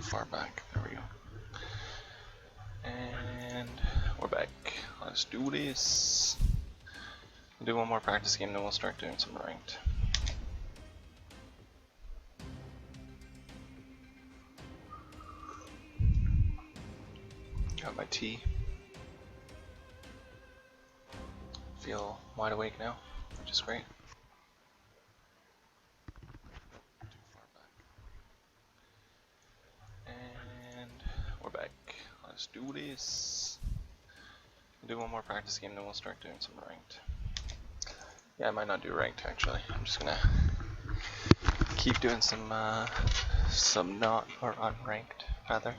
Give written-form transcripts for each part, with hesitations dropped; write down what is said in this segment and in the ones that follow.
far back. There we go. And we're back. Let's do this. We'll do one more practice game, then we'll start doing some ranked. Got my tea. Feel wide awake now, which is great. And we're back. Let's do this. We'll do one more practice game, then we'll start doing some ranked. Yeah, I might not do ranked actually. I'm just gonna keep doing some not or unranked rather,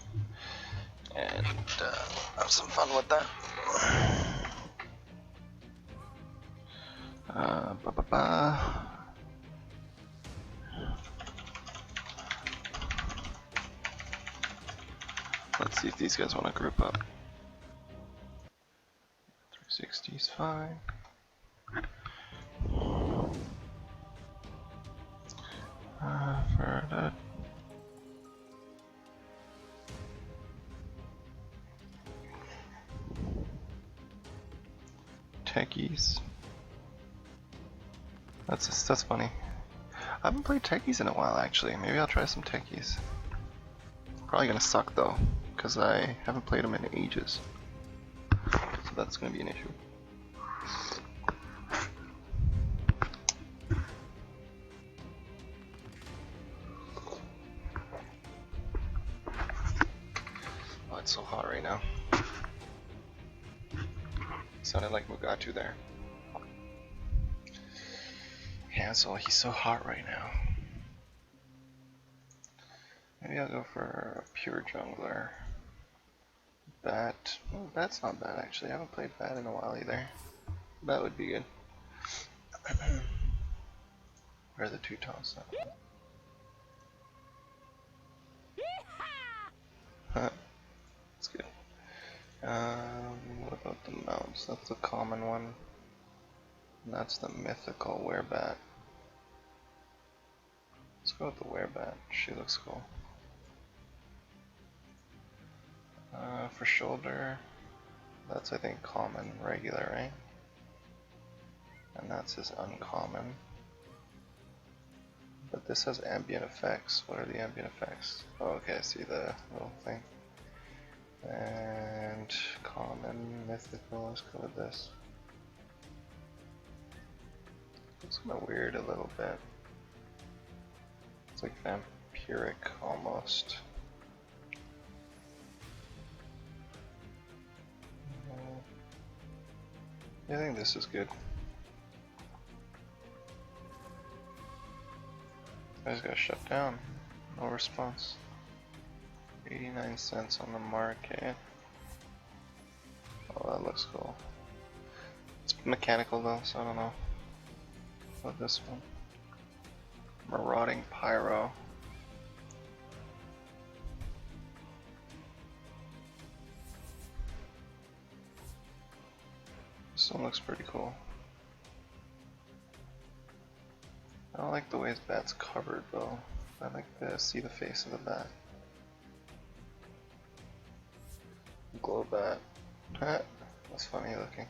and have some fun with that. Let's see if these guys want to group up. 360 is fine. For that. Techies. That's funny. I haven't played techies in a while actually. Maybe I'll try some techies. Probably gonna suck though, because I haven't played them in ages. So that's gonna be an issue. Oh, it's so hot right now. Sounded like Mugatu there. Yeah, so he's so hot right now. Maybe I'll go for a pure jungler. Bat. Oh, Bat's not bad actually. I haven't played Bat in a while either. Bat would be good. Where are the two toss now? That's good. What about the mounts? That's the common one. And that's the mythical werebat. Let's go with the werebat. She looks cool. For shoulder, that's I think common, regular, right? And that's his uncommon. But this has ambient effects. What are the ambient effects? Oh, okay, I see the little thing. And common, mythical, let's go with this. Looks kind of weird a little bit. It's like vampiric almost. I think this is good. I just got shut down. No response. 89 cents on the market. Oh, that looks cool. It's mechanical though, so I don't know. What this one? Marauding Pyro. This one looks pretty cool. I don't like the way his bat's covered though. I like to see the face of the bat. Glow bat. That's funny looking.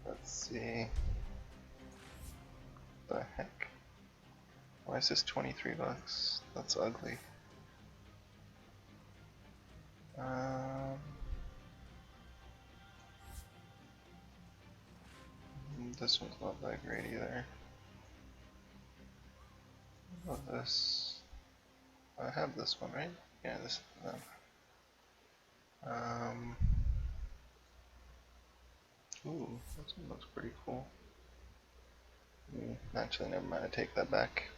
Let's see. What the heck? Why is this 23 bucks? That's ugly. This one's not that great either. What about this? I have this one, right? Yeah, this one. Ooh, this one looks pretty cool. Actually, never mind, I take that back.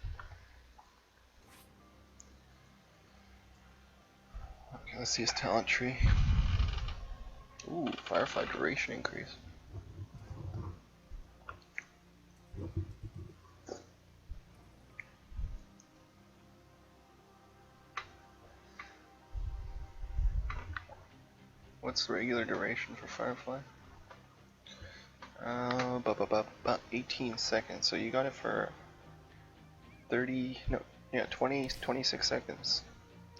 Okay, let's see his talent tree. Ooh, Firefly duration increase. What's the regular duration for Firefly? About 18 seconds. So you got it for 26 seconds.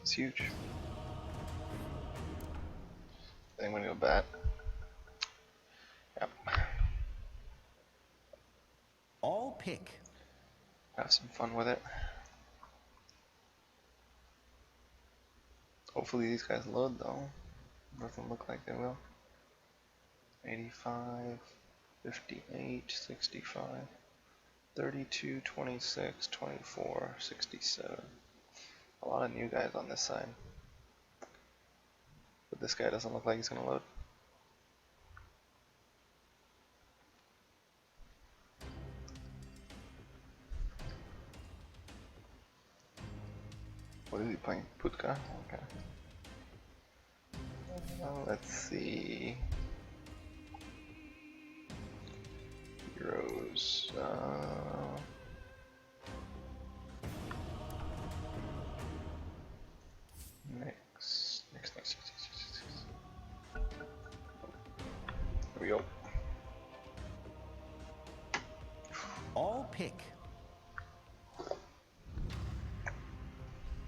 It's huge. I think I'm gonna go bat. Yep. All pick. Have some fun with it. Hopefully these guys load though. Doesn't look like they will. 85, 58, 65, 32, 26, 24, 67. A lot of new guys on this side. But this guy doesn't look like he's gonna load. What is he playing? Putka? Okay. Let's see. Heroes. Next. Here we go. All pick.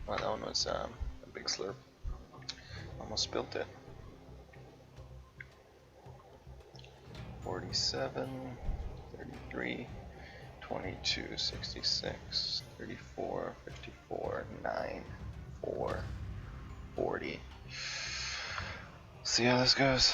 Well, that one was a big slurp. Almost spilt it. 47, 33, 22, 66, 34, 54, 9, 4, 40. See how this goes.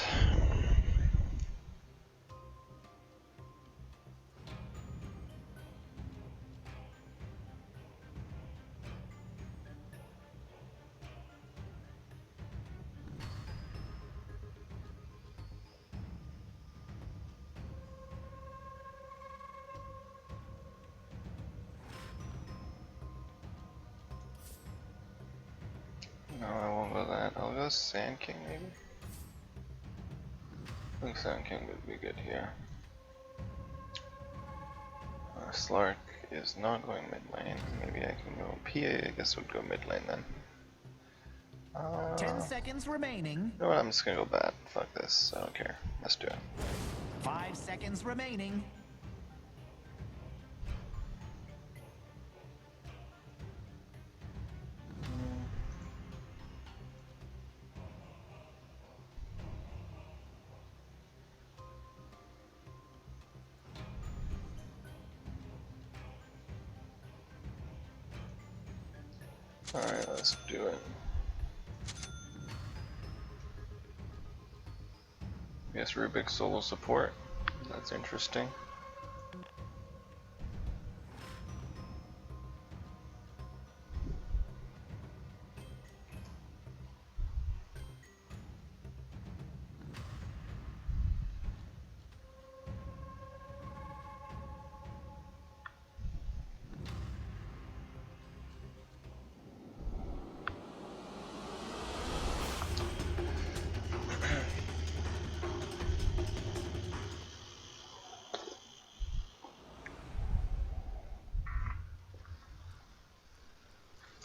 No, I won't go that. I'll go Sand King maybe. I think Sand King would be good here. Slark is not going mid lane. Maybe I can go PA. I guess would go mid lane then. 10 seconds remaining. You know what? I'm just gonna go bat. Fuck this. I don't care. Let's do it. 5 seconds remaining. Alright, let's do it. Yes, Rubik solo support. That's interesting.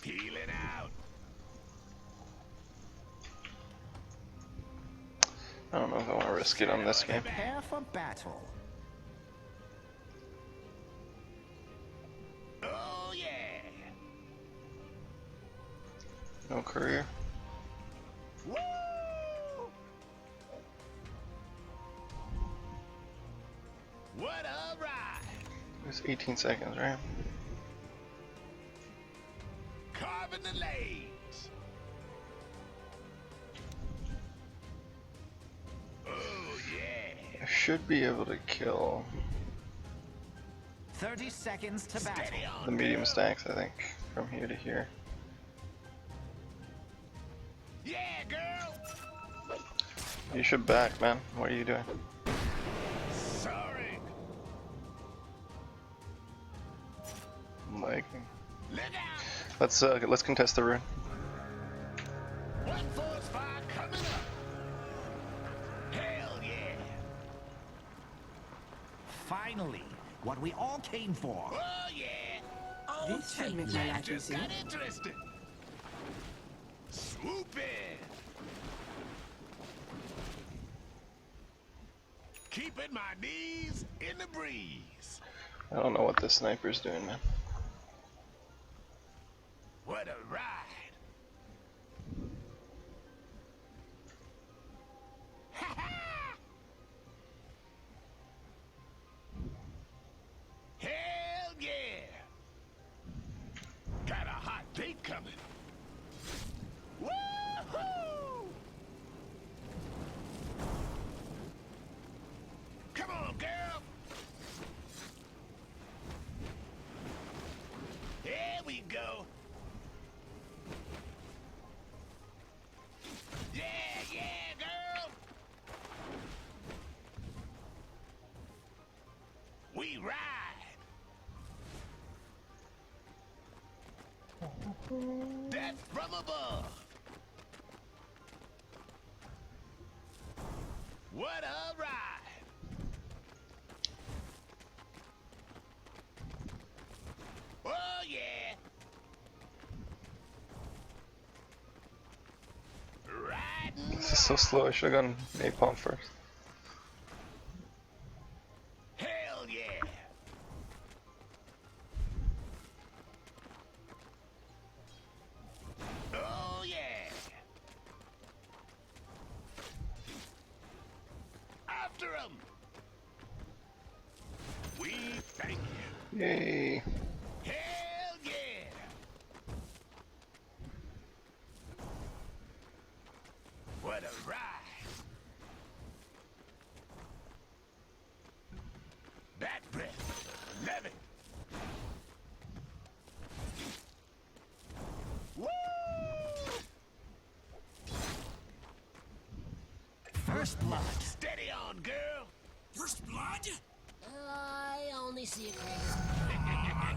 Peeling out. I don't know if I want to risk it on this game. Prepare for battle. Oh yeah. No career. Woo! What a ride. It's 18 seconds, right? Carving the lanes. Oh yeah. I should be able to kill 30 seconds to battle. the medium stacks, I think, from here to here. Yeah, girl. You should back, man. What are you doing? Sorry. Like, Look out. let's contest the rune. One force fire coming up. Hell yeah. Finally, what we all came for. Oh yeah. Oh, This should make my life just easy. got interesting. Swoop in. Keeping my knees in the breeze. I don't know what this sniper's doing, man. What a ride. Death from above. What a ride. Oh yeah. Riding. This is so slow. I should have gone napalm first. Hell yeah. Oh yeah. After him. We thank you. Yay! Hell yeah. What a ride. That breath. Love it. Woo! First blood. Steady on, girl. First blood? I only see a crater.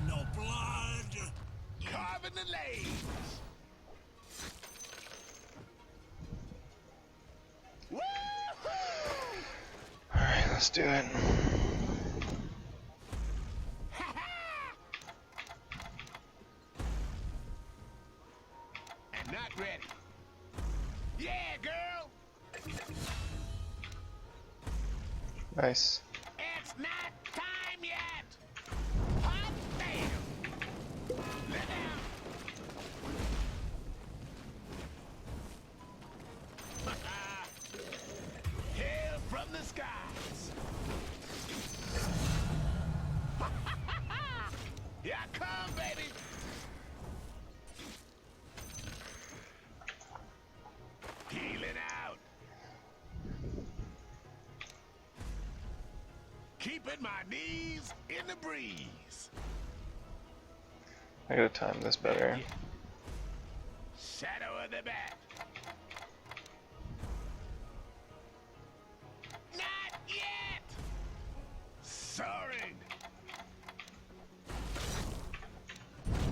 No blood. Carving the lanes. Woo-hoo! Alright, let's do it. And not ready. Yeah, girl. Nice. It's not time yet. Hot damn. Let out. Hail from the skies. Here I come, baby. Healing out. Keeping my knees in the breeze. I gotta time this better. Shadow of the bat. Not yet. Soaring.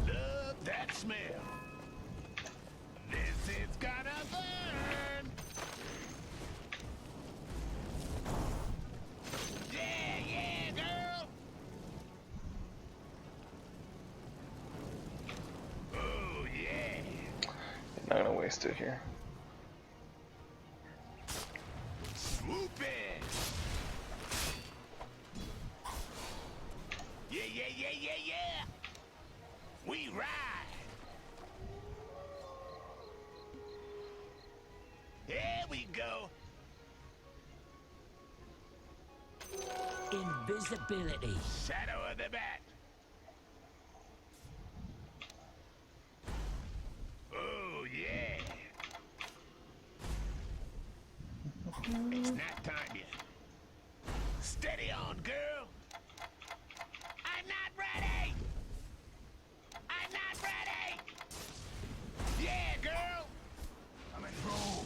Love that smell. This is gonna burn. Yeah, yeah, girl. Oh, yeah. I'm not gonna waste it here. Swoop in. Yeah, yeah, yeah, yeah, yeah. We ride. There we go. Invisibility. Shadow of the bat. Oh, yeah. It's not time yet. Steady on, girl. I'm not ready. I'm not ready. Yeah, girl. I'm in roll.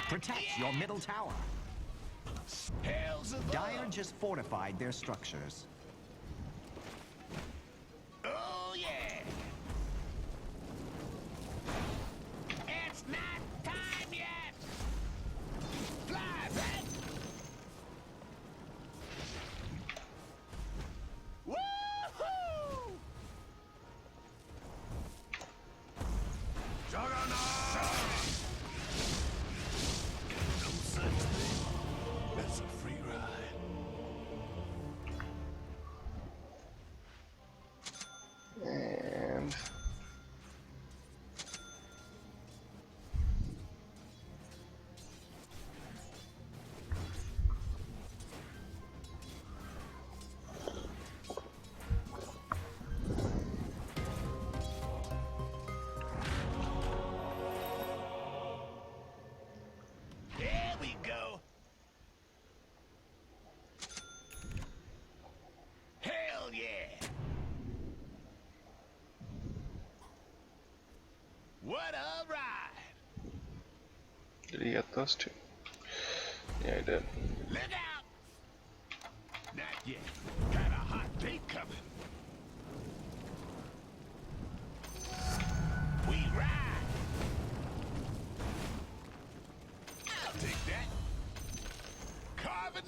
Protect your middle tower. Hells above. Dire just fortified their structures. Oh, yeah. It's not time yet. Fly, back. Woo-hoo! Juggernaut! No such thing. That's a free ride. And There we go. Hell yeah. What a ride. did he get those two? Yeah, he did. Look out. Not yet. Got a hot date coming.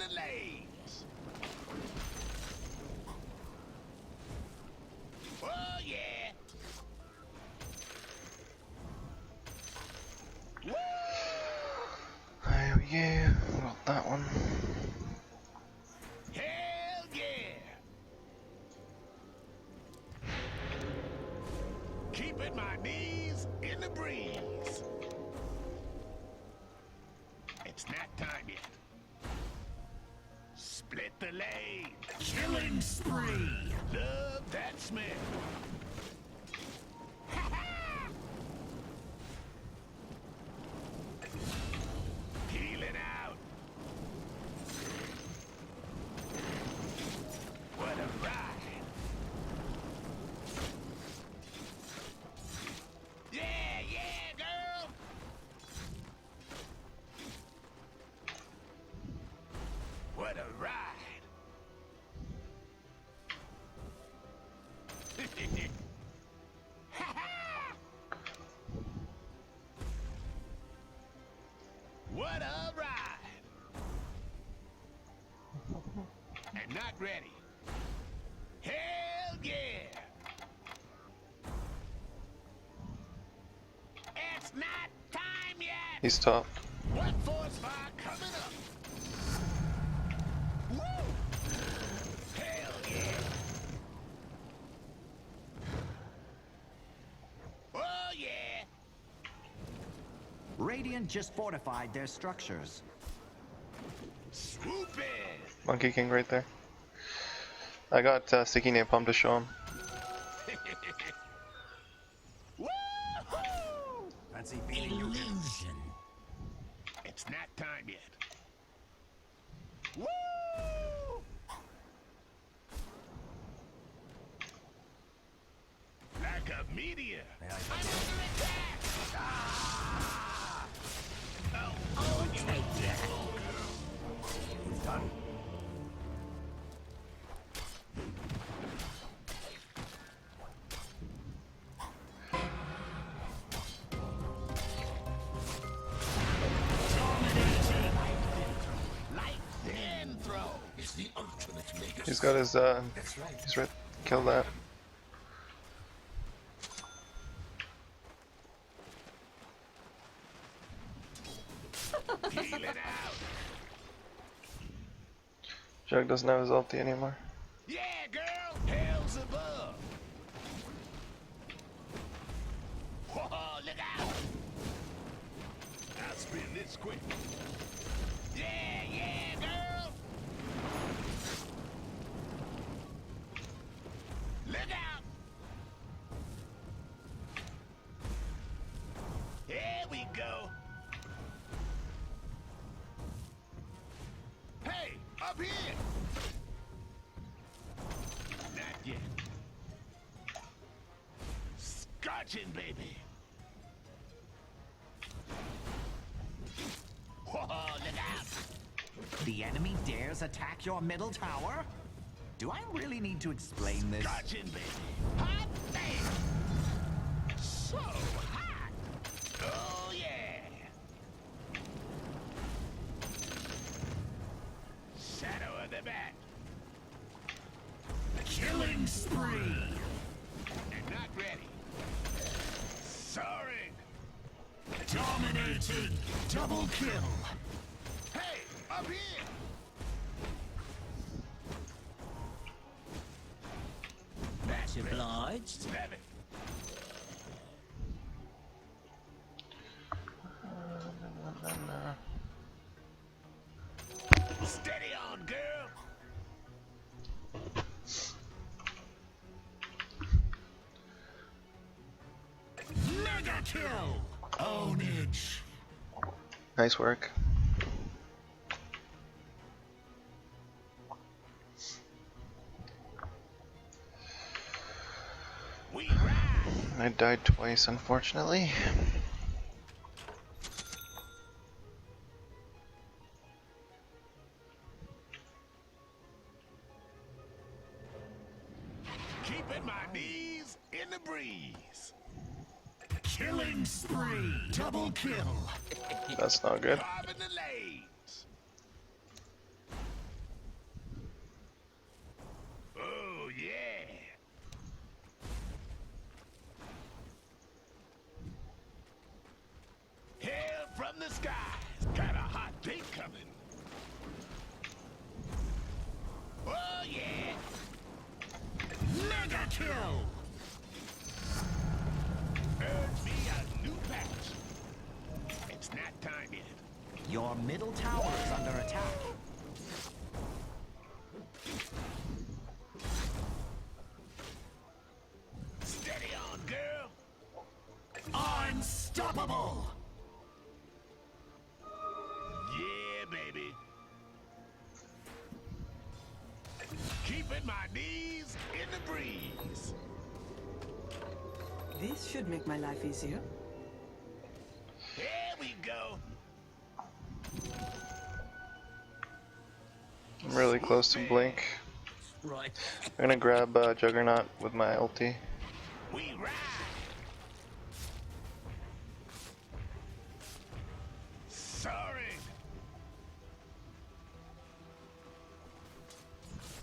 the lanes. Oh yeah. Oh yeah, got that one. Hell yeah. Keeping my knees in the breeze. It's not time yet. Split the lane. Killing spree. Love that smell. Healing out. What a ride. Yeah, yeah, girl. What a ride. What a ride. And not ready. Hell yeah. It's not time yet. He's top. One force fire coming up. Woo! Hell yeah. Oh yeah. Radiant just fortified their structures. Swoop in. Monkey King right there. I got sticky napalm to show him. Woo-hoo! Fancy beating you. Illusion. It's not time yet. Woo! Like a meteor. I'm under attack. Ah! Oh, you Take that. It's done. light and throw. It's the ultimate legacy. He's got his That's right. he's right. Kill that. Heal it out. Jug doesn't have his ulti anymore. Yeah, girl. Hell's above. Whoa, look out. I'll spin this quick. Yeah, yeah, girl. Look out. Here we go. Hey, up here. Not yet. Scorching, baby. Whoa, look out. The enemy dares attack your middle tower? Do I really need to explain this? Scorching, baby. Hot damn. So hot. Oh, yeah. Shadow of the bat. Killing spree. And not ready. Soaring. Dominating. Double kill. Hey, up here. Much obliged. Stab it. Steady on, girl. Mega kill. Ownage. Nice work. We ride. I died twice, unfortunately. Keeping my knees in the breeze. Killing spree. Double kill. That's not good. Carving the lanes. kill. Earn me a new patch. It's not time yet. Your middle tower is under attack. Steady on, girl. Unstoppable. Yeah, baby. Keeping my knees in the breeze. This should make my life easier. There we go. I'm really close to blink. Right. I'm gonna grab Juggernaut with my ulti. We ride. Sorry.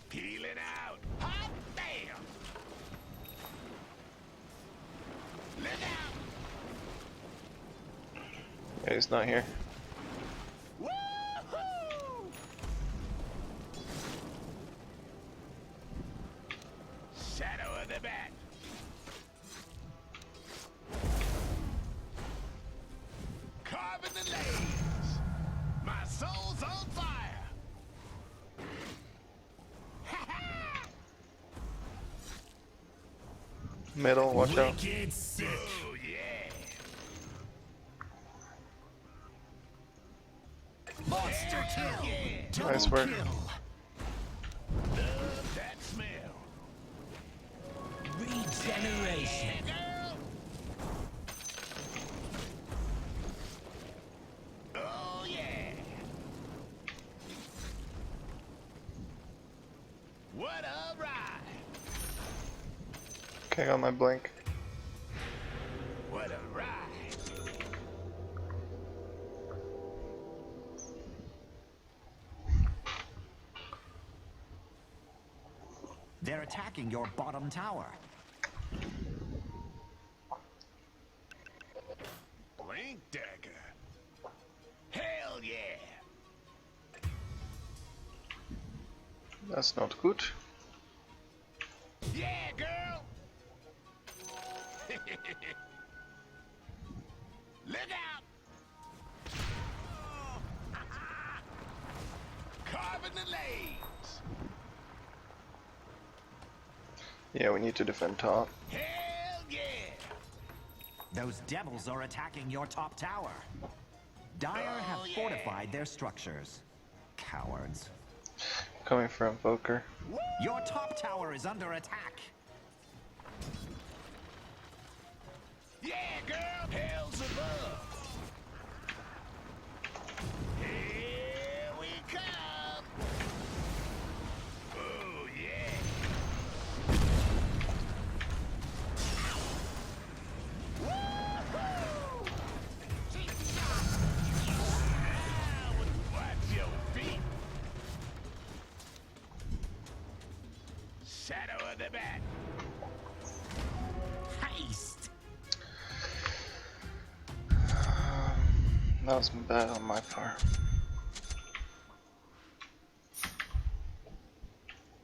Peeling out. Hot damn. Look out. Yeah, he's not here. Woohoo! Shadow of the bat. Carving the lanes. My soul's on fire. Ha ha! Middle, watch out. Wicked sick. Oh yeah. Monster kill. Yeah. Double Nice work. kill. Love that smell. Regeneration. Girl. Oh yeah. What a ride. Okay, got my blink. What a ride. They're attacking your bottom tower. Blink dagger. Hell yeah. That's not good. Yeah, girl. Look out. Carving the lanes. Yeah, we need to defend top. Hell yeah. Those devils are attacking your top tower. Dire have Oh, yeah. fortified their structures. Cowards. Coming from Poker. Your top tower is under attack. Yeah, girl. Hell's above. Here we come. Oh, yeah. Woo-hoo! Ah, watch your feet. Shadow of the bat. Haste. That was bad on my part.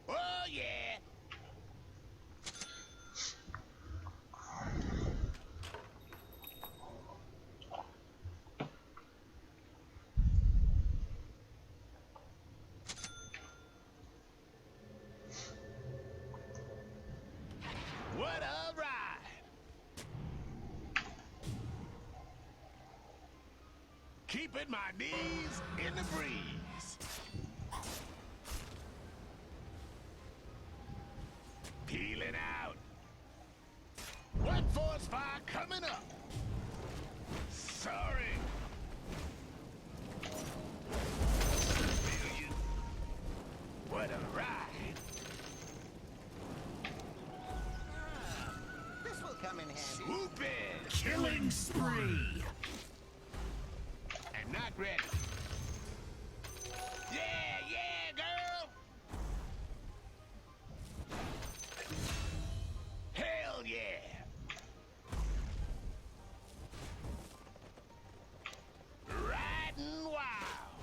Oh, yeah. What a ride. Keeping my knees in the breeze. Peeling out. What force fire coming up? Sorry. Feel you. What a ride. This will come in handy. Swooping. Killing spree. I'm not ready. Yeah, yeah, girl. Hell yeah. Riding wild.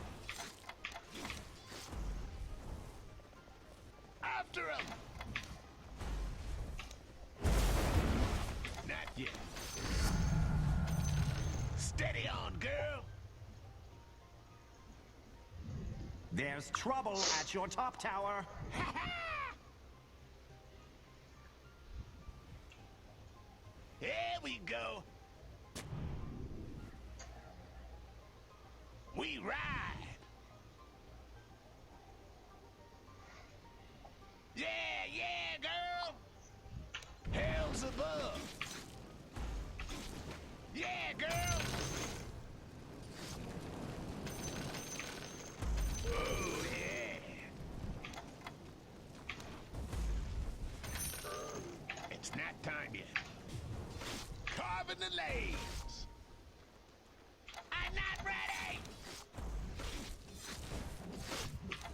After him. There's trouble at your top tower. Here we go. We ride. Yeah, yeah, girl. Hell's above. Yeah, girl. Oh, yeah. It's not time yet. Carving the lanes. I'm not ready.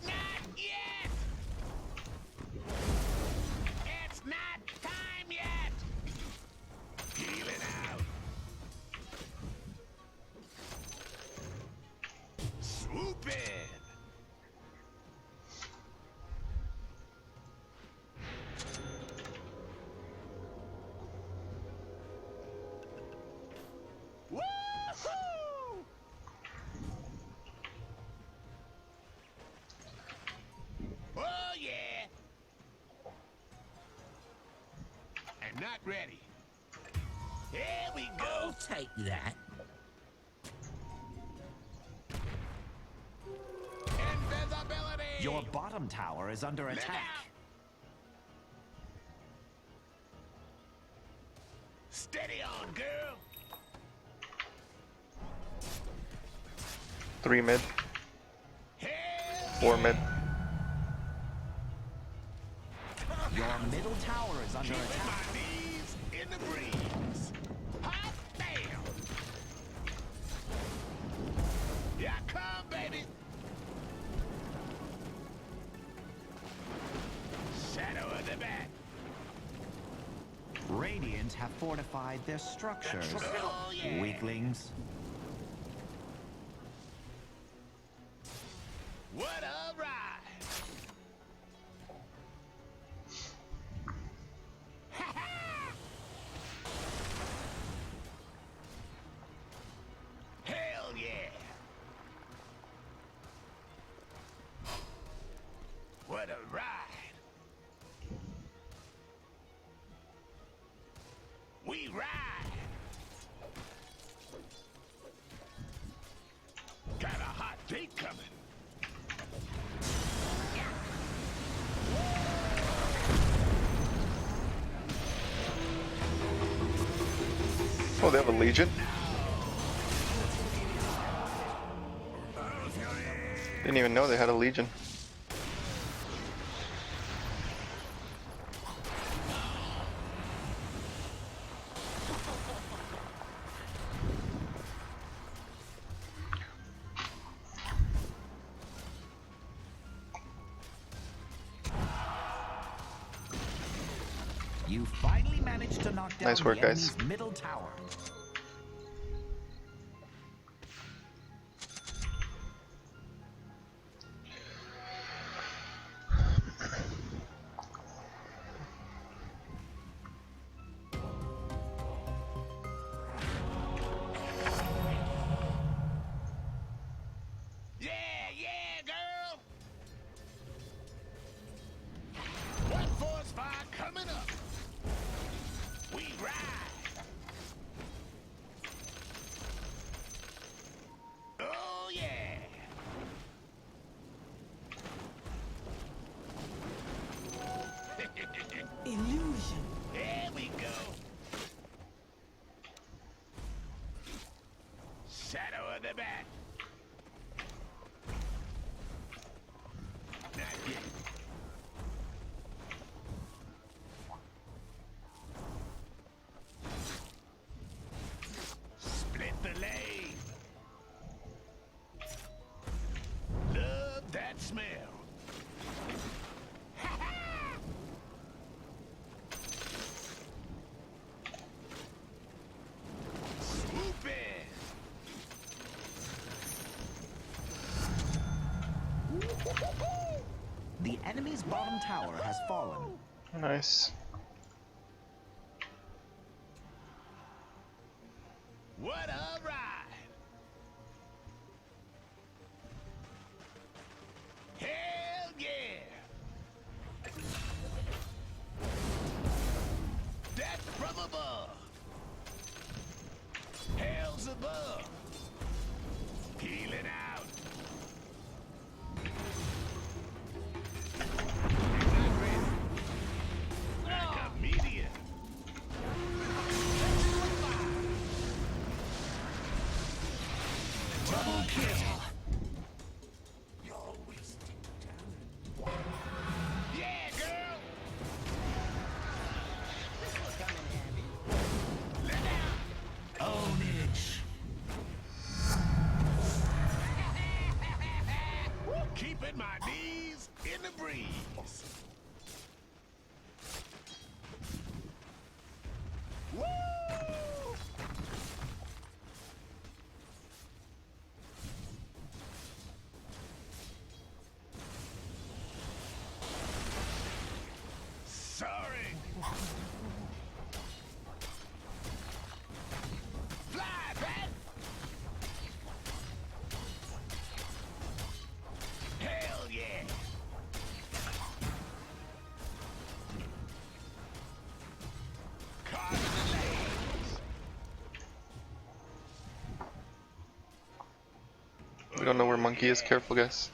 Not yet. It's not time yet. Healing out. Swoop in. Woohoo! Oh yeah. I'm not ready. Here we go. I'll take that. Invisibility. Your bottom tower is under Look attack. out. Steady on, girl. 3 mid, Hell 4 mid. Your middle tower is under keeping attack. my knees in the breeze. Hot damn. Yeah, come, baby. Shadow of the bat. Radiant have fortified their structures. Oh, yeah. Weaklings. What a ride. Hell yeah. What a ride. We ride. Got a hot date coming. Oh, they have a Legion? Didn't even know they had a Legion. You finally managed to knock down Nice work, the guys. enemy's middle tower. Yeah, yeah, girl. One force fire coming up. We ride. Oh yeah. Illusion. Here we go. Shadow of the bat. Not yet. Split the lane. Love that smell. Swoop in. The enemy's bottom tower has fallen. Nice. What a ride. Woo! Sorry. Fly, bat. Hell yeah. Caught in the lanes. We don't know where Monkey is. Careful, guys.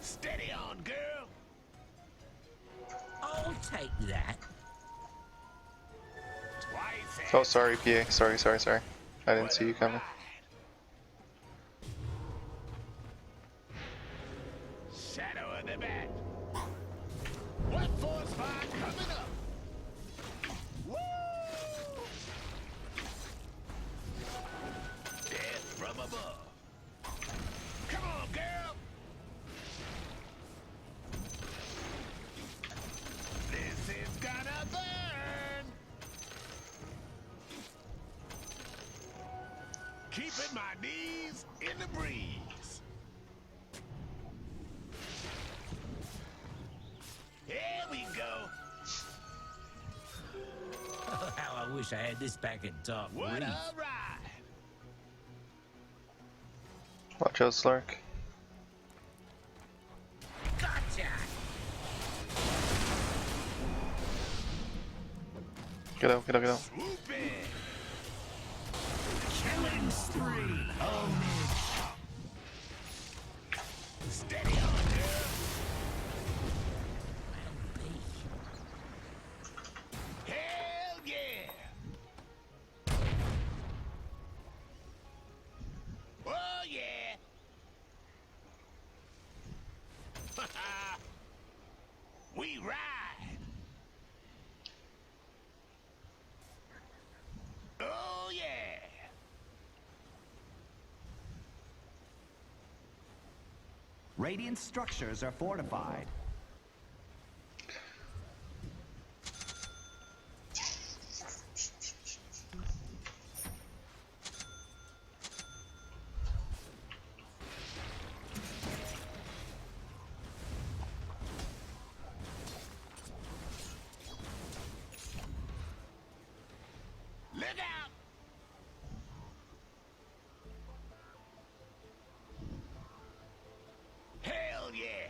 Steady on, girl. I'll take that. Twice. Oh, sorry, PA. Sorry. I didn't see you coming. Shadow of the bat. What force fire coming up? Woo! Death from above. Come on, girl. This is gonna burn. Keeping my knees in the breeze. Here we go. How I wish I had this back in top. What Reef. a ride. Watch out, Slark. Gotcha! Get out. Swoop in. Killing spree! Oh, Steady on, girl. Hell yeah. Oh yeah. We ride. Oh yeah. Radiant structures are fortified. Look out. Hell yeah.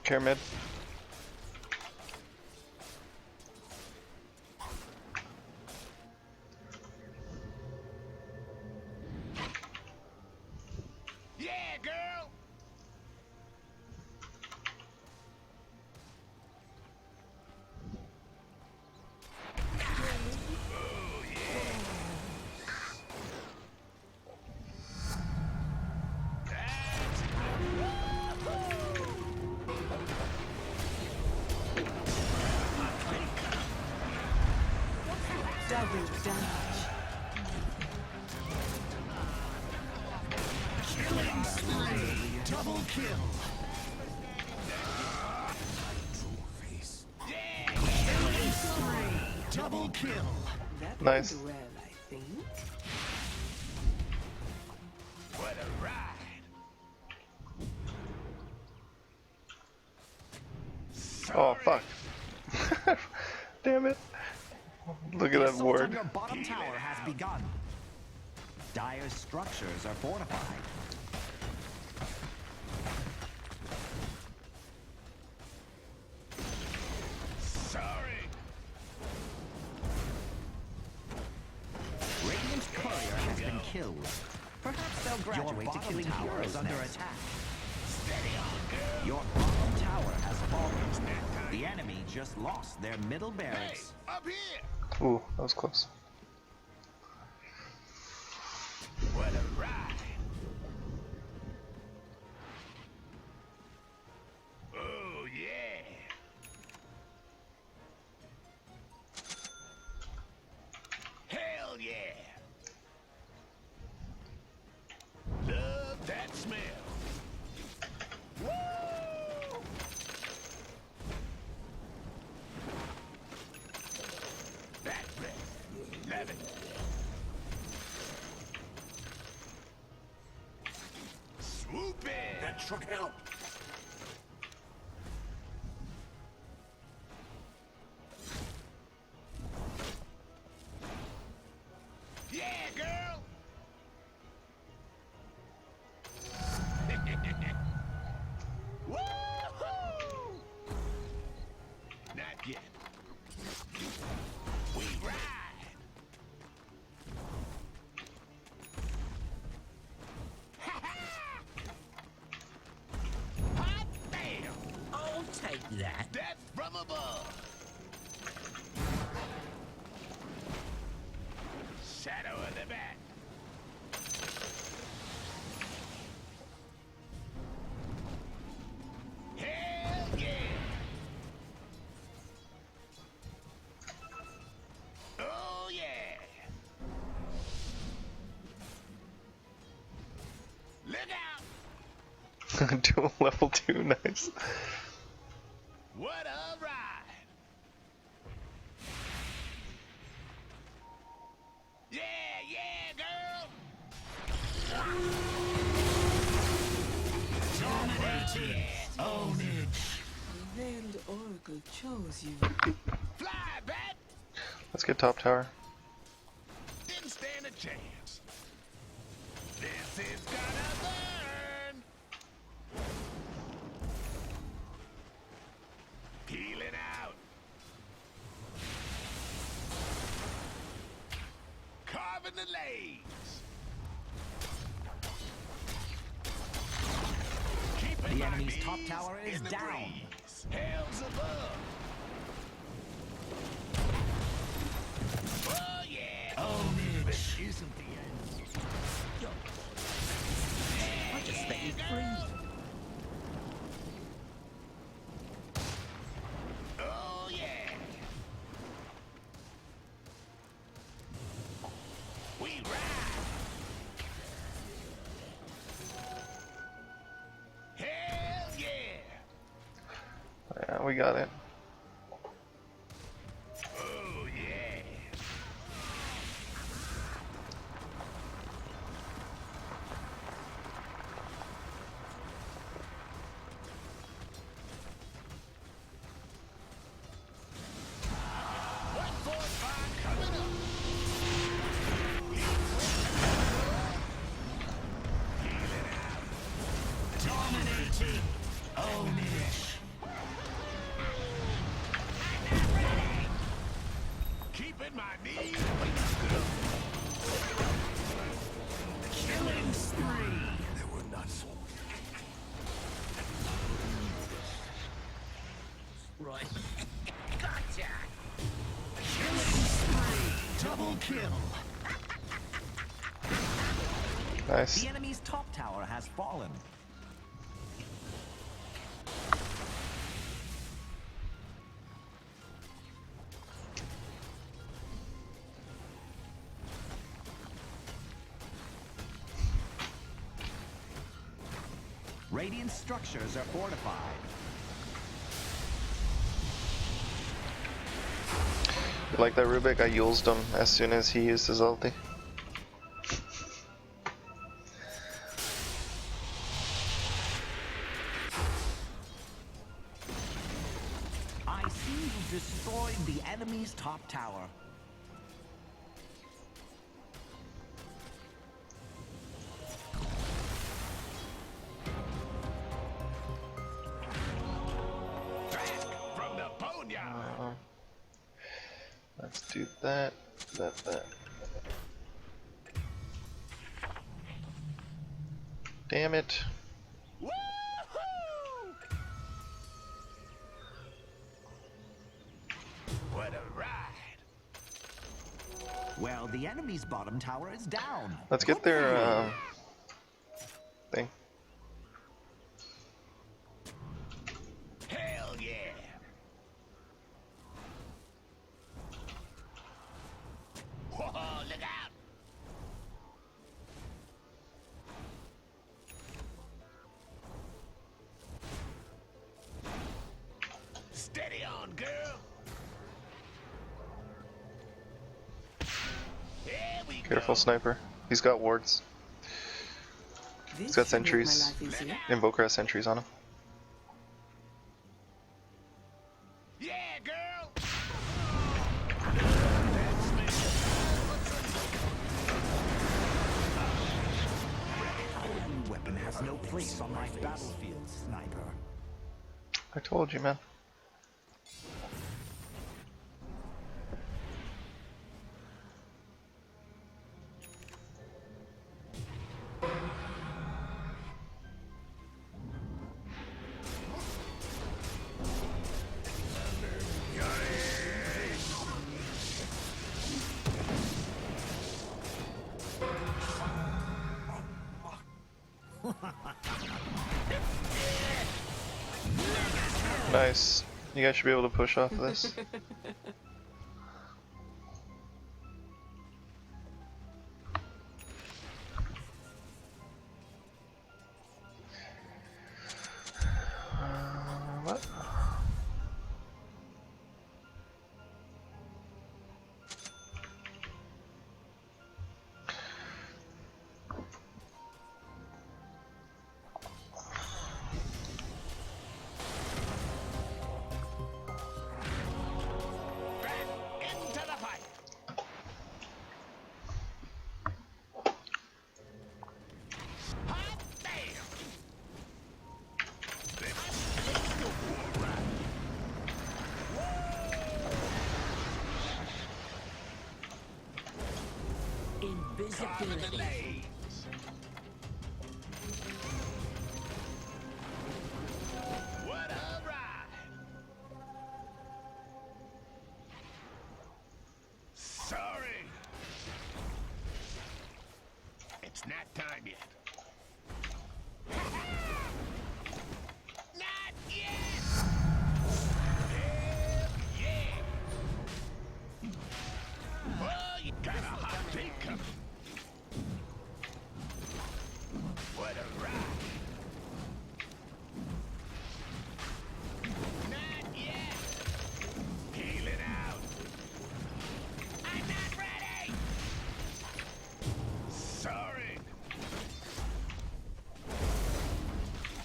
Care mid. Yeah, girl. Double damage. killing spree! Double kill! Killing spree! Double kill! That Nice. went well, I think. What a ride. Oh fuck. Damn it. Look at The that assault ward. on your bottom tower has begun. Dire's structures are fortified. Sorry. Radiant's courier has been killed. Perhaps they'll graduate to killing heroes under attack. Steady on, girl. Your bottom tower has fallen. The enemy just lost their middle Hey, barracks. up here. Ooh, that was close. What a ride. Oh, yeah. Hell yeah. should help. Yeah, girl. Woohoo! Not yet. We ride. Ha ha! Hot damn! I'll take that. Death from above. Shadow of the bat. Hell yeah! Oh yeah! Look out! Dual level 2, nice. What a ride! Yeah, yeah, girl! Dominating. Ownage. The veiled oracle chose you. Fly, bat! Let's get top tower. Didn't stand a chance. This is gonna burn! Peeling out. Carving the lanes. Keeping The my enemy's top knees tower is in the down. breeze. Hells above. Oh yeah. Ownage. This isn't the end. I just let you free. Oh yeah. We ride. Hell yeah. Yeah, we got it. Oh yeah. What force fire coming up? Healing out. Dominating. Ownage. Keeping my knees. Killing spree. They were nuts. Right. Gotcha. Killing spree. Double kill. Nice. The enemy's top tower has fallen. Radiant structures are fortified. You like that, Rubik? I used him as soon as he used his ulti. I see you destroyed the enemy's top tower. Back from the boneyard. Let's do that. That. Damn it. Woohoo! What a ride! Well, the enemy's bottom tower is down. Let's get their thing. Hell yeah! Whoa, look out! Steady on, girl! Here we Careful, go. sniper. He's got wards. He's got This should make my sentries. life easier. Invoker has sentries on him. Yeah, girl. Your weapon has no place on my battlefield, sniper. I told you, man. Nice. You guys should be able to push off of this. What? Into the fight. Hot damn. Let's go for a ride. Invisibility. Blades. What a ride. Sorry. It's not time yet. Not yet. Hell yeah. Oh, you got a hot take coming. What a ride. Not yet. Healing out. I'm not ready. Sorry.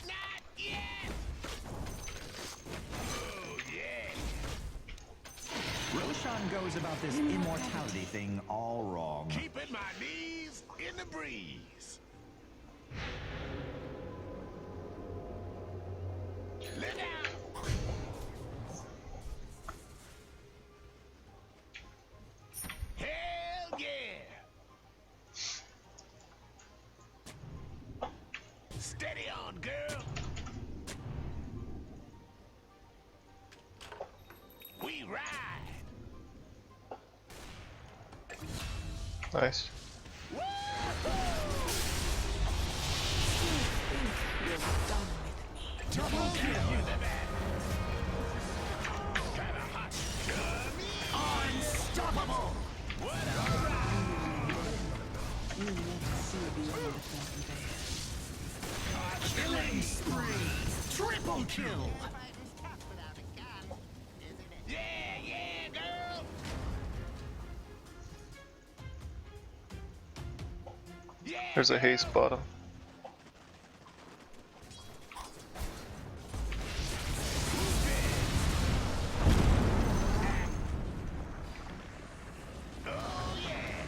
Not yet. Oh yeah. Roshan goes about this immortality thing all wrong. Keeping my knees in the breeze. Look out. Hell yeah. Steady on, girl. We ride. Nice. You're done with me. Double kill. Got a hot dummy. Unstoppable! What a ride. You never see beyond the curtain. Killing spree! Triple kill! Yeah, yeah, girl. Yeah. There's a haste bottom. Oh yeah.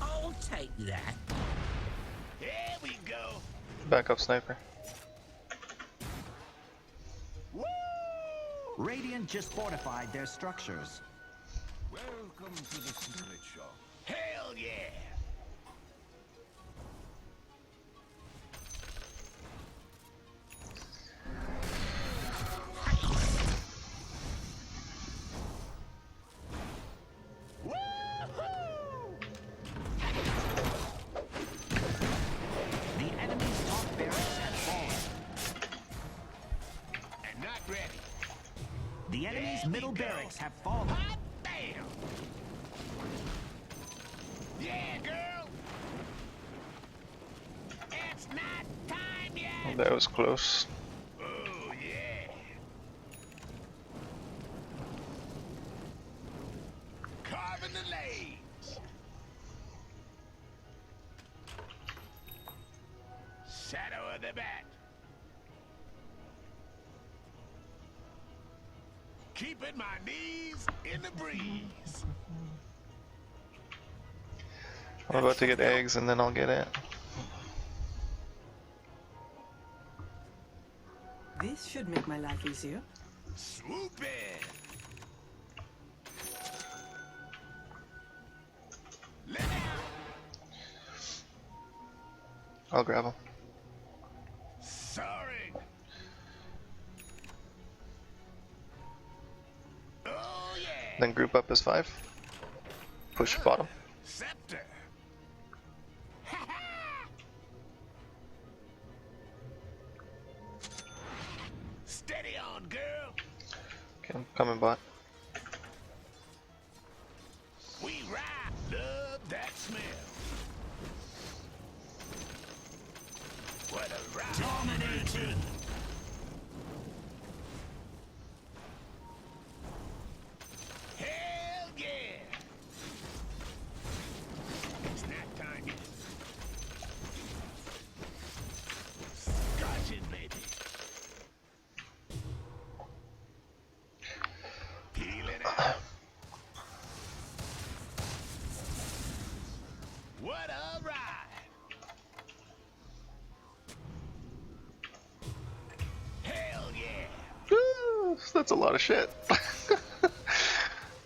I'll take that. Here we go. Back up, sniper. Woo! Radiant just fortified their structures. Welcome to the secret shop. Hell yeah. The enemy's top barracks have fallen. And not ready. The enemy's There we middle go. barracks have fallen. Hot damn. Yeah, girl. It's not time yet. That was close. Oh yeah. Carving the lanes. them at? Keeping my knees in the breeze. I'm about to get eggs and then I'll get it. This should make my life easier. Swoop in. Let it out. I'll grab them. Sorry. Oh yeah. Then group up as 5. Push bottom. Scepter. Steady on, girl. Okay, I'm coming bot. We ride. Love that smell. What a ride. Dominating. Hell yeah. Snack time yet. Scotch it, baby. Peel it out. What a ride. Hell yeah. Woo, that's a lot of shit.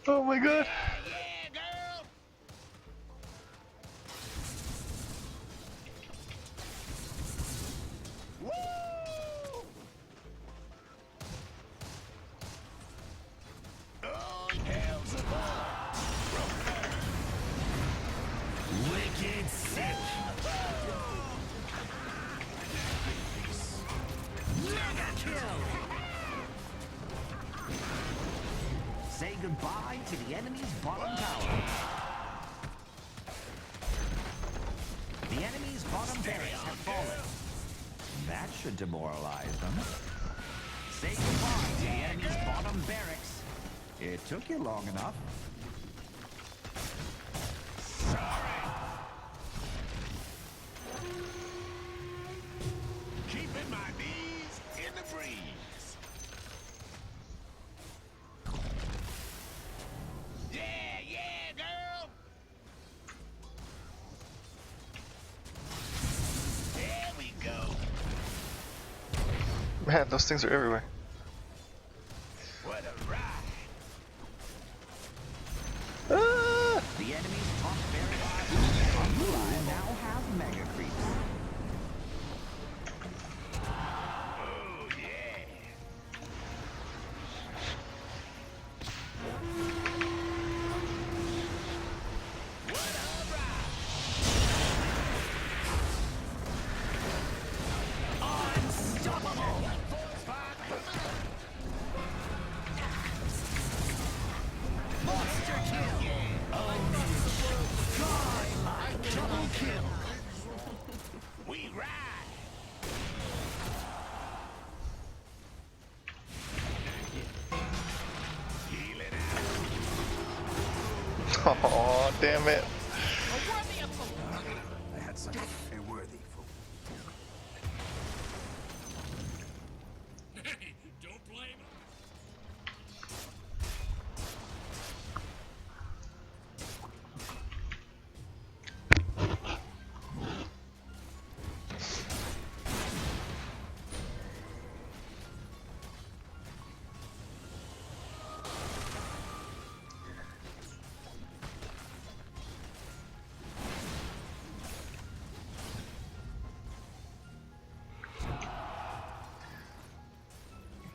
Oh my god. Yeah, girl. Woo! Oh, hell's above. Wicked sick. Mega kill. Say goodbye to the enemy's bottom tower. The enemy's bottom barracks have fallen. That should demoralize them. Say goodbye to the enemy's bottom barracks. It took you long enough. Keeping my knees in the breeze. Yeah, yeah, girl. There we go. Man, those things are everywhere. What a ride. Ah! The enemy's top barracks now have mega creeps. Oh, yeah. What a ride. Unstoppable. Monster kill. Godlike double kill. We ride. Heal it out. Oh, damn it. I had such a worthy fool. Don't blame him.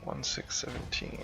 One 617.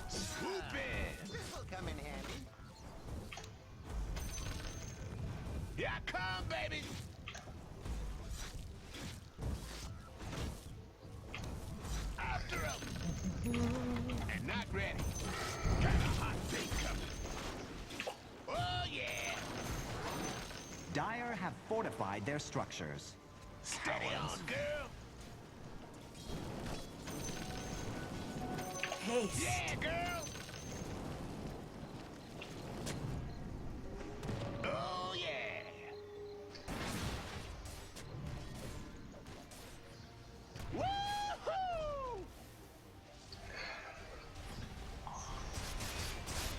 Swoop in. This'll come in handy. Here I come, baby. After him. And not ready. Got a hot bait coming. Oh, yeah. Dire have fortified their structures. Steady on, girl. Haste. Yeah, girl. Oh, yeah. Woo-hoo!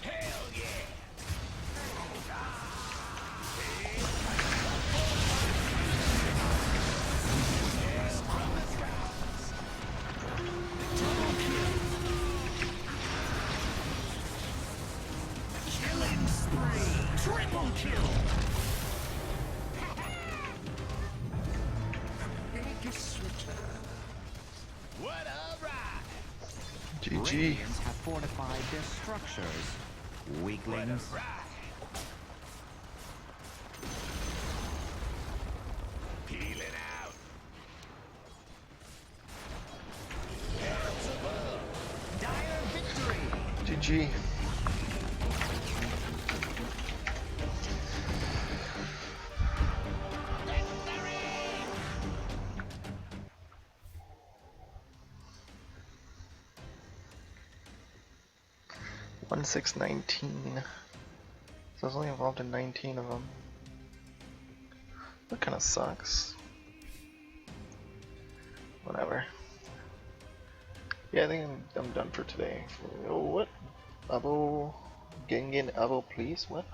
Hell yeah. Killing spree. Triple kill. Vegas returns. What a ride. GG. Radiants have fortified their structures. Weaklings. Ride. Peeling out. Dire victory. GG. One 619. So I was only involved in 19 of them. That kind of sucks. Whatever. Yeah, I think I'm done for today. Oh, what? Abo, Gengen Abo, please. What?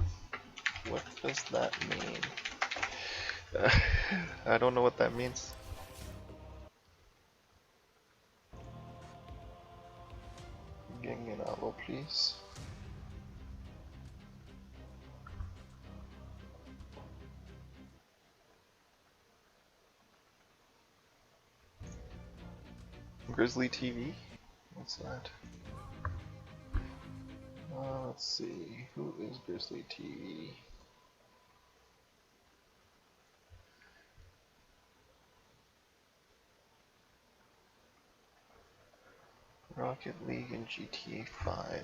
What does that mean? I don't know what that means. Gengen Abo, please. Grizzly TV? What's that? Let's see. Who is Grizzly TV? Rocket League and GTA 5.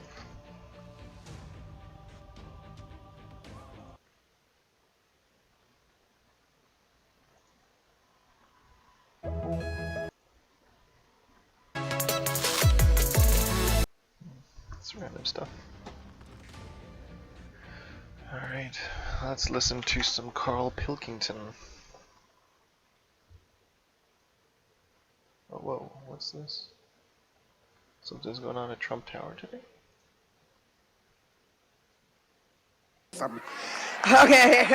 It's random stuff. Alright, let's listen to some Carl Pilkington. Oh, whoa, what's this? Something's going on at Trump Tower today? Okay.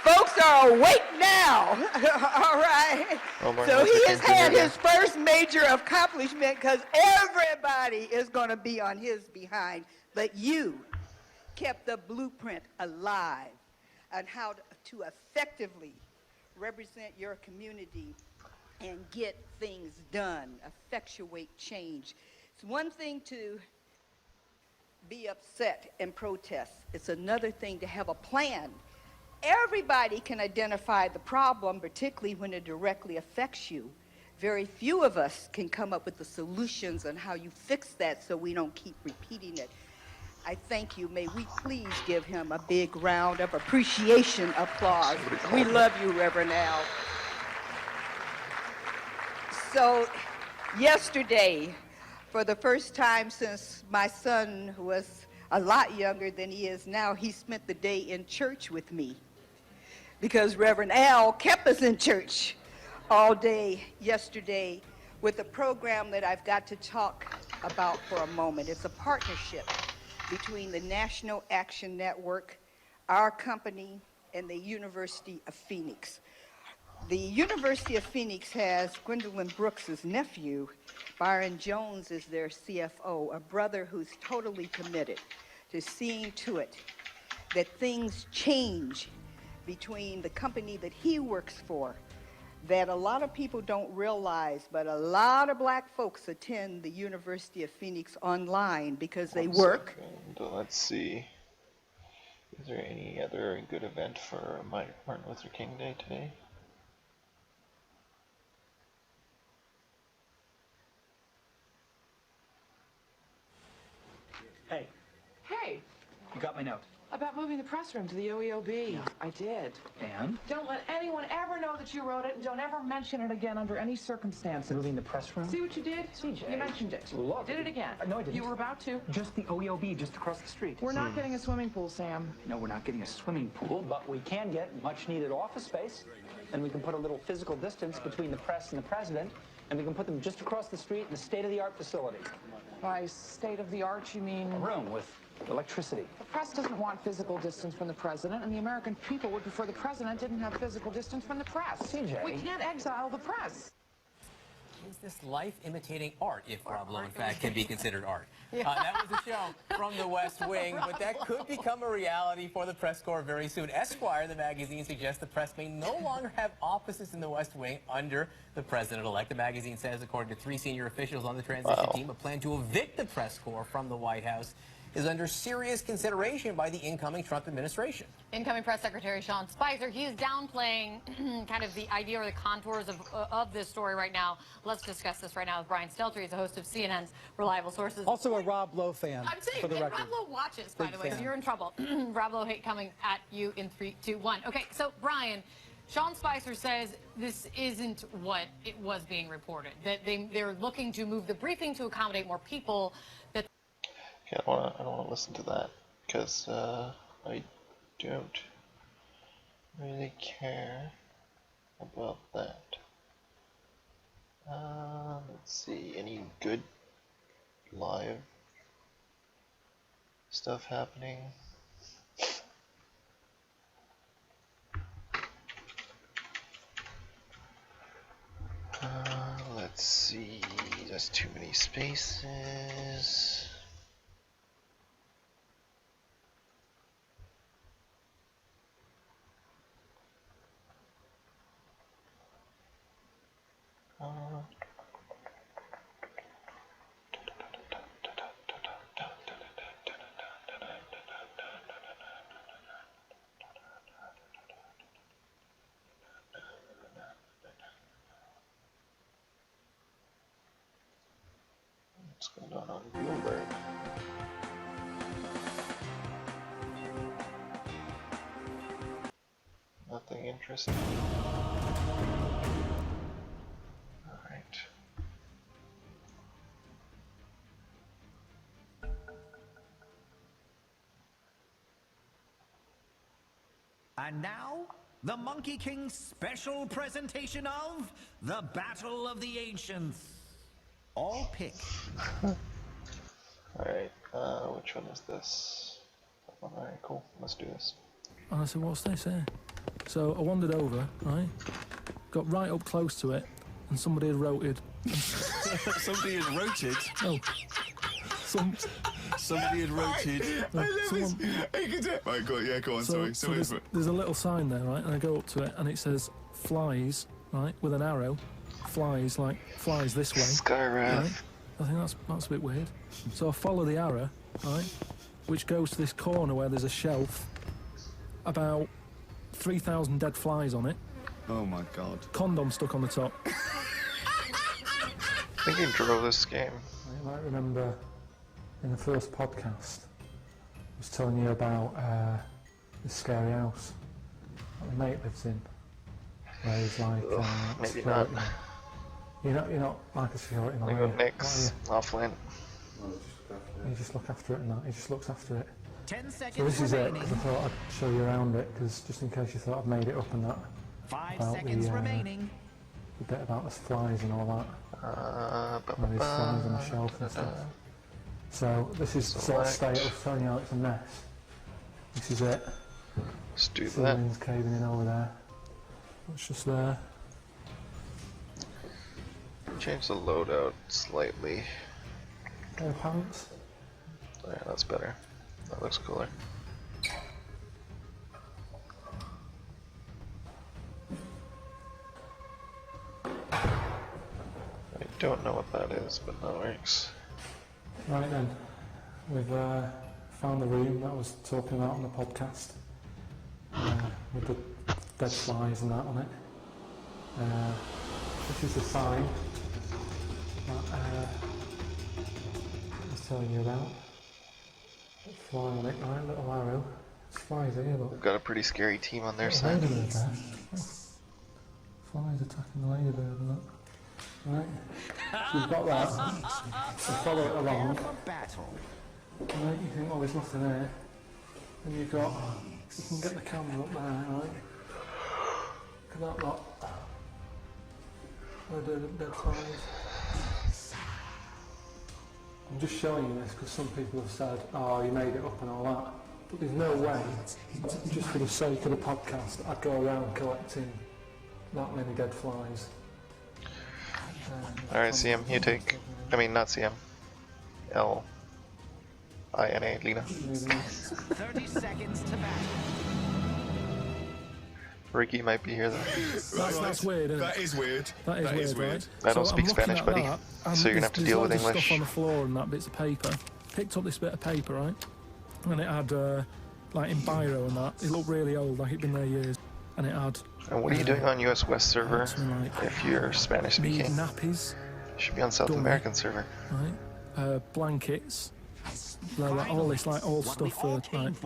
Folks are awake now. All right. Omar So has he to has had continue his first major accomplishment because everybody is going to be on his behind. But you kept the blueprint alive on how to effectively represent your community and get things done, effectuate change. It's one thing to be upset and protest. It's another thing to have a plan. Everybody can identify the problem, particularly when it directly affects you. Very few of us can come up with the solutions on how you fix that so we don't keep repeating it. I thank you. May we please give him a big round of appreciation applause. We love you, Reverend Al. So yesterday, for the first time since my son was a lot younger than he is now, he spent the day in church with me because Reverend Al kept us in church all day yesterday with a program that I've got to talk about for a moment. It's a partnership between the National Action Network, our company, and the University of Phoenix. The University of Phoenix has Gwendolyn Brooks' nephew. Byron Jones is their CFO, a brother who's totally committed to seeing to it that things change between the company that he works for, that a lot of people don't realize, but a lot of black folks attend the University of Phoenix online because they work. Let's see. Is there any other good event for Martin Luther King Day today? Hey, Hey, you got my note. about moving the press room to the OEOB. I did. And? Don't let anyone ever know that you wrote it, and don't ever mention it again under any circumstances. Moving the press room? See what you did? CJ. You mentioned it. Look. Did it again. No, I didn't. You were about to. Just the OEOB just across the street. We're not getting a swimming pool, Sam. No, we're not getting a swimming pool, but we can get much needed office space. And we can put a little physical distance between the press and the president, and we can put them just across the street in a state-of-the-art facility. By state-of-the-art, you mean... A room with electricity. The press doesn't want physical distance from the president, and the American people would prefer the president didn't have physical distance from the press. CJ. We can't exile the press. Is this life imitating art, if Bravo, in fact, can be considered art? That was a show from the West Wing, but that could become a reality for the press corps very soon. Esquire, the magazine, suggests the press may no longer have offices in the West Wing under the president-elect. The magazine says, according to 3 senior officials on the transition team, a plan to evict the press corps from the White House is under serious consideration by the incoming Trump administration. Incoming Press Secretary Sean Spicer, he is downplaying kind of the idea or the contours of this story right now. Let's discuss this right now with Brian Stelter. He's the host of CNN's Reliable Sources. Also a Rob Lowe fan. I'm saying, for the record. Rob Lowe watches, by Big the way, fan. so you're in trouble. Rob Lowe hate coming at you in 3, 2, 1. Okay, so Brian, Sean Spicer says this isn't what it was being reported, that they're looking to move the briefing to accommodate more people. That Okay, I don't want to listen to that because I don't really care about that. Let's see, any good live stuff happening? Let's see, there's too many spaces. What's going on Bloomberg? Nothing interesting. Alright. And now, the Monkey King's special presentation of the Battle of the Ancients. All pick. Alright, which one is this? That one, alright, cool, let's do this. And I said, what's this here? So I wandered over, right? Got right up close to it, and somebody had roted. Somebody had roted? Oh. Somebody had roted. Right, go on, sorry. So there's a little sign there, right? And I go up to it, and it says, flies, right? With an arrow. Flies, like, flies this way. Skywrath. Right? I think that's a bit weird. So I follow the arrow, right? Which goes to this corner where there's a shelf. About 3,000 dead flies on it. Oh my god. Condom stuck on the top. I think he drove this game. You might remember in the first podcast, I was telling you about this scary house that my mate lives in, where he's like maybe not. You're not like a security man. We got Nick's offline. You just look after it and that. He just looks after it. 10 seconds So this is it, remaining. because I thought I'd show you around it, because just in case you thought I'd made it up and that. 5 about seconds the, remaining. The bit about the flies and all that. And these flies on the shelf and stuff. So this is the sort of state I was telling you how it's a mess. This is it. Let's do that. Ceiling's caving in over there. It's just there. Change the loadout slightly. No pants. Oh, yeah, that's better. That looks cooler. Don't know what that is, but that works. Right then, we've found the room that I was talking about on the podcast, with the dead flies and that on it. This is the sign that I was telling you about. Fly on it, right? Little arrow. There's flies here, look. They've got a pretty scary team on their side. Ladybird there. Flies attacking the ladybird and that. Right, so we've got that, so follow it along. Right, you think, oh, there's nothing there. Then you've got, you can get the camera up there, right? Look at that lot. Dead flies. I'm just showing you this because some people have said, oh, you made it up and all that. But there's no way, just for the sake of the podcast, I'd go around collecting that many dead flies. Alright, CM, you take. I mean, not CM. L-I-N-A, Lena. 30 seconds to battle. Ricky might be here though. That's weird, isn't it? That is weird. That is weird, right? I don't So speak I'm looking Spanish, at buddy. that, So you're gonna have to deal with there's English. stuff on the floor and that bits of paper. Picked up this bit of paper, right? And it had, like in biro and that. It looked really old, like it'd been there years. And it had. And what are you doing on US West server if you're Spanish speaking? Nappies. You should be on South American server. Right. Blankets. Like, all this, like, old stuff for, like.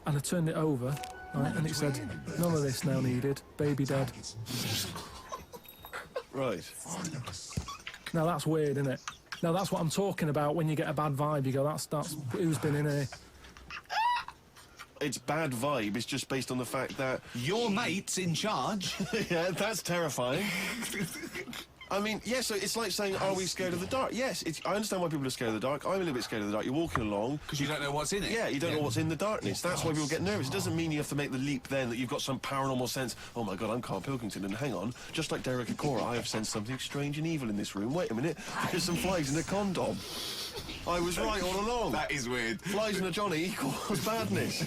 And I turned it over, right? And it said, none of this now needed. Baby dead. Right. Now that's weird, isn't it? Now that's what I'm talking about when you get a bad vibe. You go, that's who's been in here. It's bad vibe, it's just based on the fact that your mate's in charge. Yeah, that's terrifying. I mean, yeah, so it's like saying, are we scared of the dark? Yes, I understand why people are scared of the dark. I'm a little bit scared of the dark. You're walking along. Because you don't know what's in it. Yeah, you don't know what's in the darkness. That's why people get nervous. It doesn't mean you have to make the leap then that you've got some paranormal sense. Oh my God, I'm Carl Pilkington, and hang on. Just like Derek Acora, I have sensed something strange and evil in this room. Wait a minute, there's some flies in a condom. I was right all along. That is weird. Flies in a Johnny equals badness.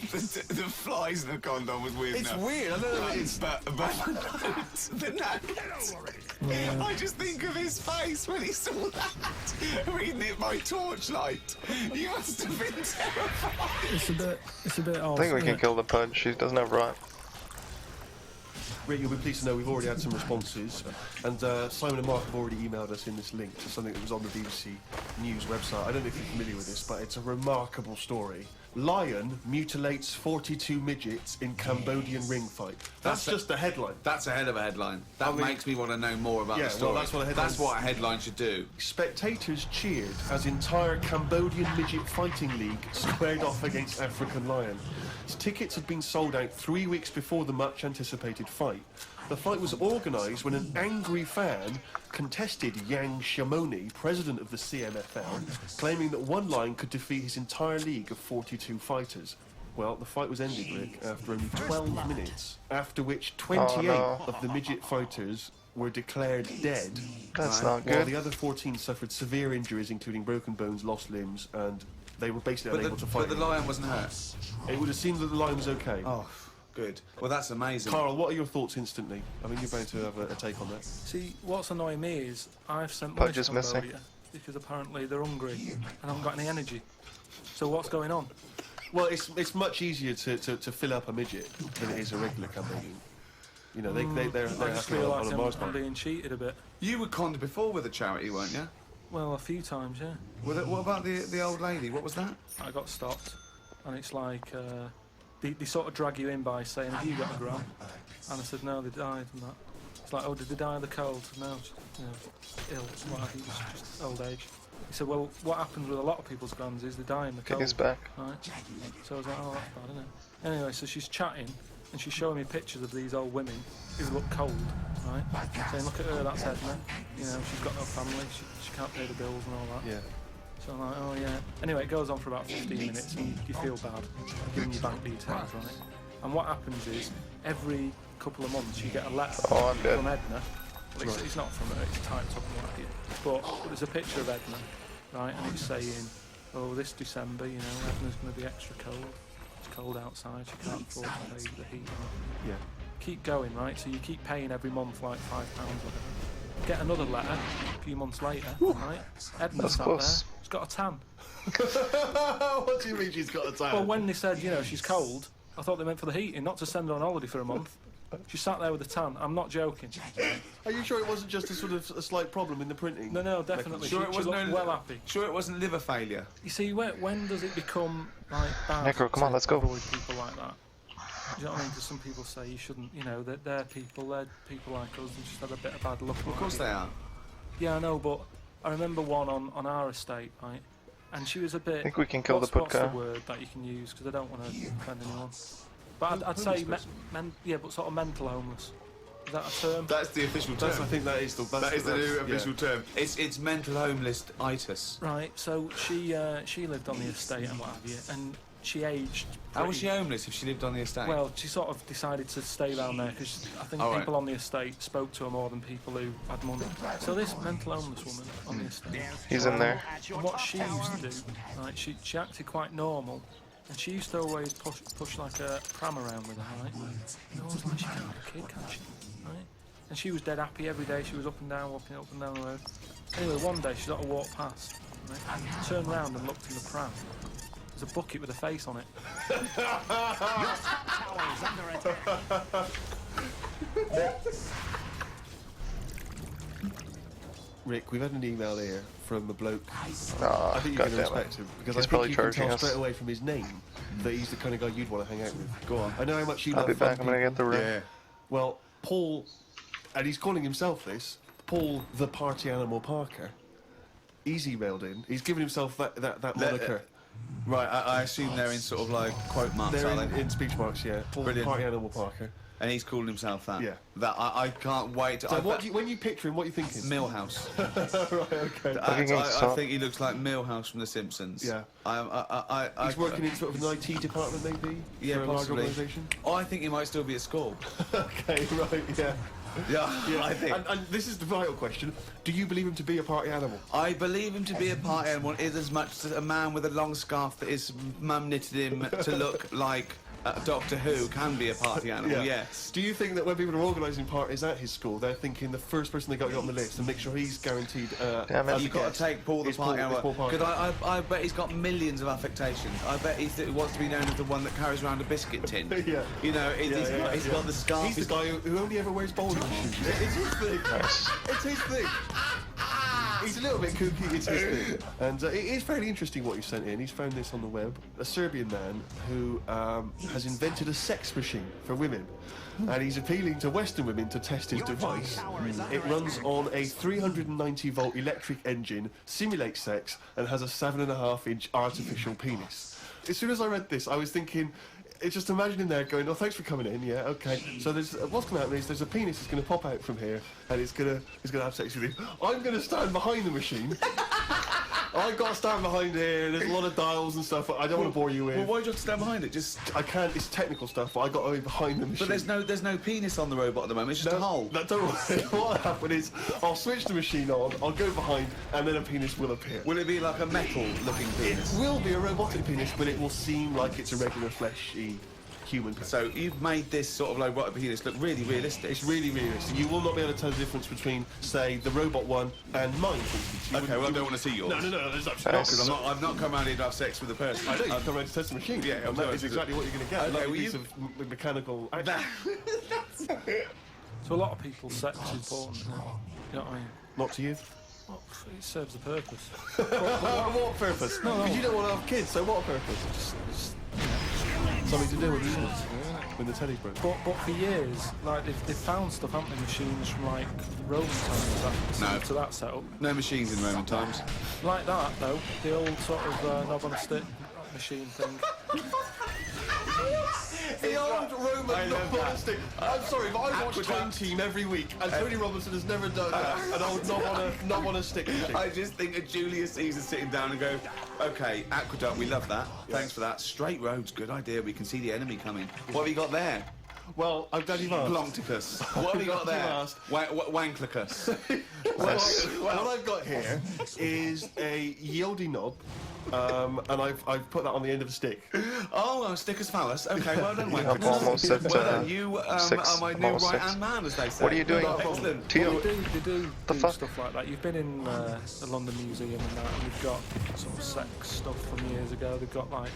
the flies in the condom was weird. It's weird, I don't know what it is. But the nuts. I just think of his face when he saw that, reading it by torchlight. You must have been terrified. It's a bit odd. I think we can kill the Pudge. She doesn't have rot. Rick, you'll be pleased to know we've already had some responses, and Simon and Mark have already emailed us in this link to something that was on the BBC News website. I don't know if you're familiar with this, but it's a remarkable story. Lion mutilates 42 midgets in Cambodian ring fight. That's just the headline. That's a hell of a headline. That makes me want to know more about the story. Well, that's what a headline should do. Spectators cheered as entire Cambodian midget fighting league squared off against African lion. Tickets had been sold out 3 weeks before the much-anticipated fight. The fight was organised when an angry fan contested Yang Shamoni, president of the CMFL, claiming that one lion could defeat his entire league of 42 fighters. Well, the fight was ended, Rick, after only 12 minutes, after which 28 of the midget fighters were declared dead. That's not good. While the other 14 suffered severe injuries, including broken bones, lost limbs, and they were basically unable to fight. But the lion wasn't hurt? It would have seemed that the lion was okay. Oh, good. Well, that's amazing. Carl, what are your thoughts instantly? I mean, you're bound to have a take on that. See, what's annoying me is I've sent money to Cambodia because apparently they're hungry and haven't got any energy. So what's going on? Well, it's much easier to fill up a midget than it is a regular Cambodian. You know, they're I just feel like I'm being cheated a bit. You were conned before with a charity, weren't you? Well, a few times, yeah. What about the old lady? What was that? I got stopped, and it's like they sort of drag you in by saying, "Have you got a gram?" And I said, "No, they died." And that. It's like, "Oh, did they die of the cold?" No, ill. Well, I think it's just old age. He said, "Well, what happens with a lot of people's grams is they die in the cold." Kick his back. Right. So I was like, "Oh, that's bad, isn't it?" Anyway, so she's chatting, and she's showing me pictures of these old women who look cold, right? Saying, "Look at her, that's Edna. You know, she's got no family, she can't pay the bills and all that." Yeah. So I'm like, "Oh yeah." Anyway, it goes on for about 15 minutes, and you feel bad, giving you bank details, right? And what happens is, every couple of months you get a letter from Edna. Well, it's not from her, it's typed up and what have you. But there's a picture of Edna, right? And it's saying, "Oh, this December, you know, Edna's going to be extra cold. It's cold outside, she can't afford to pay the heat." Yeah. Keep going, right? So you keep paying every month like £5 or whatever. Get another letter a few months later, right? Edna's sat there. She's got a tan. What do you mean she's got a tan? Well, when they said, you know, she's cold, I thought they meant for the heating, not to send her on holiday for a month. She sat there with a tan. I'm not joking. Are you sure it wasn't just a sort of a slight problem in the printing? No, definitely. Sure, she looked well happy. Sure, it wasn't liver failure. You see, when does it become like bad? Necro, come on, let's go. Avoid people like that. Do you know what I mean? Because some people say you shouldn't. You know, they're people like us. They just had a bit of bad luck. Of course they are. Yeah, I know, but I remember one on our estate, right? And she was a bit. I think we can kill the What's Putka. the word that you can use? Because I don't want to offend anyone. But I'd say, yeah, but sort of mental homeless. Is that a term? That's the official term. I think that is the new official term. It's mental homeless-itis. Right. So she lived on the estate and what have you, and she aged. How was she homeless if she lived on the estate? Well, she sort of decided to stay down there because I think people on the estate spoke to her more than people who had money. So this mental homeless woman on the estate. He's in there. And what she used to do, right? She acted quite normal. And she used to always push like a pram around with her, right? And I was like, she can't have a kid, can she? Right? And she was dead happy every day. She was up and down, walking up and down the road. Anyway, one day she got to walk past, right? Turned round and looked in the pram. There's a bucket with a face on it. Rick, we've had an email here from a bloke. I Oh, think you're going to respect him because He's I probably think you can charging tell us. straight away from his name that he's the kind of guy you'd want to hang out with. Go on. I know how much you I'll love be back. fun I'm gonna people. get the room. Yeah. Well, Paul, and he's calling himself this, Paul the Party Animal Parker. He's emailed in. He's given himself that moniker. Right, I assume they're in sort of like quote marks, They're are they? in speech marks, yeah. Paul the Brilliant. Party Animal Parker. And he's calling himself that. Yeah. That I can't wait. So when you picture him, what are you thinking? Millhouse. Right, okay. I think he looks like Millhouse from The Simpsons. Yeah. He's working in sort of an IT department, maybe? Yeah, for a large possibly. organisation? I think he might still be at school. Okay, right, yeah. Yeah, I think. And this is the vital question. Do you believe him to be a party animal? I believe him to be a party animal is as much as a man with a long scarf that his mum knitted him to look like Doctor Who can be a party animal, yes. Do you think that when people are organising parties at his school, they're thinking the first person they got on the list and make sure he's guaranteed Damn it. You've got to take Paul the party animal. Because I bet he's got millions of affectations. I bet he wants to be known as the one that carries around a biscuit tin. Yeah. You know, he's got the scarf. He's the guy who only ever wears bowling shoes. It's his thing. It's his thing. He's a little bit kooky, it's his thing. And it is fairly interesting what he sent in. He's found this on the web. A Serbian man who has invented a sex machine for women. And he's appealing to Western women to test his device. It runs on a 390-volt electric engine, simulates sex, and has a 7.5-inch artificial penis. As soon as I read this, I was thinking, it's just imagining there going, oh, thanks for coming in, yeah, okay. So there's what's going to happen is there's a penis that's going to pop out from here, and it's going to have sex with you. I'm going to stand behind the machine. I've got to stand behind here. There's a lot of dials and stuff. I don't want to bore you with. Well, why do you have to stand behind it? Just I can't. It's technical stuff, but I got to be behind the machine. But there's no penis on the robot at the moment. It's just a hole. Don't worry. What'll happen is I'll switch the machine on. I'll go behind, and then a penis will appear. Will it be like a metal-looking penis? It will be a robotic penis, but it will seem like it's a regular fleshy human penis. So you've made this sort of like robotic penis look really realistic. It's really realistic. You will not be able to tell the difference between, say, the robot one and mine, for instance. Okay, well I don't want to see yours. No, there's absolutely not. I've not come around here to have sex with a person. I know, you've come around to test the machine. Yeah, and that is exactly what you're going to get. Okay, Like a well, piece of mechanical action. To a lot of people, sex is important. You know what I mean? Not to you. Well, it serves a purpose. What purpose? No. Because you don't want to have kids, so what purpose? Something to do with it, when the telly's broke. But for years, like they've found stuff, haven't they? Machines from like Roman times to that setup. No machines in Roman times. Like that though, the old sort of knob on a stick machine thing. The old Roman knob-on-a-stick. I'm sorry, but I watch Time Team every week, and Tony Robinson has never done that. An old knob-on-a-stick machine. I just think of Julius Caesar sitting down and go, okay, aqueduct, we love that. Thanks for that. Straight roads, good idea. We can see the enemy coming. What have you got there? Well, I'm glad you've asked. Blonticus. What have you got there? Wanklicus. What I've got here is a yieldy knob, and I've put that on the end of a stick. Oh, a stick as phallus. Okay, well done, Wanklicus. I'm almost at well done. You six, are my new almost right-hand six. man, as they say. What are you doing? Excellent. Teal? They do stuff like that. You've been in the London Museum and that, and you've got sort of sex stuff from years ago. They've got like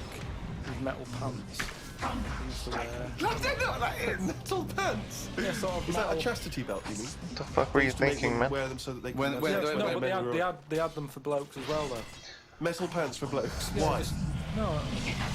these metal pants. They used to wear. I don't know what that is. Metal pants. Yeah, sort of Is metal. that a chastity belt, you mean? What the fuck were you thinking, man? Wear them so that they can... When- Yeah, when- no, but they had them for blokes as well, though. Metal pants for blokes. Yeah, Why? No, I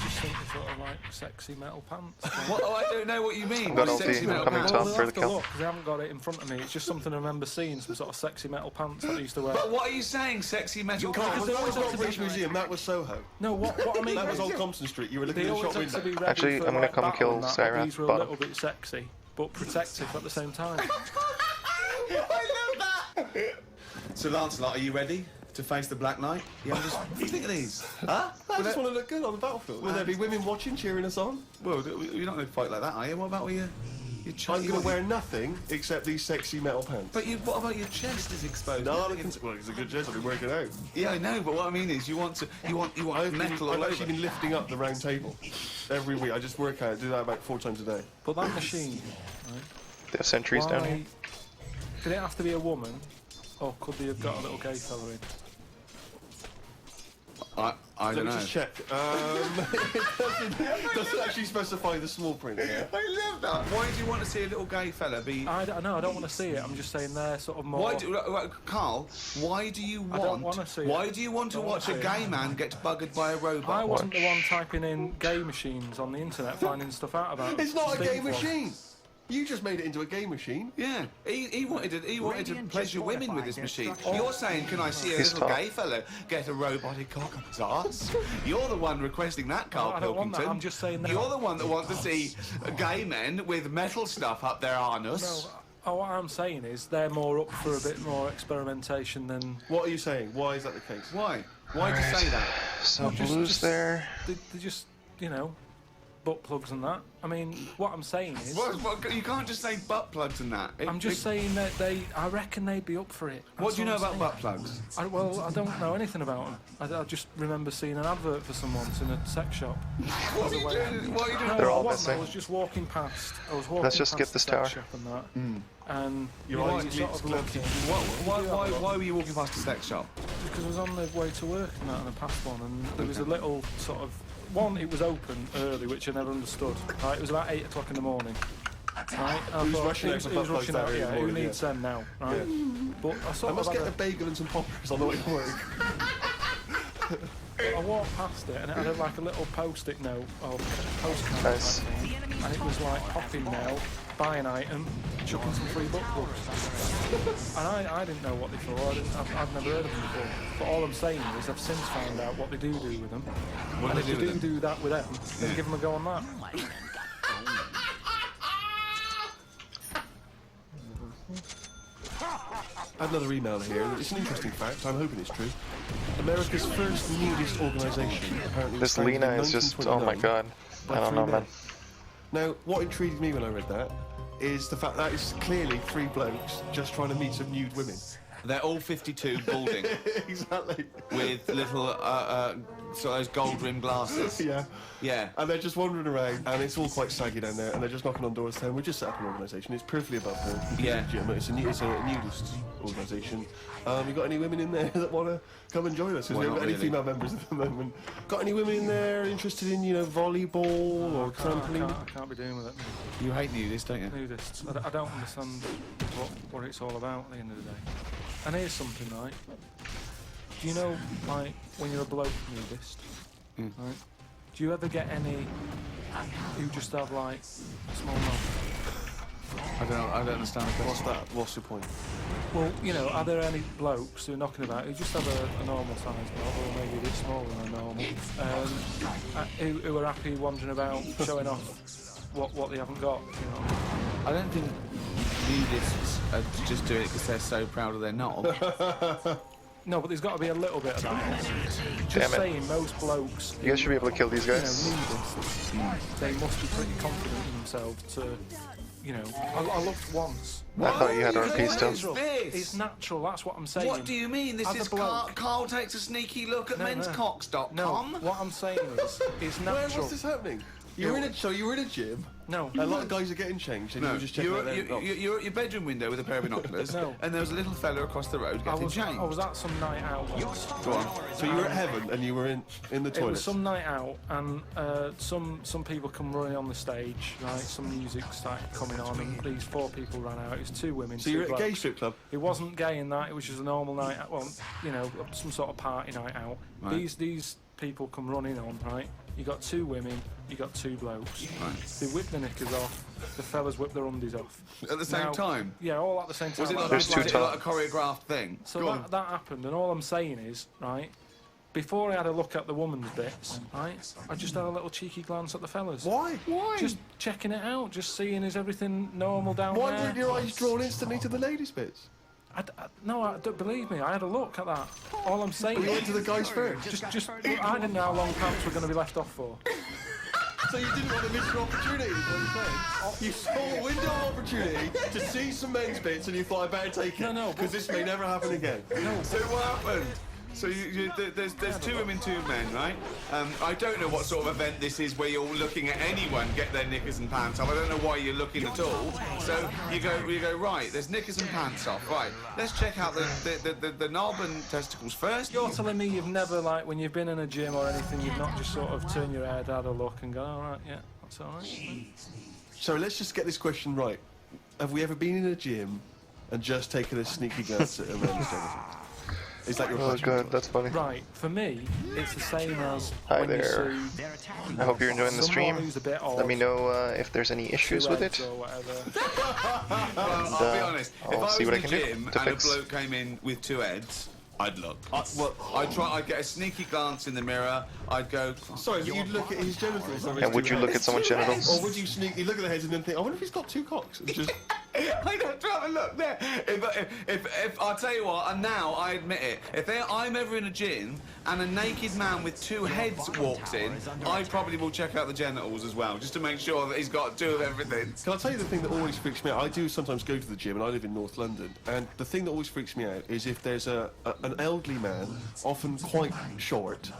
just think they're sort of like sexy metal pants. What? Oh, I don't know what you mean. Got all Sexy the metal coming pants. top We'll for have the to kill. look, because I haven't got it in front of me. It's just something I remember seeing, some sort of sexy metal pants that I used to wear. But what are you saying, sexy metal pants? That was not British Museum, that was Soho. No, what I mean... That was Old Compton Street. You were looking They at the always shop had to window. be ready Actually, for, I'm gonna like, come battle kill and that, Sarah but at these the were a bottom. little bit sexy, but protective at the same time. I love that! So, Lancelot, are you ready to face the Black Knight? Yeah, what do you think of these? Huh? I just want to look good on the battlefield. Will there be women watching, cheering us on? Well, you're not going to fight like that, are you? What about with your I'm going to wear nothing except these sexy metal pants. But what about your chest is exposed? No, well, it's a good chest. I've been working out. Yeah, I know, but what I mean is you want metal all I've actually over. been lifting up the round table every week. I just work out, do that about 4 times a day. But that machine, right? They have sentries down here. Did it have to be a woman, or could they have got a little gay fella in? I don't know. Just check. It doesn't actually specify the small print. Yeah. I love that. Why do you want to see a little gay fella be? I don't want to see it. I'm just saying they're sort of more. Why do, Carl? Why do you want? I don't want to see it. Why do you want to watch a gay man get buggered by a robot? I wasn't the one typing in gay machines on the internet, finding stuff out about. It's not a gay Steve was. machine. You just made it into a gay machine. Yeah, he wanted to pleasure women with this machine. Oh. You're saying, can I see a He's little tough. gay fella get a robotic cock on his arse? You're the one requesting that, Carl I don't want Pilkington. that. I'm just saying that. You're the one that wants to see gay men with metal stuff up their anus. No, what I'm saying is they're more up for a bit more experimentation than. What are you saying? Why is that the case? Why? Why do you say that? So Just- blues just- there. They just, butt plugs and that. I mean, what I'm saying is. What, you can't just say butt plugs and that. I'm just saying that I reckon they'd be up for it. What That's do you know I'm about saying. butt plugs? I don't know anything about them. I just remember seeing an advert for some once in a sex shop. What are you doing? What are you doing? No, They're I all wasn't. missing. I was just walking past. Let's just past get the this sex tower. shop and that. And Your you know, eyes you sort of glint looking. Why were you walking past a sex shop? Because I was on the way to work and that, and I passed one, and there was a little sort of one. It was open early, which I never understood. Right, it was about 8 o'clock in the morning. Right, and I Who's thought, rushing out for butt plugs rushing that out, early in yeah, the who morning, needs yeah. them now, right? Yeah. But I I sort must of get had a bagel and some poppers on the way to work. I walked past it and it had like a little post-it note or postcard Nice. type thing, and it was like pop in now, buy an item, chucking some free butt plugs. And I didn't know what they for. I've never heard of them before. But all I'm saying is I've since found out what they do with them. What and do if they they do do that with them, then give them a go on that. I have another email here. It's an interesting fact. I'm hoping it's true. America's first nudist organisation apparently was This founded Lena in is just, oh my 1929 god. by I don't 3 know, men. man. Now, what intrigued me when I read that is the fact that it's clearly 3 blokes just trying to meet some nude women. They're all 52 balding. Exactly. With little, sort of those gold-rimmed glasses. Yeah. Yeah. And they're just wandering around, and it's all quite saggy down there, and they're just knocking on doors saying, we just set up an organisation, it's perfectly above board. Yeah. It's legitimate, it's a nudist organisation. You got any women in there that want to come and join us? Because Why we haven't not got any really? female members at the moment. Got any women in there interested in, volleyball or trampoline? I can't be doing with it. You hate nudists, don't you? Nudists. I don't understand what it's all about at the end of the day. And here's something, right? Do you know, like, when you're a bloke nudist, right? Do you ever get any who just have, like, small mouth? I don't understand the question. What's that? What's your point? Well, are there any blokes who are knocking about who just have a normal size knob, or maybe a bit smaller than a normal, who are happy wandering about showing off what they haven't got, I don't think nudists are just doing it because they're so proud of their knob. No, but there's got to be a little bit of that. Just Damn it. saying, most blokes. You guys should be able to kill these guys. Need this. They must be pretty confident in themselves to, I looked once. I thought you had RP still. It's natural, that's what I'm saying. What do you mean? This is Carl takes a sneaky look at menscocks.com. No, what I'm saying is, it's natural. What's this happening? You were in a gym. No. A lot of guys are getting changed, and you were just checking out their you're at your bedroom window with a pair of binoculars, and there was a little fella across the road getting changed. I was at some night out once. Go on. So you were at heaven, and you were in the toilet. It was some night out, and some people come running on the stage, right? Some music started coming on, and these 4 people ran out. It was 2 women. So you were at a gay strip club? It wasn't gay in that. It was just a normal night out. Well, some sort of party night out. Right. These people come running on, right? You got 2 women, you got 2 blokes. Right. They whip the knickers off, the fellas whip their undies off. At the same time? Yeah, all at the same time. Was it like a choreographed thing? So that happened, and all I'm saying is, right, before I had a look at the woman's bits, right, I just had a little cheeky glance at the fellas. Why? Just checking it out, just seeing is everything normal down there. Why weren't your eyes drawn instantly to the ladies' bits? No, don't believe me. I had a look at that. All I'm saying. You went to the guys first. Just. I didn't know how long pants were going to be left off for. So you didn't want to miss your opportunity, is what you're saying? You saw a window of opportunity to see some men's bits, and you thought I better take it. No, because this may never happen again. No. So what happened? So there's 2 women, 2 men, right? I don't know what sort of event this is where you're looking at anyone get their knickers and pants off. I don't know why you're looking at all. So you go right. There's knickers and pants off. Right. Let's check out the knob and testicles first. You're telling me you've never, like, when you've been in a gym or anything, you've not just sort of turned your head, had a look, and gone, all right, yeah, that's all right. So let's just get this question right. Have we ever been in a gym and just taken a sneaky glance at a men's genital? Is that your good, that's funny. Right, for me, it's the same as Hi there. I hope you're enjoying the stream. Let me know if there's any issues with it. I'll be honest. If I was in a gym and fix. a bloke came in with 2 heads, I'd look. I'd get a sneaky glance in the mirror. I'd go. Sorry, you'd look at his genitals. And would you look at someone's genitals? Or would you sneaky look at the heads and then think, I wonder if he's got 2 cocks? And just. I don't try to look there. If I'll tell you what, and now I admit it, if I'm ever in a gym and a naked man with 2 heads walks in, I probably will check out the genitals as well, just to make sure that he's got 2 of everything. Can I tell you the thing that always freaks me out? I do sometimes go to the gym, and I live in North London, and the thing that always freaks me out is if there's an elderly man, often quite short.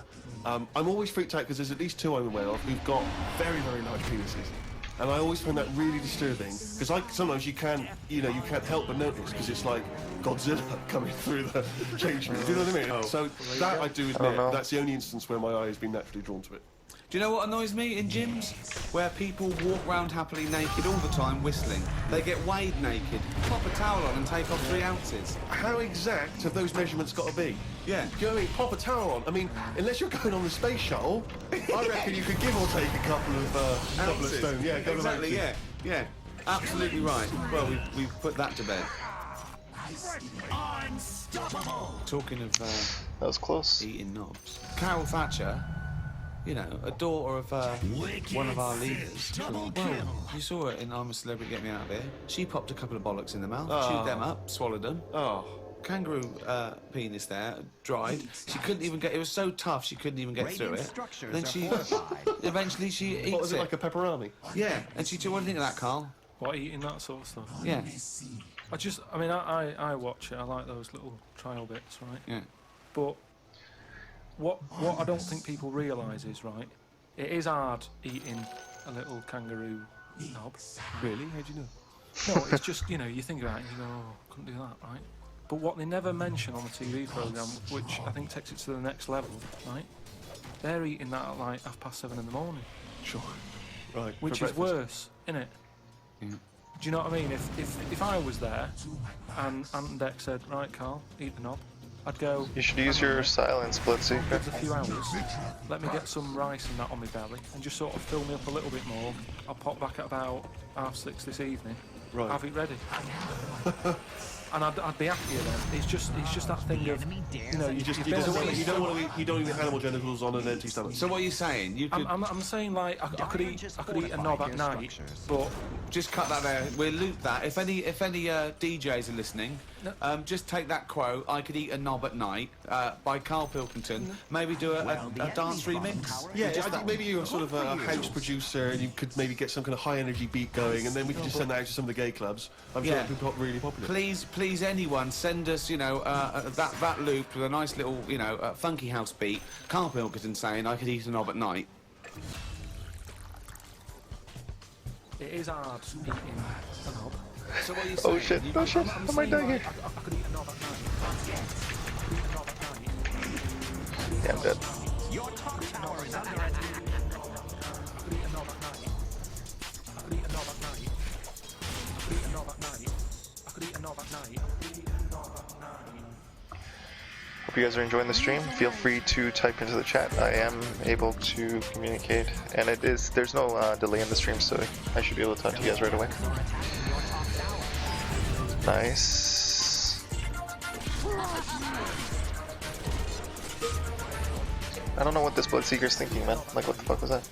I'm always freaked out because there's at least 2 I'm aware of who've got very, very large penises. And I always find that really disturbing because sometimes you can't help but notice because it's like Godzilla coming through the change room. Do you know what I mean? So that I do admit, that's the only instance where my eye has been naturally drawn to it. Do you know what annoys me in gyms? Where people walk around happily naked all the time whistling. They get weighed naked, pop a towel on and take off 3 ounces. How exact have those measurements got to be? Yeah. Do you know what I mean? Pop a towel on. I mean, unless you're going on the space shuttle, I reckon you could give or take a couple of stone. Yeah, exactly, yeah. Absolutely right. Well, we've put that to bed. Talking of that was close. Eating knobs. Carol Thatcher, a daughter of one of our leaders. Well, you saw it in I'm a Celebrity, Get Me Out of Here. She popped a couple of bollocks in the mouth, chewed them up, swallowed them. Kangaroo penis there, dried. She couldn't even get. It was so tough she couldn't even get through it. Then she eventually she eats What was it like a pepperoni? Yeah, and she. What do you think of that, Carl? What, eating that sort of stuff? Yeah. I watch it. I like those little trial bits, right? Yeah. But what I don't think people realise is, right, it is hard eating a little kangaroo knob. Really? How do you know? No, it's just, you think about it and you go, oh, couldn't do that, right? But what they never mention on the TV programme, which I think takes it to the next level, right? They're eating that at like 7:30 in the morning. Sure. Right. Which is worse, innit? Yeah. Do you know what I mean? If I was there and Ant and Deck said, right, Carl, eat the knob, I'd go... You should use your silent split secret. A few hours, let me get some rice and that on my belly, and just sort of fill me up a little bit more. I'll pop back at about 6:30 this evening. Right. Have it ready. and I'd be happier then. It's just that thing of, you know, You don't eat animal genitals on an empty stomach. So what are you saying? You could I'm saying like I could eat a knob at night, but just cut that there. We'll loop that. If any DJs are listening, just take that quote. I could eat a knob at night by Carl Pilkington. Maybe do a dance remix. Yeah, I think maybe you're sort of a house producer and you could maybe get some kind of high energy beat going, and then we could just send that out to some of the gay clubs. I'm sure it'd be really popular. Please, anyone send us, you know, that loop with a nice little, you know, funky house beat. Carl Pilkington saying I could eat a knob at night. it is hard eating a knob. So what are you saying? Oh shit! Oh shit! How am I dying here? I could eat a knob at night. Yeah, I'm dead. Your top tower is under attack. Hope you guys are enjoying the stream. Feel free to type into the chat. I am able to communicate, and there's no delay in the stream, so I should be able to talk to you guys right away. Nice. I don't know what this Bloodseeker's thinking, man. Like, what the fuck was that?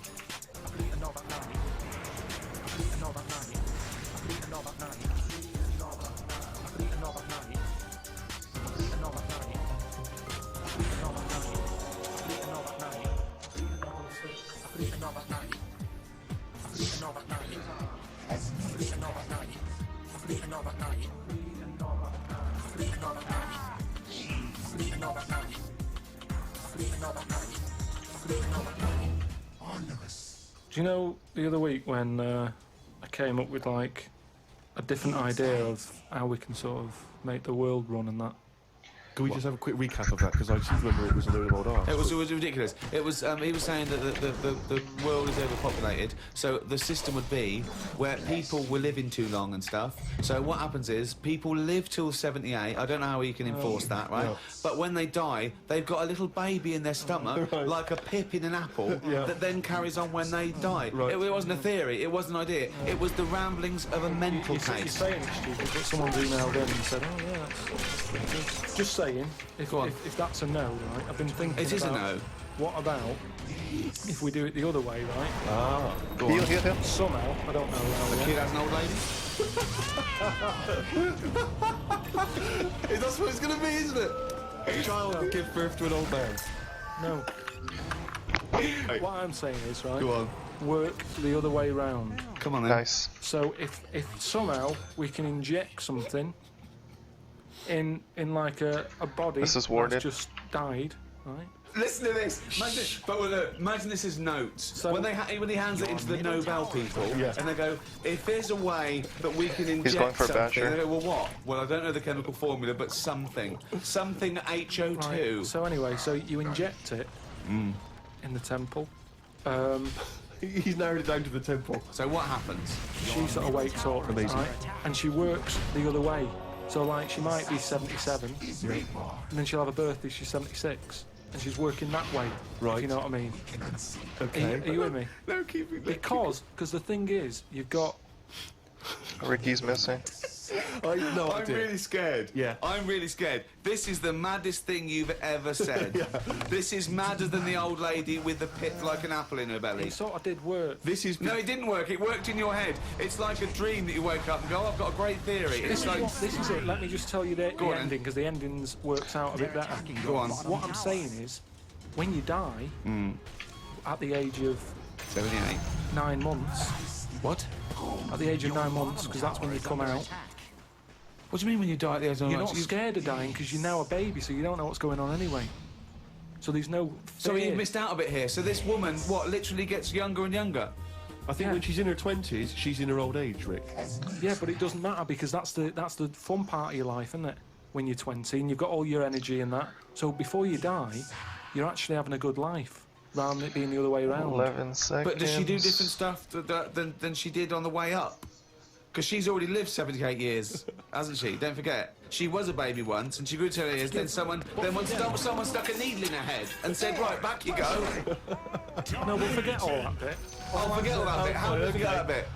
Do you know the other week when I came up with like a different idea of how we can sort of make the world run and that? Can we just have a quick recap of that? Because I just remember it was a load of old arse. It was ridiculous. It was he was saying that the world is overpopulated, so the system would be where people were living too long and stuff. So what happens is people live till 78. I don't know how you can enforce that, right? No. But when they die, they've got a little baby in their stomach, like a pip in an apple, that then carries on when they die. Right. It wasn't a theory. It wasn't an idea. It was the ramblings of a mental You're case. saying it's stupid, but someone's emailed in and said, oh yeah, that's just saying, if that's a no, right, I've been thinking It is a no. What about if we do it the other way, right? Ah, go on. Heal. Somehow, I don't know how The yet. kid has an old lady? That's what it's going to be, isn't it? A child will give birth to an old man. No. What I'm saying is, right, Go on. work the other way round. Come on then. Nice. So if somehow we can inject something in like a body This is worded. that's just died, right? Listen to this. Imagine this is notes. So when he hands it into the Nobel people, Yeah. and they go, if there's a way that we can inject going for a something, basher. they go, well, what? Well, I don't know the chemical formula, but something HO2. Right. So anyway, so you inject it in the temple. He's narrowed it down to the temple. So what happens? She sort of wakes up, Amazing. right? And she works the other way. So like she might be 77, and then she'll have a birthday. She's 76. And she's working that way, Right. if you know what I mean. Okay. Are you with me? No, keep it. Because the thing is, you've got... Ricky's missing. I no I'm idea. really scared. Yeah. I'm really scared. This is the maddest thing you've ever said. This is madder than the old lady with the pit like an apple in her belly. It sort of did work. This is No, it didn't work. It worked in your head. It's like a dream that you wake up and go, oh, I've got a great theory. It's like... This is it. Let me just tell you the Go on, ending, because the endings works out a bit better. Go on. What I'm saying is, when you die, at the age of 78. 9 months... What? At the age of 9 months, because that's when you come out. What do you mean when you die at the age of You're 9 not months? scared of dying, because you're now a baby, so you don't know what's going on anyway. So there's no So fear. you missed out a bit here. So this woman, what, literally gets younger and younger? I think when she's in her 20s, she's in her old age, Rick. Yeah, but it doesn't matter, because that's the fun part of your life, isn't it? When you're 20 and you've got all your energy and that. So before you die, you're actually having a good life, rather than it being the other way around. 11 seconds. But does she do different stuff than she did on the way up? Because she's already lived 78 years, hasn't she? Don't forget. She was a baby once, and she grew to 78 years. Then someone stuck a needle in her head and said, right, back you go. No, we'll forget all that bit. I'll forget all that bit. How do I forget that bit?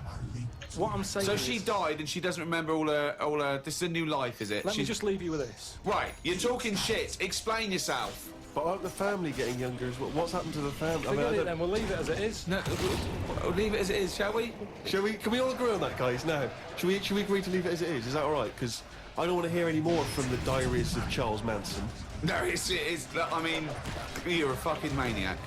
what I'm saying So is... she died and she doesn't remember all her... This is a new life, is it? Let me just leave you with this. Right, you're talking shit. Explain yourself. But aren't the family getting younger as well? What's happened to the family? Forget it then, we'll leave it as it is. No, we'll leave it as it is, shall we? Shall we? Can we all agree on that, guys, now? Should we agree to leave it as it is? Is that all right? Because I don't want to hear any more from the diaries of Charles Manson. No, it's I mean, you're a fucking maniac.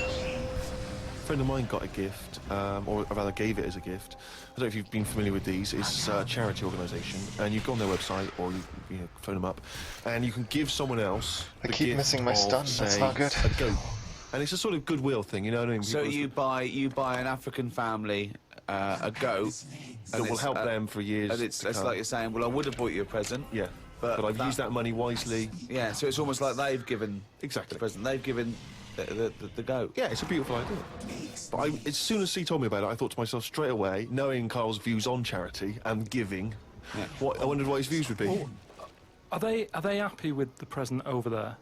A friend of mine got a gift, or rather gave it as a gift. I don't know if you've been familiar with these. It's a charity organisation, and you go on their website or you phone them up, and you can give someone else. I keep missing my stun. That's not good. A goat, and it's a sort of goodwill thing, you know what I mean? So you buy an African family a goat that will help them for years. And it's like you're saying, well, I would have bought you a present. Yeah, but I've used that money wisely. Yeah, so it's almost like they've given the present. They've given the goat. Yeah, it's a beautiful idea. But as soon as he told me about it, I thought to myself straight away, knowing Carl's views on charity and giving, I wondered what his views would be. Oh, are they happy with the present over there?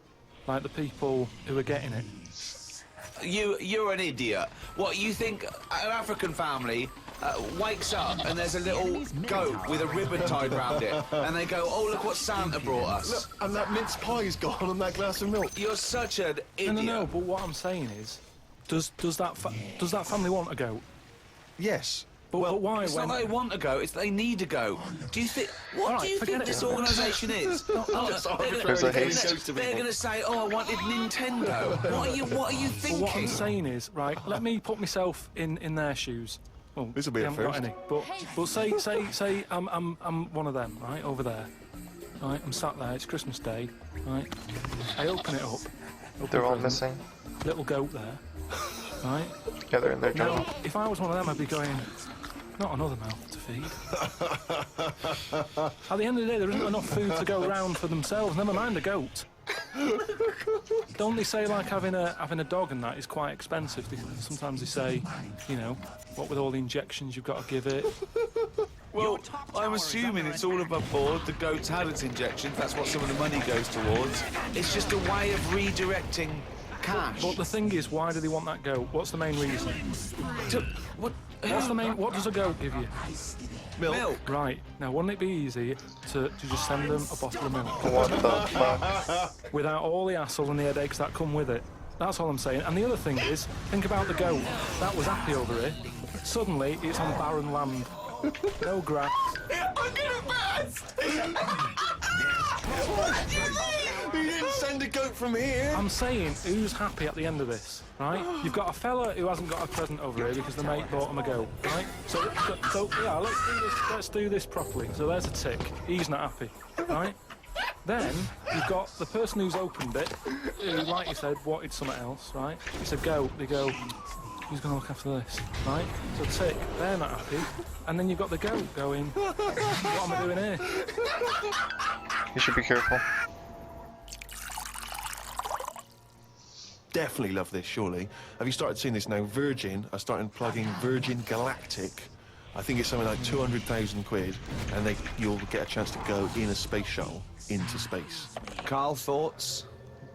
Like the people who are getting it? You're an idiot. What, you think an African family wakes up and there's a little goat with a ribbon tied around it, and they go, oh, look what Santa brought us. Look, and that mince pie's gone and that glass of milk. You're such an idiot. No, but what I'm saying is, does that family want a goat? Yes. But why? It's not they want a goat, it's they need a goat. Do you think... What do you think this organisation is? They're going to say, oh, I wanted Nintendo. What are you thinking? Well, what I'm saying is, right, let me put myself in their shoes. Well, this will be a first. But say I'm one of them, right, over there. Right, I'm sat there, it's Christmas Day, right? I open it up. They're all missing. Little goat there, right? Yeah, they're in their journal. Now, if I was one of them, I'd be going, not another mouth to feed. At the end of the day, there isn't enough food to go around for themselves, never mind a goat. Don't they say like having a dog and that is quite expensive? Sometimes they say, you know, what with all the injections you've got to give it. Well, I'm assuming it's all above board. The goat's had its injections. That's what some of the money goes towards. It's just a way of redirecting cash. But the thing is, why do they want that goat? What's the main reason? What does a goat give you? Milk. Right. Now, wouldn't it be easy to just send them a bottle of milk? What the fuck? Without all the hassle and the headaches that come with it. That's all I'm saying. And the other thing is, think about the goat. That was happy over here. Suddenly, it's on barren land. No grass. I'm gonna burst! You didn't send a goat from here. I'm saying, who's happy at the end of this, right? You've got a fella who hasn't got a present over here because the mate bought him a goat, right? So yeah, let's do this properly. So there's a tick. He's not happy, right? Then you've got the person who's opened it, who, like you said, wanted something else, right? It's a goat. They go, who's going to look after this, right? So tick, they're not happy. And then you've got the goat going, what am I doing here? You should be careful. Definitely love this, surely. Have you started seeing this now? Virgin are starting plugging Virgin Galactic. I think it's something like 200,000 quid, and you'll get a chance to go in a space shuttle into space. Carl, thoughts?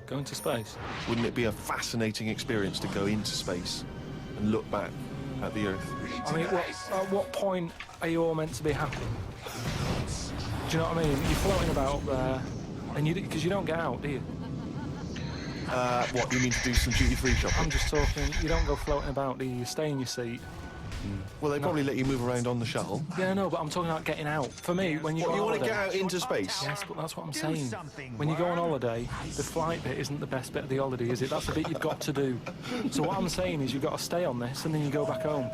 Going to space? Wouldn't it be a fascinating experience to go into space and look back at the Earth? I mean, at what point are you all meant to be happy? Do you know what I mean? You're floating about up there, and because you don't get out, do you? What, you mean to do some duty-free shopping? I'm just talking, you don't go floating about, do you? You stay in your seat. Well, they probably let you move around on the shuttle. Yeah, no, but I'm talking about getting out. For me, when you go on you want to holiday... get out into space? Yes, but that's what I'm saying. When you go on holiday, the flight bit isn't the best bit of the holiday, is it? That's the bit you've got to do. So what I'm saying is you've got to stay on this and then you go back home.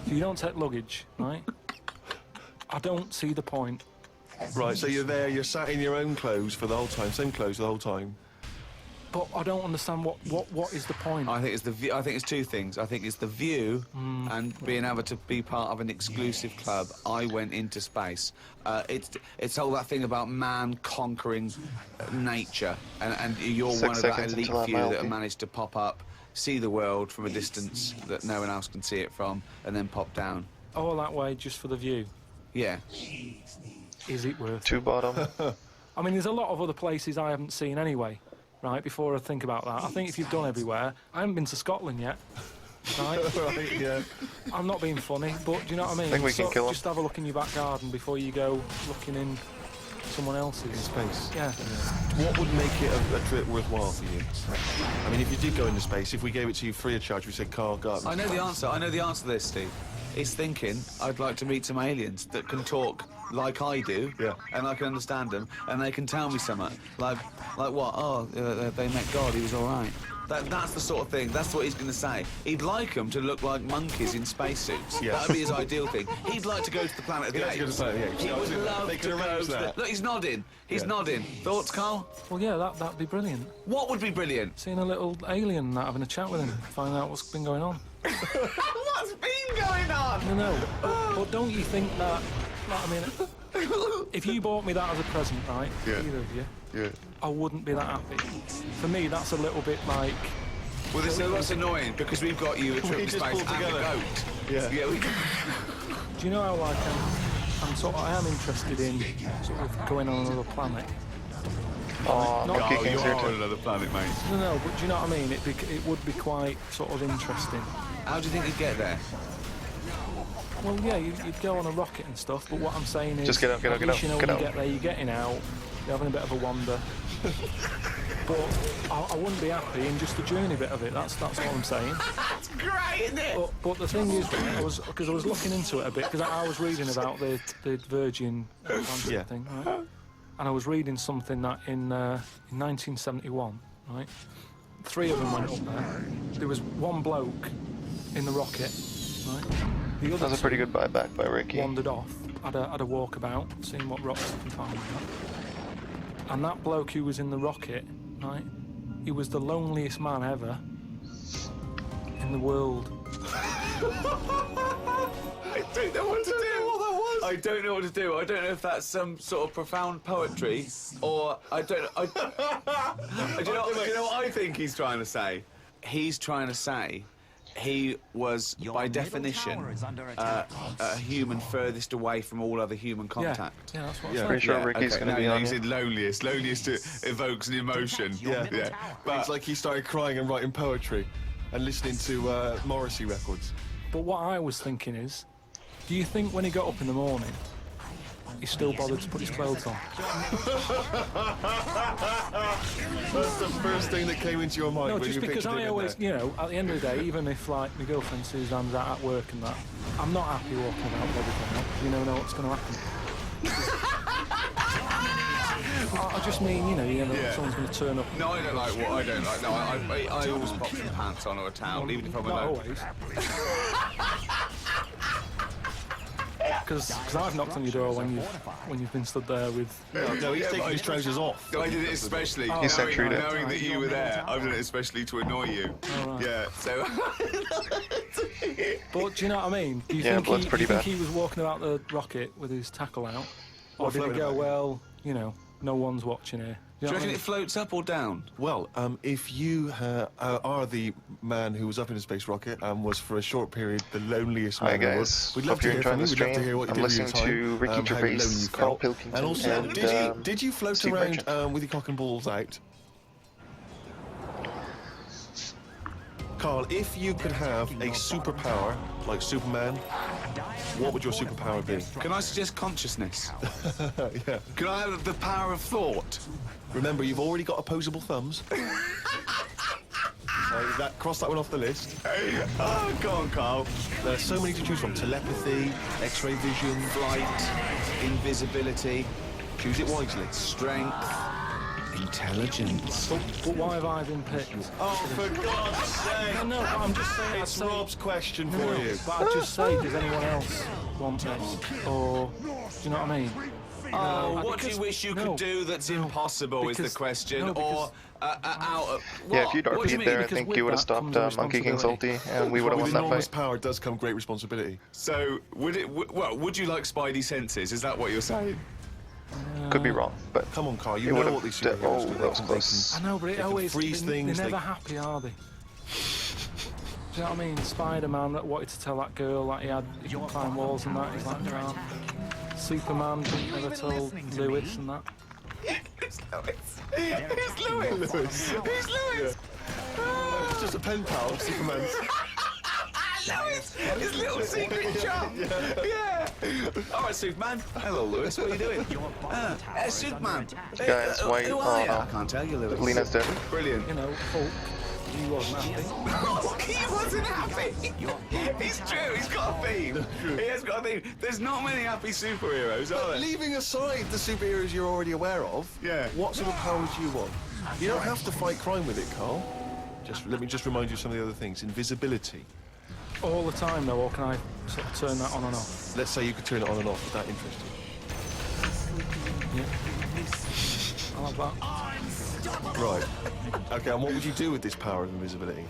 If you don't take luggage, right? I don't see the point. Right, so you're there, you're sat in your own clothes for the whole time, same clothes the whole time. But I don't understand what is the point. I think it's the view. I think it's two things. I think it's the view and being able to be part of an exclusive club. I went into space. It's all that thing about man conquering nature, and you're one of that elite few that have managed to pop up, see the world from a distance that no one else can see it from, and then pop down. All that way just for the view. Yeah. Is it worth it? Two bottom. I mean, there's a lot of other places I haven't seen anyway. Right, before I think about that, I think if you've done everywhere, I haven't been to Scotland yet. right? Right, yeah. I'm not being funny, but do you know what I mean? I think we can kill him. Just have a look in your back garden before you go looking in someone else's. In space. Yeah. What would make it a trip worthwhile for you? I mean, if you did go into space, if we gave it to you free of charge, we said, Carl, go. I know the answer. I know the answer to this, Steve. It's thinking, I'd like to meet some aliens that can talk like I do, and I can understand them, and they can tell me something. Like what? Oh, they met God, he was all right. That's the sort of thing, that's what he's going to say. He'd like them to look like monkeys in spacesuits. Yeah. That would be his ideal thing. He'd like to go to the planet of the apes. He would love to go to the... Look, he's nodding. He's nodding. Thoughts, Carl? Well, yeah, that'd be brilliant. What would be brilliant? Seeing a little alien and that, having a chat with him, find out what's been going on. What's been going on? No, but don't you think that... I mean, if you bought me that as a present, right, either of you, I wouldn't be that happy. For me, that's a little bit like... Well, that's annoying, because we've got you a trip to space and a goat. Yeah. We can... Do you know how, like, I am interested in sort of going on another planet. Oh, Monkey King's here on too. another planet, mate. No, but do you know what I mean? It would be quite sort of interesting. How do you think you'd get there? Well, yeah, you'd go on a rocket and stuff, but what I'm saying is... Just get out, get out, get out, you know, get when out. you get there, you're getting out, you're having a bit of a wander. But I wouldn't be happy in just the journey bit of it, that's what I'm saying. That's great, isn't it? But the thing is, because I was looking into it a bit, because I was reading about the Virgin Atlantic thing, right? And I was reading something that in 1971, right, 3 of them went up there. There was one bloke in the rocket, right? The other That's a pretty good buyback by Ricky. wandered off, had a walkabout, seeing what rocks they can find. And that bloke who was in the rocket, right, he was the loneliest man ever in the world. I don't know what to do. What that was. I don't know what to do. I don't know if that's some sort of profound poetry, or do you know what I think he's trying to say? He's trying to say he was, by definition, a human furthest away from all other human contact. Yeah, that's what I'm saying. Pretty sure Ricky's going to be on he here. said loneliest. Loneliest evokes an emotion. Yeah. But It's like he started crying and writing poetry and listening to Morrissey records. But what I was thinking is, do you think when he got up in the morning, he still bothered to put his clothes on? That's the first thing that came into your mind. No, when just you because pictured him I in always, there. you know, at the end of the day, even if, like, my girlfriend Suzanne's out at work and that, I'm not happy walking about with everything up. You never know what's going to happen. I just mean, you know, someone's going to turn up. no, I don't like what I don't like. No, I always pop some pants on or a towel, even if I'm Not alone. always. Because I've knocked on your door when you've been stood there with... No, he's taking his trousers off. No, I did it especially knowing that you were there. I've done it especially to annoy you. Oh, right. Yeah, so... But do you know what I mean? Do you think he was walking about the rocket with his tackle out? Or did he go, well, you know, no one's watching here? Do you reckon it floats up or down? Well, if you are the man who was up in a space rocket and was for a short period the loneliest man in the world, we'd love to hear from you. We'd love to hear what you did with your time. I'm listening to Ricky Gervais, Carl Pilkington, and also, and, did you float Steve around Merchant. with your cock and balls out? Carl, if you could have a superpower like Superman, what would your superpower be? Can I suggest consciousness? Yeah. Can I have the power of thought? Remember, you've already got opposable thumbs. Cross that one off the list. Oh, go on, Carl. There's so many to choose from. Telepathy, X-ray vision, Flight, invisibility, choose it wisely. strength, intelligence. But why have I been picked? Oh, for God's sake! No, but I'm just saying... It's Rob's question for you. But I just say, does anyone else want this? Or, do you know what I mean? Oh, what do you wish you could do that's impossible is the question, or out of... Yeah, if you'd arcade there, I think you would have stopped Monkey King's ulti, and we would have won With that enormous fight. power does come great responsibility. So, would you like Spidey senses? Is that what you're saying? Could be wrong, but come on, Carl, you it know would've what these d- superheroes oh, do. that was close. I know, but it They can always... freeze things, They're they- never happy, are they? Do you know what I mean? Spider-Man that wanted to tell that girl that he could climb walls and that, he's like, no. Superman never told Lewis and that. Who's Lewis? Who's Lewis? Who's Lewis? It's just a pen pal of Superman's. His little secret chum. Yeah. All right, Superman. Hello, Lewis. What are you doing? Superman. Guys, why? Who are you? I can't tell you, Lewis. Lena's dead. Brilliant. You know, Hulk, he wasn't happy. He wasn't happy. It's true. He's got a theme. He has got a theme. There's not many happy superheroes, are But there? leaving aside the superheroes you're already aware of, what sort of powers do you want? You don't have to fight crime with it, Carl. Let me just remind you of some of the other things. Invisibility. All the time, though, or can I sort of turn that on and off? Let's say you could turn it on and off. Is that interesting? Yeah. I like that. Right. Okay, and what would you do with this power of invisibility?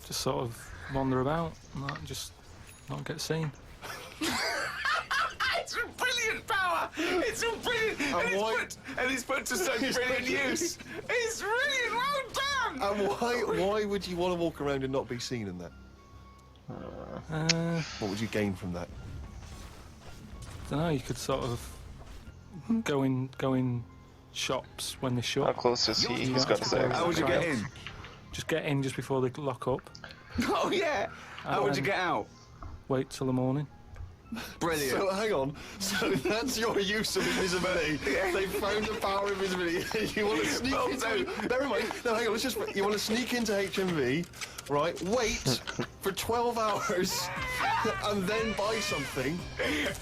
Just sort of wander about and just not get seen. It's a brilliant power. It's a brilliant. And it's put to such brilliant use. It's brilliant. Well done. And why would you want to walk around and not be seen in that? What would you gain from that? I don't know. You could sort of go in shops when they shut. How close is he? He's got to say. How would you get in? Just get in just before they lock up. Oh yeah. How would you get out? Wait till the morning. Brilliant. So hang on. So that's your use of invisibility. They found the power of invisibility. You want to sneak into. Never mind. No, hang on. You want to sneak into HMV, right? Wait for 12 hours, and then buy something.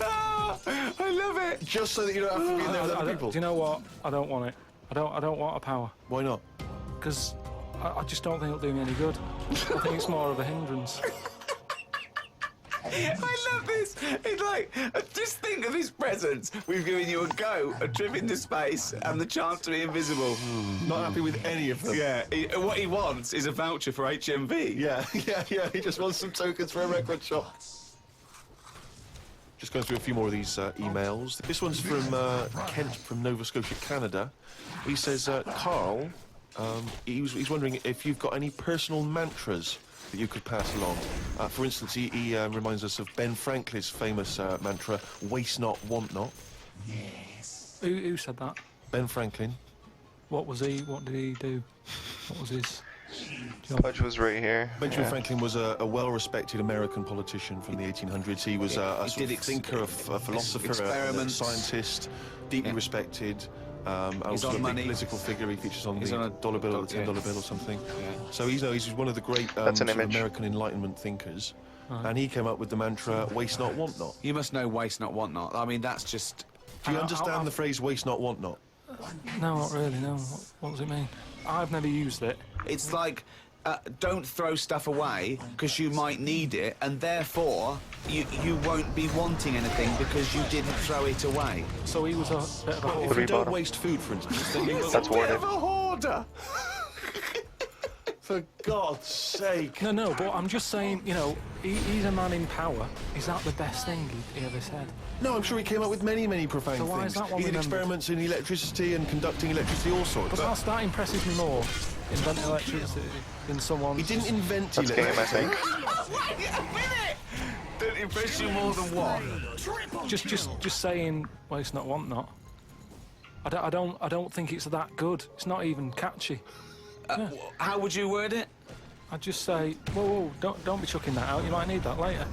I love it. Just so that you don't have to be in there with other people. Do you know what? I don't want it. I don't want a power. Why not? Because I just don't think it'll do me any good. I think it's more of a hindrance. I love this. It's like, just think of his presents. We've given you a trip into space, and the chance to be invisible. Not happy with any of them. Yeah. What he wants is a voucher for HMV. Yeah. He just wants some tokens for a record shop. Just going through a few more of these emails. This one's from Kent from Nova Scotia, Canada. He says, Carl, he's wondering if you've got any personal mantras that you could pass along. For instance, he reminds us of Ben Franklin's famous mantra, waste not, want not. Yes. Who said that? Ben Franklin. What did he do? What was his Pudge was right here. Benjamin Franklin was a well-respected American politician from the 1800s. He was a sort of thinker, a philosopher, a scientist, deeply respected. Also a big political figure. He features on the dollar bill, the $10 bill or something. Yeah. So he's one of the great sort of American Enlightenment thinkers. And he came up with the mantra, waste not, want not. You must know waste not, want not. I mean, that's just... Do you understand the phrase waste not, want not? No, not really, no. What does it mean? I've never used it. It's like, don't throw stuff away because you might need it, and therefore you won't be wanting anything because you didn't throw it away. So he was a bit of a hoarder. If you don't waste food, for instance, then you That's a bit of a hoarder. For God's sake. No, but I'm just saying, you know, he's a man in power. Is that the best thing he ever said? No, I'm sure he came up with many, many profound so why things. Is that one he did experiments in electricity and conducting electricity, all sorts. But that impresses me more, inventing electricity, than someone... He didn't invent electricity. Wait a minute! Didn't impress you more than what? Just saying, waste not, want not. I don't think it's that good. It's not even catchy. How would you word it? I'd just say, whoa, don't be chucking that out. You might need that later.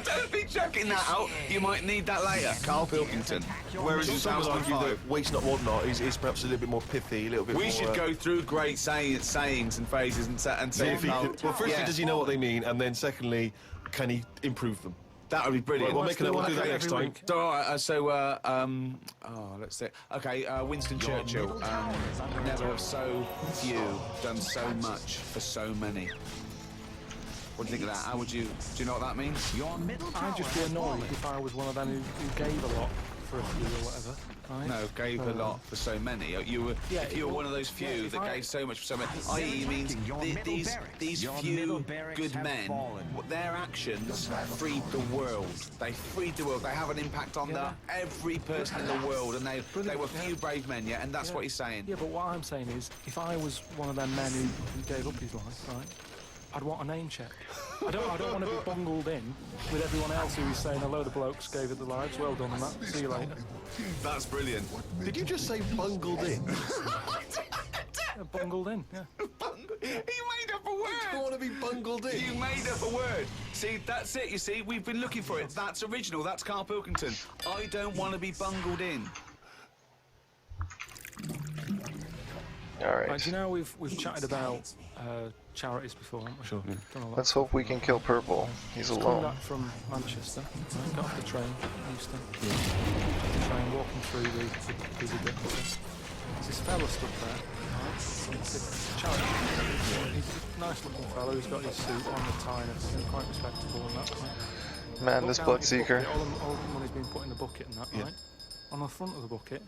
Don't be chucking that out. You might need that later. Carl Pilkington. Whereas in Some would argue that waste not, want not is perhaps a little bit more pithy, a little bit more... We should go through great sayings and phrases and say... Well, firstly, does he know what they mean? And then secondly, can he improve them? That would be brilliant. We'll do that next time. All right, let's see. Okay, Winston Churchill. Never have so few done so much for so many. What do you think of that? How would you... Do you know what that means? I'd just be annoyed if I was one of them who gave a lot for a few or whatever. Right? No, gave a lot for so many. If you were one of those few that gave so much for so many, i.e. means these few good men, their actions freed the world. They freed the world. They have an impact on every person in the world, and they were few brave men, and that's what he's saying. Yeah, but what I'm saying is, if I was one of them men who gave up his life, right, I'd want a name check. I don't want to be bungled in with everyone else who is saying a load of blokes gave it their lives. Well done on that. See you later. That's brilliant. Did you just say bungled in? Bungled in, yeah. He made up a don't want to be bungled in. You made up a word. See, that's it, you see. We've been looking for it. That's original. That's Carl Pilkington. I don't want to be bungled in. Alright. Right, do you know we've chatted about charities before, haven't we? Sure. Let's hope we can kill Purple. He's Come alone. back from Manchester, right, got off the train, Euston. The train, walking through the busy bit. There's this fella stood there, right? It's a charity. He's a nice looking fellow who's got his suit on, the tie and everything, quite respectable and that. Right? Man, this Bloodseeker. All the money's been put in the bucket and that, right? On the front of the bucket,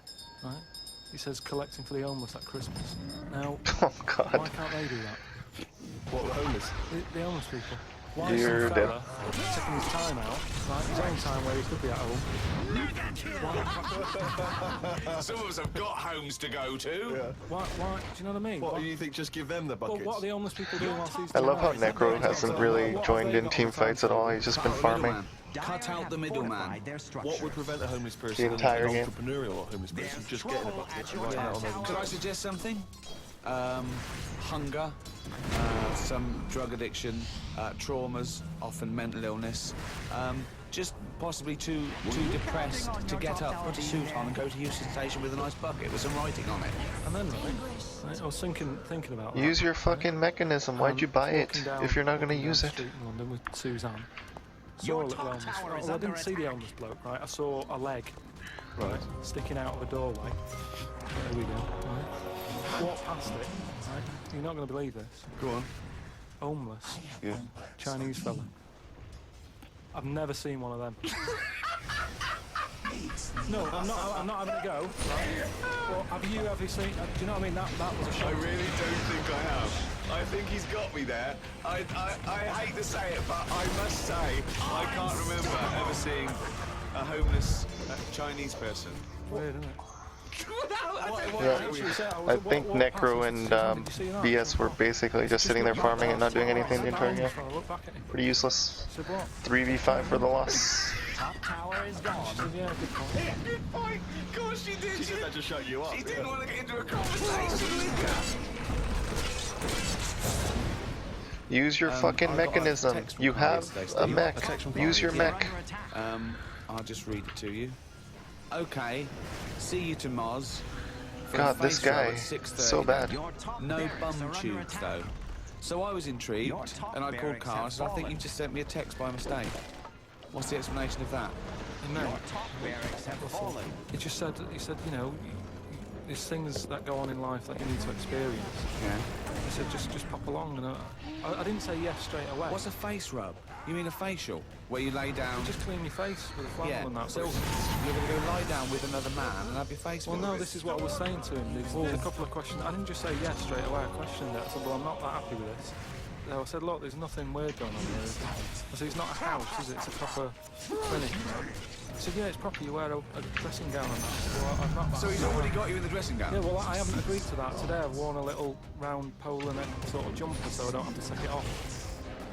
right? He says collecting for the homeless at Christmas. Now, oh God, why can't they do that? What, the homeless? The homeless people. Why is You're some fella taking his time out, right? His own time where he could be at home. Some of us have got homes to go to. Yeah. Why, do you know what I mean? What, you think just give them the buckets? Well, what are the homeless people doing whilst he's I love how Necro hasn't really joined in team fights at all. He's just been farming. Cut out the middleman. What would prevent a homeless person, The entire an game. entrepreneurial homeless person, just getting a bucket and writing that on their Could I suggest something? Hunger, some drug addiction, traumas, often mental illness. Just possibly too depressed to get up, put a suit on and go to Euston Station with a nice bucket with some writing on it. And then, right, I was thinking about that. Use your fucking mechanism. Why'd you buy it if you're not going to use it? In London with Suzanne. Saw a little homeless. Well, I didn't see the homeless bloke, right? I saw a leg, right, sticking out of a doorway. There we go. Right. Walked past it. Right. You're not going to believe this. Go on. Homeless. Yeah. Chinese fella. I've never seen one of them. No, I'm not having a go. Right? Well, have you ever seen? Do you know what I mean? That was a shock. I really don't think I have. I think he's got me there. I hate to say it, but I must say I can't remember ever seeing a homeless Chinese person. Weird, isn't it? Yeah. I think Necro and BS were basically just sitting there farming and not doing anything the entire game. Pretty useless. 3v5 for the loss. Top tower is gone. Yeah, good point. Good point. Of course she did. She said that to shut you up. She didn't want to get into a conversation with you. Use your fucking mechanism. You have a mech. Use your mech. I'll just read it to you. Okay. See you to Moz. God, this guy, so bad. No bum tubes though. So I was intrigued, and I called Carl and said, I think you just sent me a text by mistake. What's the explanation of that? He just said, you know, there's things that go on in life that you need to experience. Yeah. He said, just pop along, and I didn't say yes straight away. What's a face rub? You mean a facial? Where you lay down... You just clean your face with a flannel and that. So you're going to go lie down with another man and have your face... Well, no, this is what I was saying to him. There's a couple of questions. I didn't just say yes straight away. I questioned it. I said, well, I'm not that happy with this. So I said, look, there's nothing weird going on here. I said, it's not a house, is it? It's a proper clinic. He said, yeah, it's proper. You wear a dressing gown and that. I said, well, I'm not that. So he's already got you in the dressing gown? Yeah, well, I haven't agreed to that. Today I've worn a little round polo neck sort of jumper so I don't have to take it off.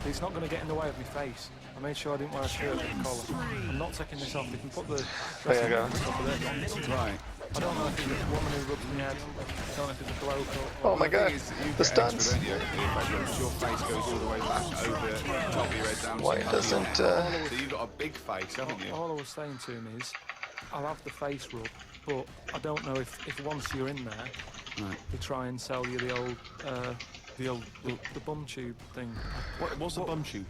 It's not going to get in the way of my face. I made sure I didn't wear a shirt with a collar. I'm not taking this off. You can put the dressing gown on top of it. Right. I don't know if it's a woman who rubs my head. I don't know if it's a bloke or... Oh my god, the stunts. Your face goes all the way back over the top of your head down. Why doesn't... So you've got a big face, haven't you? All I was saying to him is, I'll have the face rub, but I don't know if once you're in there, they try and sell you the bum tube thing. What's a bum tube?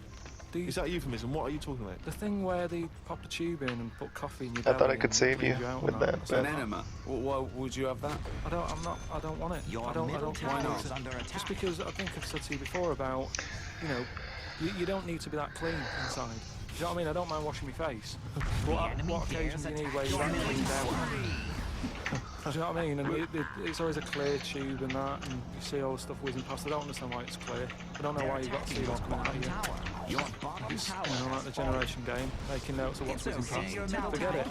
Is that a euphemism? What are you talking about? The thing where they pop the tube in and put coffee in your I belly. thought I could save you with that. An enema? Why would you have that? I don't want it. I don't Why not? Just because I think I've said to you before about, you know, you don't need to be that clean inside. Do you know what I mean? I don't mind washing my face. But what occasions do you need where you're that cleaned out? Do you know what I mean? And it's always a clear tube and that, and you see all the stuff whizzing past. I don't understand why it's clear. I don't know why you've got to see what's coming at you. It's, you know, like the generation game, making notes of what's whizzing past. Forget it.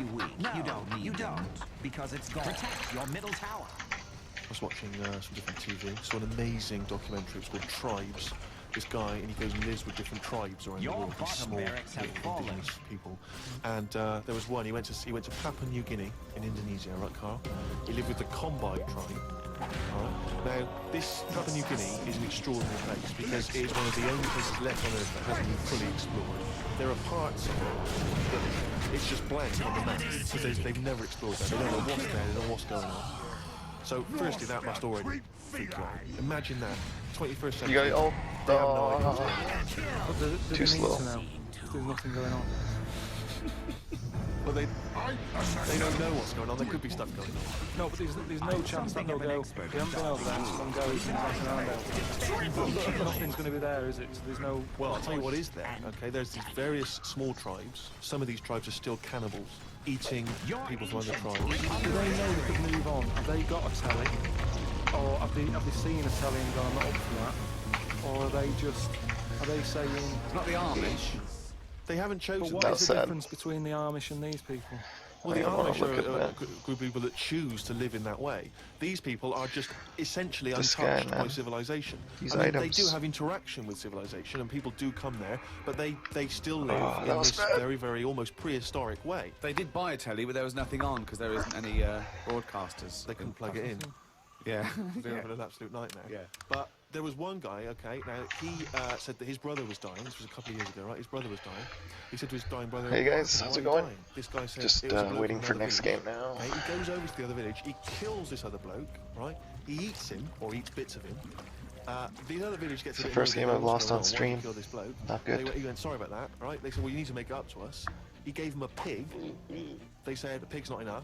You don't, because it's gone. Protect your middle tower. I was watching some different TV, saw an amazing documentary. It's called Tribes. This guy, and he goes and lives with different tribes around the world, these small indigenous people. And there was one, he went to Papua New Guinea in Indonesia, right, Carl? He lived with the Kombai tribe, Alright? Now, this Papua New Guinea is an extraordinary place because it is one of the only places left on Earth that hasn't been fully explored. There are parts of it that it's just blank on the map because they've never explored that. They don't know what's there, they don't know what's going on. So, firstly, that must already freak you out. Imagine that. 21st century. You got it all. They have no idea what's going on. But Too slow. There's nothing going on. Well, they don't know what's going on. There could be stuff going on. No, but there's no chance that they'll go. We haven't been over there. Someone goes and mess around out. Nothing's going to be there, is it? So there's no. Well, I'll tell you what is there. Okay, there's these various small tribes. Some of these tribes are still cannibals, eating people from other tribes. Do they know they could move on? Have they got a telly, or have they seen a telly and gone, I'm not up for that? Or are they saying it's not the Amish? They haven't chosen. But what is the difference between the Amish and these people? Well, the Amish are a group of people that choose to live in that way. These people are just essentially untouched by civilization. They do have interaction with civilization, and people do come there, but they still live in this very, very almost prehistoric way. They did buy a telly, but there was nothing on because there isn't any broadcasters. They couldn't plug it in. Yeah. They're having an absolute nightmare. Yeah. But there was one guy, okay, now he said that his brother was dying. This was a couple of years ago, right? His brother was dying. He said to his dying brother, "Hey guys, how's it going? This guy said, just waiting for next game now." Okay, he goes over to the other village. He kills this other bloke, right? He eats him, or eats bits of him. The other village gets. It's the first game I've lost on stream. Bloke. Not good. He went, sorry about that, right? They said, well, you need to make it up to us. He gave him a pig. They said, a pig's not enough.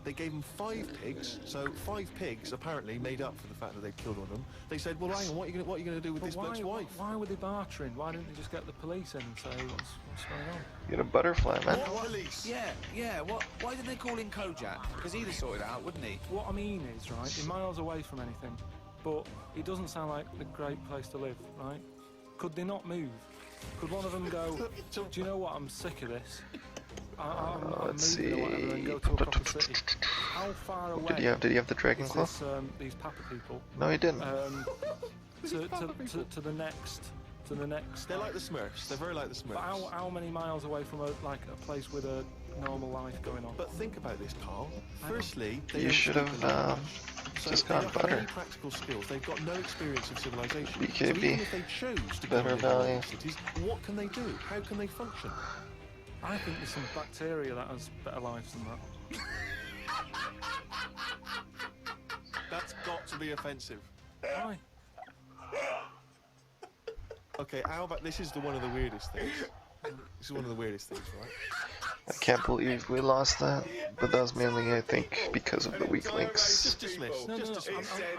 They gave him 5 pigs, so 5 pigs apparently made up for the fact that they'd killed one of them. They said, well, hang on, what are you going to do with this bloke's wife? Why were they bartering? Why didn't they just get the police in and say, what's going on? Get a butterfly, man. Yeah. Why didn't they call in Kojak? Because he'd have sorted it out, wouldn't he? What I mean is, right, they're miles away from anything, but it doesn't sound like a great place to live, right? Could they not move? Could one of them go, do you know what, I'm sick of this. I'm moving or whatever and go to a proper city. How far away did he have the dragon claw? This, these Papa people? No, he didn't. To the next. They're like the Smurfs. They're very like the Smurfs. But how many miles away from a place with a normal life going on? But think about this, Carl. Firstly, you should have just gone butter. They don't have any practical skills. They've got no experience of civilization. BKB. So even if they chose to better value. Cities, what can they do? How can they function? I think there's some bacteria that has better lives than that. That's got to be offensive. Why? Okay, how about this is one of the weirdest things. This is one of the weirdest things, right? I can't believe we lost that, but that was mainly, I think, because of the weak links. No,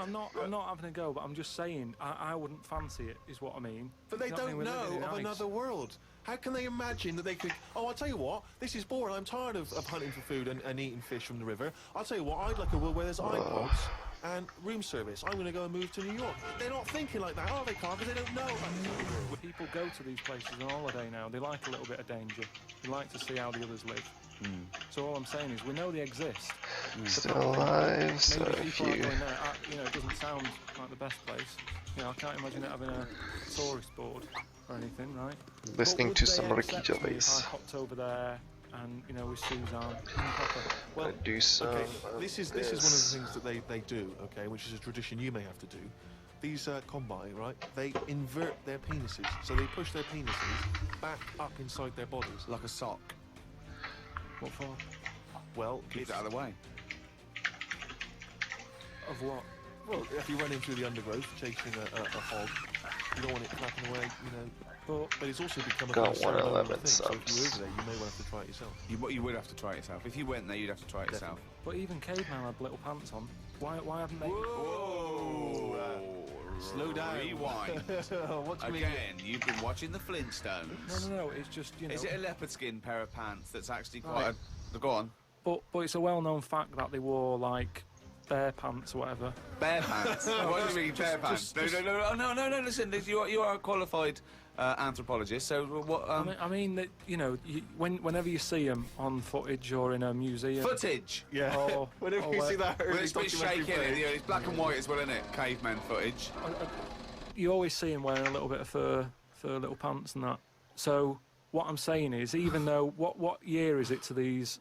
I'm not having a go, but I'm just saying, I wouldn't fancy it, is what I mean. But they don't know of another world. How can they imagine that they could... Oh, I'll tell you what, this is boring. I'm tired of hunting for food and eating fish from the river. I'll tell you what, I'd like a world where there's iPods and room service. I'm going to go and move to New York. They're not thinking like that, are they, Carl? Because they don't know. People go to these places on holiday now. They like a little bit of danger. They like to see how the others live. So all I'm saying is, we know they exist. Still alive, so if you... it doesn't sound like the best place. I can't imagine it having a tourist board or anything, right? Listening to some Ricky Gervais. If I hopped over there and, with Suzanne. Well, do some. Okay, this is one of the things that they do, okay, which is a tradition you may have to do. These combine, right? They invert their penises, so they push their penises back up inside their bodies like a sock. What for? Well, keep it out of the way. Of what? Well, if you're running through the undergrowth chasing a hog, you don't want it flapping away, But it's also become a got concern over the thing. subs. So if you were over there, you may well have to try it yourself. You would have to try it yourself. If you went there, you'd have to try it yourself. But even caveman had little pants on. Why haven't they? Whoa! Slow down. Rewind. What do you Again, you've been watching the Flintstones. No. It's just Is it a leopard skin pair of pants that's actually quite? Go on. But it's a well-known fact that they wore like bear pants or whatever. Bear pants? What do you mean bear pants? No. Listen, you are a qualified anthropologist. So what? I mean that whenever you see them on footage or in a museum. Footage. Yeah. Whenever you see that, it's a bit shaky. It's black and white as well, isn't it? Caveman footage. You always see them wearing a little bit of fur little pants and that. So what I'm saying is, even though what year is it to these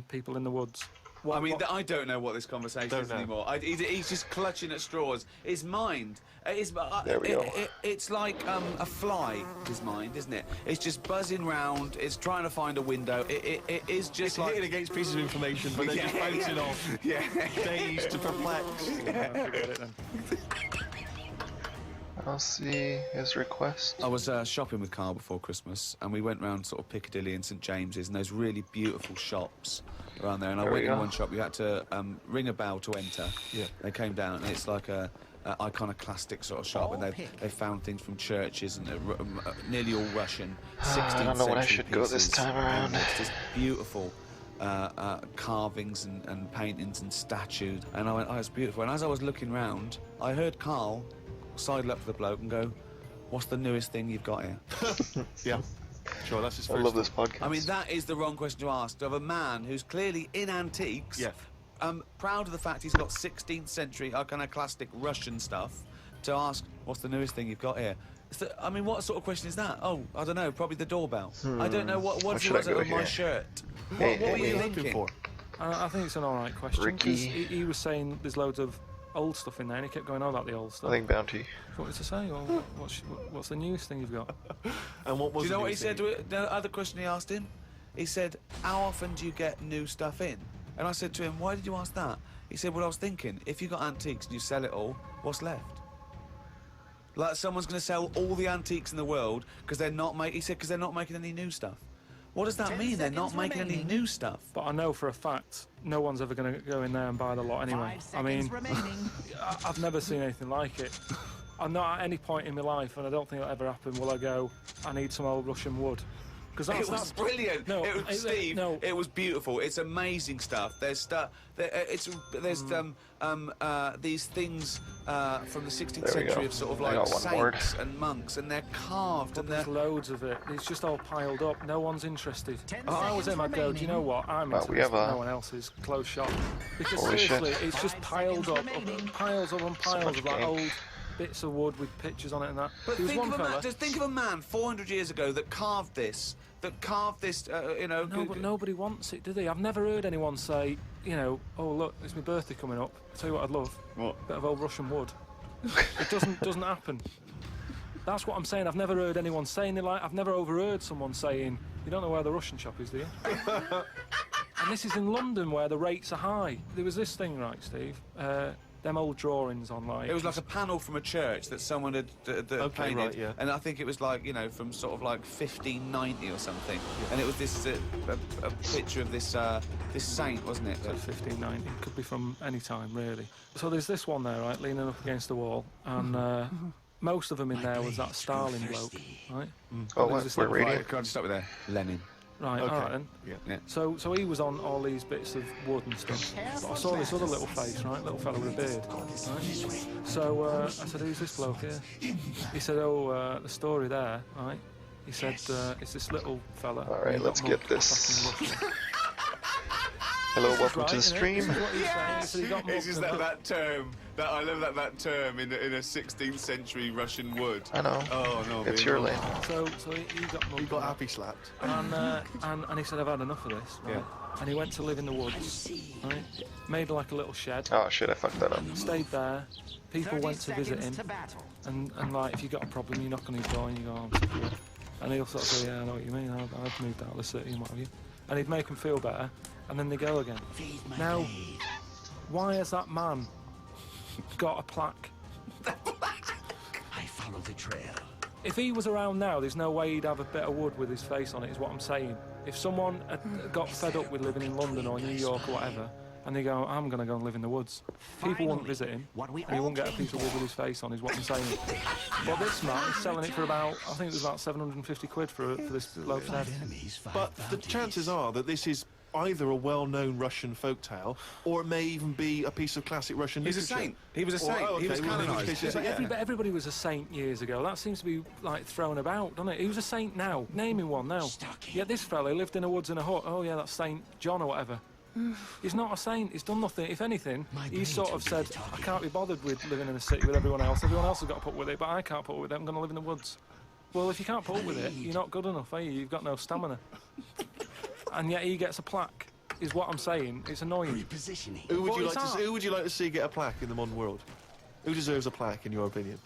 people in the woods? What, I mean, I don't know what this conversation is anymore. He's just clutching at straws. His mind, there we go. It's like a fly, his mind, isn't it? It's just buzzing round, it's trying to find a window. It is just it's like... hitting against pieces of information, but then just bouncing off. Yeah. Dazed to perplexed. Forget it then. I'll see his request. I was shopping with Carl before Christmas, and we went round sort of Piccadilly and St James's, and those really beautiful shops around there. And I went in one shop. You had to ring a bell to enter. Yeah. They came down, and it's like a iconoclastic sort of shop, and they found things from churches and nearly all Russian 16th century I don't know when I should pieces. go this time around. It's just beautiful. Carvings and paintings and statues, and I went, oh, it's beautiful. And as I was looking round, I heard Carl sidle up to the bloke and go, what's the newest thing you've got here? Yeah, sure, that's his first. I love this podcast. I mean, that is the wrong question to ask, of a man who's clearly in antiques, proud of the fact he's got 16th century iconoclastic Russian stuff, to ask, what's the newest thing you've got here? I mean, what sort of question is that? Oh, I don't know, probably the doorbell. I don't know, what was on my shirt? What were you looking for? I think it's an alright question, because he was saying there's loads of old stuff in there, and he kept going on about the old stuff. I think Bounty. What was to say? Or what's the newest thing you've got? And what was? Do you know what he said to it? The other question he asked him? He said, "How often do you get new stuff in?" And I said to him, "Why did you ask that?" He said, "Well, I was thinking, if you got antiques and you sell it all, what's left? Like someone's going to sell all the antiques in the world because they're not making." He said, "Because they're not making any new stuff." What does that mean? They're not making any new stuff. But I know for a fact no one's ever going to go in there and buy the lot anyway. I mean, I've never seen anything like it. I'm not at any point in my life, and I don't think it'll ever happen, will I go, I need some old Russian wood. It was brilliant. No, it was, Steve, no. It was beautiful. It's amazing stuff. There's stuff. There's these things from the 16th century of sort of like saints and monks, and they're carved. But and there's loads of it. It's just all piled up. No one's interested. If I was him, I'd go, do you know what? I'm interested. No one else is. Close shop. Because seriously, it's just piled up, piles up and piles of like old bits of wood with pictures on it and that. But just think of a man 400 years ago that carved this, you know... No, but nobody wants it, do they? I've never heard anyone say, you know, oh, look, it's my birthday coming up. I'll tell you what I'd love. What? A bit of old Russian wood. It doesn't happen. That's what I'm saying. I've never heard anyone saying it like... I've never overheard someone saying, you don't know where the Russian shop is, do you? And this is in London where the rates are high. There was this thing, right, Steve? Them old drawings on, like... It was like a panel from a church that someone had painted, right, yeah. And I think it was like, you know, from sort of like 1590 or something. Yeah. And it was this a picture of this this saint, wasn't it? 1590. It could be from any time, really. So there's this one there, right, leaning up against the wall, and most of them in there was that Stalin bloke, right? Oh, we're reading. Can I just stop with there? Lenin. Right, okay. all right then. Yeah. So he was on all these bits of wood and stuff. But I saw this other little face, right, little fella with a beard. Right? So I said, who's this bloke here? He said, oh, the story there, right? He said, it's this little fella. All right, let's get this. Hello, welcome to the stream. Yes! It's just that term. I love that term in a 16th century Russian wood. I know. Oh no, it's your lane. So he got happy slapped. And he said, I've had enough of this. Right? Yeah. And he went to live in the woods. Right? Made like a little shed. Oh shit! I fucked that up. Stayed there. People went to visit him. And like, if you got a problem, you knock on his door and you go, I'm sick of it. And he'll sort of say, yeah, I know what you mean. I've moved out of the city and what have you. And he'd make them feel better. And then they go again. Now, why has that man got a plaque? I follow the trail. If he was around now, there's no way he'd have a bit of wood with his face on it, is what I'm saying. If someone had got fed up with living in London or New York or whatever, and they go, I'm going to go and live in the woods, people wouldn't visit him, and he wouldn't get a piece of wood with his face on, is what I'm saying. But this man is selling it for about, I think it was about 750 quid for this loaf's head. But the chances are that this is either a well-known Russian folktale, or it may even be a piece of classic Russian literature. He's a saint. He was a saint. He was canonised. Everybody was a saint years ago. That seems to be like thrown about, doesn't it? He was a saint now. Name him one now. Yeah, this fella lived in the woods in a hut. Oh yeah, that's Saint John or whatever. He's not a saint. He's done nothing. If anything, he's sort of said, I can't be bothered with living in a city with everyone else. Everyone else has got to put up with it, but I can't put up with it. I'm going to live in the woods. Well, if you can't put up with it, you're not good enough, are you? You've got no stamina. And yet he gets a plaque. is what I'm saying. It's annoying. Who would you like to see get a plaque in the modern world? Who deserves a plaque, in your opinion?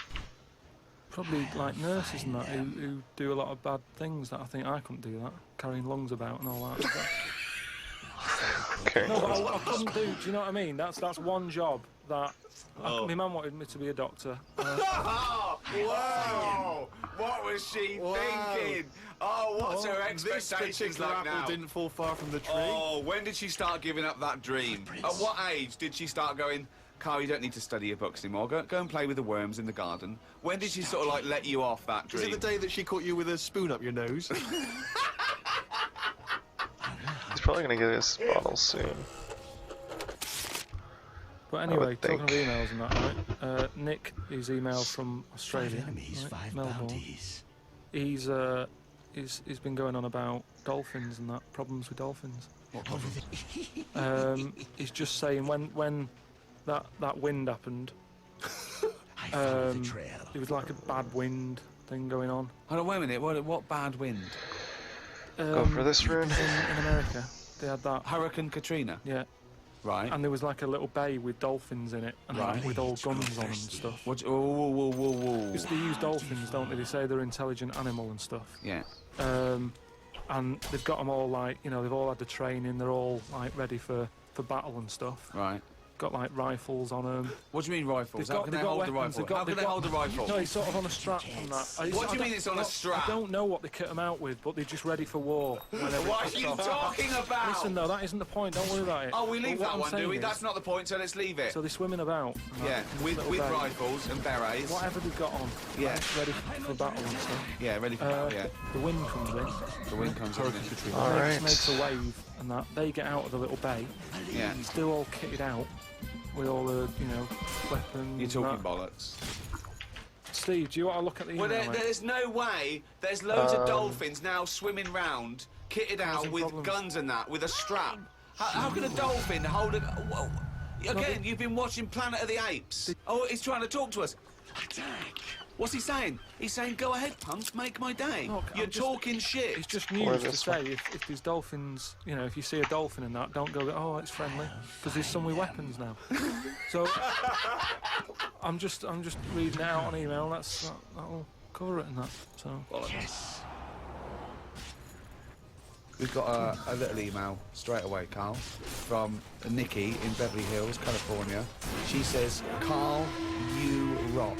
Probably like nurses and that who do a lot of bad things that I think I couldn't do that, carrying lungs about and all that. No, but I couldn't do. Do you know what I mean? That's one job that. My mum wanted me to be a doctor. Whoa! What was she thinking? Oh, what's her expectations like now? Apple didn't fall far from the tree. Oh, when did she start giving up that dream? At what age did she start going, Carl, you don't need to study your books anymore. Go and play with the worms in the garden. When did she sort of like let you off that dream? Is it the day that she caught you with a spoon up your nose? He's probably gonna get his bottle soon. But anyway, talking of emails and that, right? Nick, his email from Australia, right? Melbourne. He's been going on about dolphins and that, problems with dolphins. What problems? He's just saying when that wind happened, it was like a bad wind thing going on. Hold on, wait a minute. What bad wind? Go for this rune. In America, they had that Hurricane Katrina. Yeah. Right. And there was like a little bay with dolphins in it, and like, with all guns on and stuff. What? Whoa. Because they use dolphins, don't they? They say they're an intelligent animal and stuff. Yeah. And they've got them all like, you know, they've all had the training. They're all like ready for battle and stuff. Right. Got like rifles on them. What do you mean rifles? How can they hold the rifle? How can they hold the rifle? No, it's sort of on a strap and that. What do you mean it's on a strap? I don't know what they kit them out with, but they're just ready for war. What are you talking about? Listen, though, that isn't the point. Don't worry about it. Oh, we leave that one, do we? That's not the point, so let's leave it. So they're swimming about. Yeah, with rifles and berets. Whatever they've got on. Yeah. Ready for battle and stuff. Yeah, ready for battle, yeah. The wind comes in. The wind comes in. Alright. Makes a wave and that. They get out of the little bay. Yeah. Still all kitted out. With all the, you know, weapons. You're talking bollocks. Steve, do you want to look at the email? Well, there's no way. There's loads of dolphins now swimming round, kitted out with guns and that, with a strap. How can a dolphin hold a... Whoa. Again, you've been watching Planet of the Apes. Oh, he's trying to talk to us. Attack. What's he saying? He's saying, go ahead, punk, make my day. No, You're talking shit. It's just news to say, if there's dolphins, you know, if you see a dolphin in that, don't go, oh, it's friendly, because there's some with weapons now. So, I'm just reading it out on email, that'll cover it and that, so. Yes. We've got a little email straight away, Carl, from Nikki in Beverly Hills, California. She says, Carl, you rock.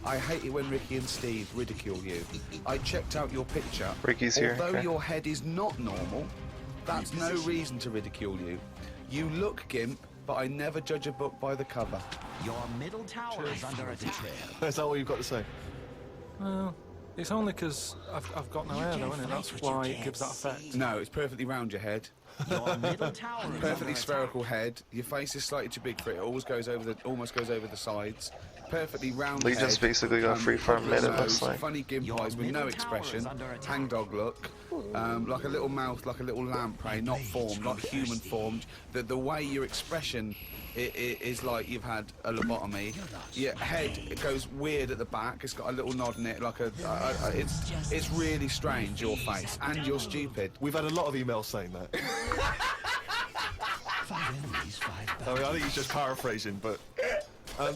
I hate it when Ricky and Steve ridicule you. I checked out your picture. Ricky's here. Although your head is not normal, that's no reason to ridicule you. You look gimp, but I never judge a book by the cover. Your middle tower is under attack. Is that what you've got to say? Well, it's only because I've got no hair, though, isn't it? That's why it gives that effect. No, it's perfectly round your head. Your middle tower is Perfectly spherical head. Your face is slightly too big for it. It almost goes over the sides. Perfectly round Legion's head. basically got free farm mid, it looks like. Funny gimp eyes with no expression. Hangdog look. Like a little mouth, like a little lamprey, not formed, not human formed. The way your expression is like you've had a lobotomy. Your head, it goes weird at the back. It's got a little nod in it, like it's really strange, your face. And you're stupid. We've had a lot of emails saying that. 5 enemies, 5 I mean, I think he's just paraphrasing, but...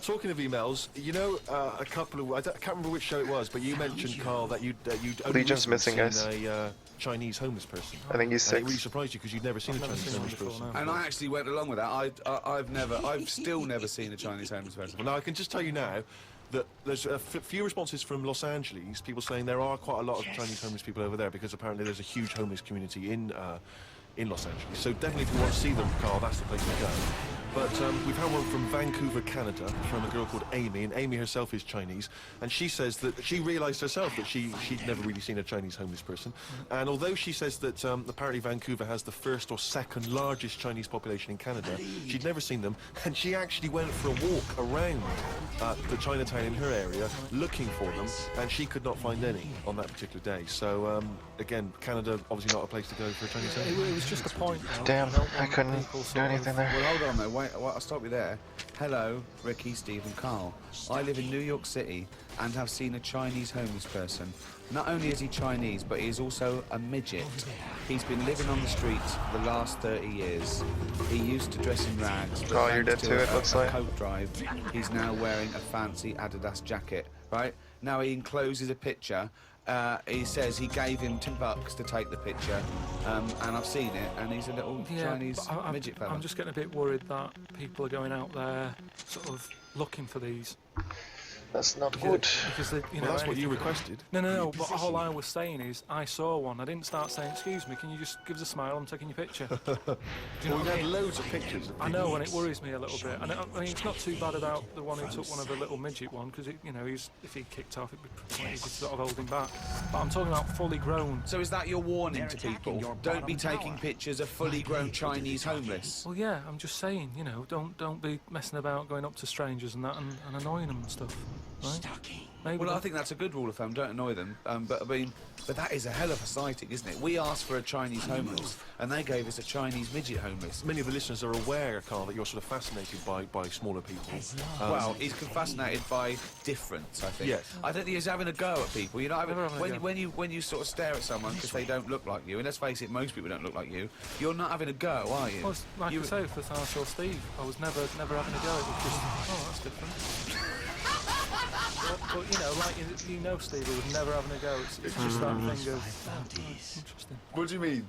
talking of emails, you know, a couple of... I can't remember which show it was, but you mentioned, Carl, that you'd only Legion's missing, guys. seen a Chinese homeless person. I think he's 6. It really surprised you because you'd never seen a Chinese homeless person. And I actually went along with that. I've still never seen a Chinese homeless person. Well, now I can just tell you now that there's a few responses from Los Angeles, people saying there are quite a lot of Chinese homeless people over there because apparently there's a huge homeless community in Los Angeles. So definitely if you want to see them, Carl, that's the place to go. But we've had one from Vancouver, Canada, from a girl called Amy, and Amy herself is Chinese, and she says that she realised herself that she'd never really seen a Chinese homeless person, and although she says that apparently Vancouver has the first or second largest Chinese population in Canada, she'd never seen them, and she actually went for a walk around the Chinatown in her area looking for them, and she could not find any on that particular day. So again, Canada obviously not a place to go for a Chinese homeless. It was just a point. Damn, I couldn't do anything there. Well, hold on though. Wait, I'll stop you there. Hello, Ricky, Steve and Carl. I live in New York City and have seen a Chinese homeless person. Not only is he Chinese, but he is also a midget. He's been living on the streets for the last 30 years. He used to dress in rags, but Carl, you're thanks dead to too, it looks like. coat drive, he's now wearing a fancy Adidas jacket, right? Now he encloses a picture. He says he gave him $2 to take the picture, and I've seen it, and he's a little Chinese midget fella. I'm just getting a bit worried that people are going out there sort of looking for these. That's not good. Because they, you know, that's what you requested. No. But all I was saying is, I saw one. I didn't start saying, "Excuse me, can you just give us a smile? I'm taking your picture." Do you know We've what I had mean? loads of pictures. I know, and it worries me a little bit. And I mean, it's not too bad about the one who took one of the little midget one, because you know, if he kicked off, it'd be quite easy to sort of hold him back. But I'm talking about fully grown. So is that your warning to people? Don't be taking pictures of fully grown Chinese homeless. Well, yeah, I'm just saying, you know, don't be messing about going up to strangers and that and annoying them and stuff. Right? Maybe Well, I think that's a good rule of thumb. Don't annoy them. But I mean, that is a hell of a sighting, isn't it? We asked for a Chinese homeless, and they gave us a Chinese midget homeless. Many of the listeners are aware, Carl, that you're sort of fascinated by smaller people. Well, he's fascinated by difference, I think. Yes. I don't think he's having a go at people. You know, when you sort of stare at someone because they don't look like you, and let's face it, most people don't look like you. You're not having a go, are you? Well, like I say, for Arshel Steve, I was never having a go. It was just, oh, that's different. But you know, like you know, Steve, I was never having a go. It's just that thing of interesting. What do you mean?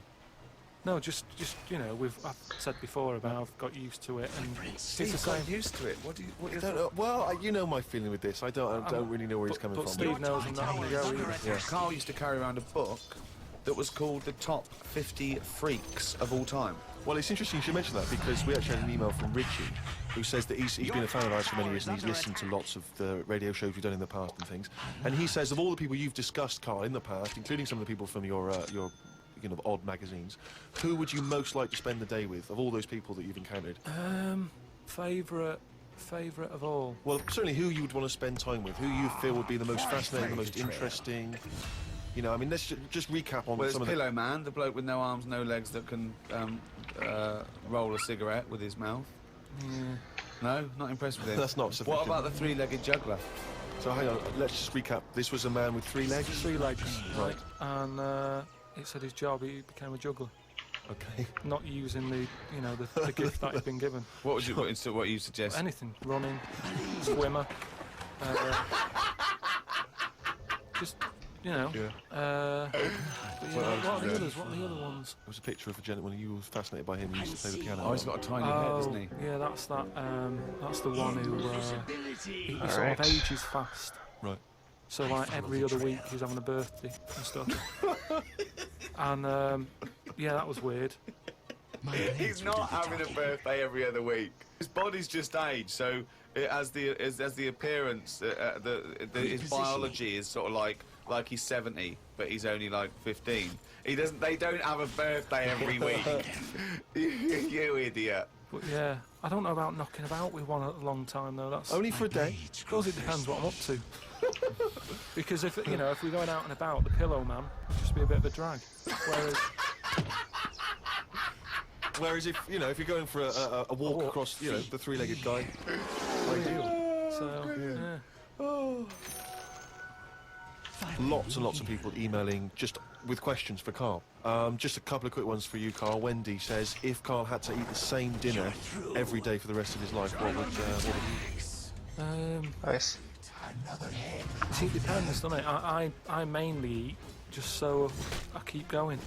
No, just you know, I've said before about I've got used to it, and Steve, it's the same. used to it. What you Well, you know my feeling with this. I don't really know where he's coming but from. Steve knows I'm not having a go either. Yeah. Carl used to carry around a book that was called the Top 50 Freaks of All Time. Well, it's interesting you should mention that, because we actually had an email from Richie who says that he's been a fan of ours for many years and he's listened to lots of the radio shows we've done in the past and things. And he says of all the people you've discussed, Carl, in the past, including some of the people from your you know, odd magazines, who would you most like to spend the day with of all those people that you've encountered? Favourite of all? Well, certainly who you would want to spend time with, who you feel would be the most fascinating, the most interesting. You know, I mean, let's just recap on some of the... Pillow Man, the bloke with no arms, no legs that can roll a cigarette with his mouth. Yeah. No, not impressed with him. That's not sufficient. What about the three-legged juggler? So hang on, let's just recap. This was a man with 3 legs? 3 legs, right. And it said his job, he became a juggler. Okay. Not using the gift that he'd been given. What you suggest? Anything. Running, swimmer. Just, you know. Yeah. What are the others? What are the other ones? There was a picture of a gentleman, you were fascinated by him, he used to play the piano. Oh, he's got a tiny head, doesn't he? Yeah, that's that. That's the one who he sort of ages fast. Right. So like every other week he's having a birthday and stuff. And yeah, that was weird. He's not having a birthday every other week. His body's just aged, so it has the appearance. His biology is sort of like he's 70, but he's only like 15. They don't have a birthday every week. You idiot. But yeah, I don't know about knocking about with one a long time though. That's only for a day. Of course, it depends what I'm up to. Because if we're going out and about, the pillow man would just be a bit of a drag. Whereas if you're going for a walk across, the 3-legged guy, ideal. So yeah. Oh. Lots and lots of people emailing just with questions for Carl. Just a couple of quick ones for you, Carl. Wendy says, if Carl had to eat the same dinner every day for the rest of his life, what would he eat? Nice. See, it depends, doesn't it? I mainly eat just so I keep going.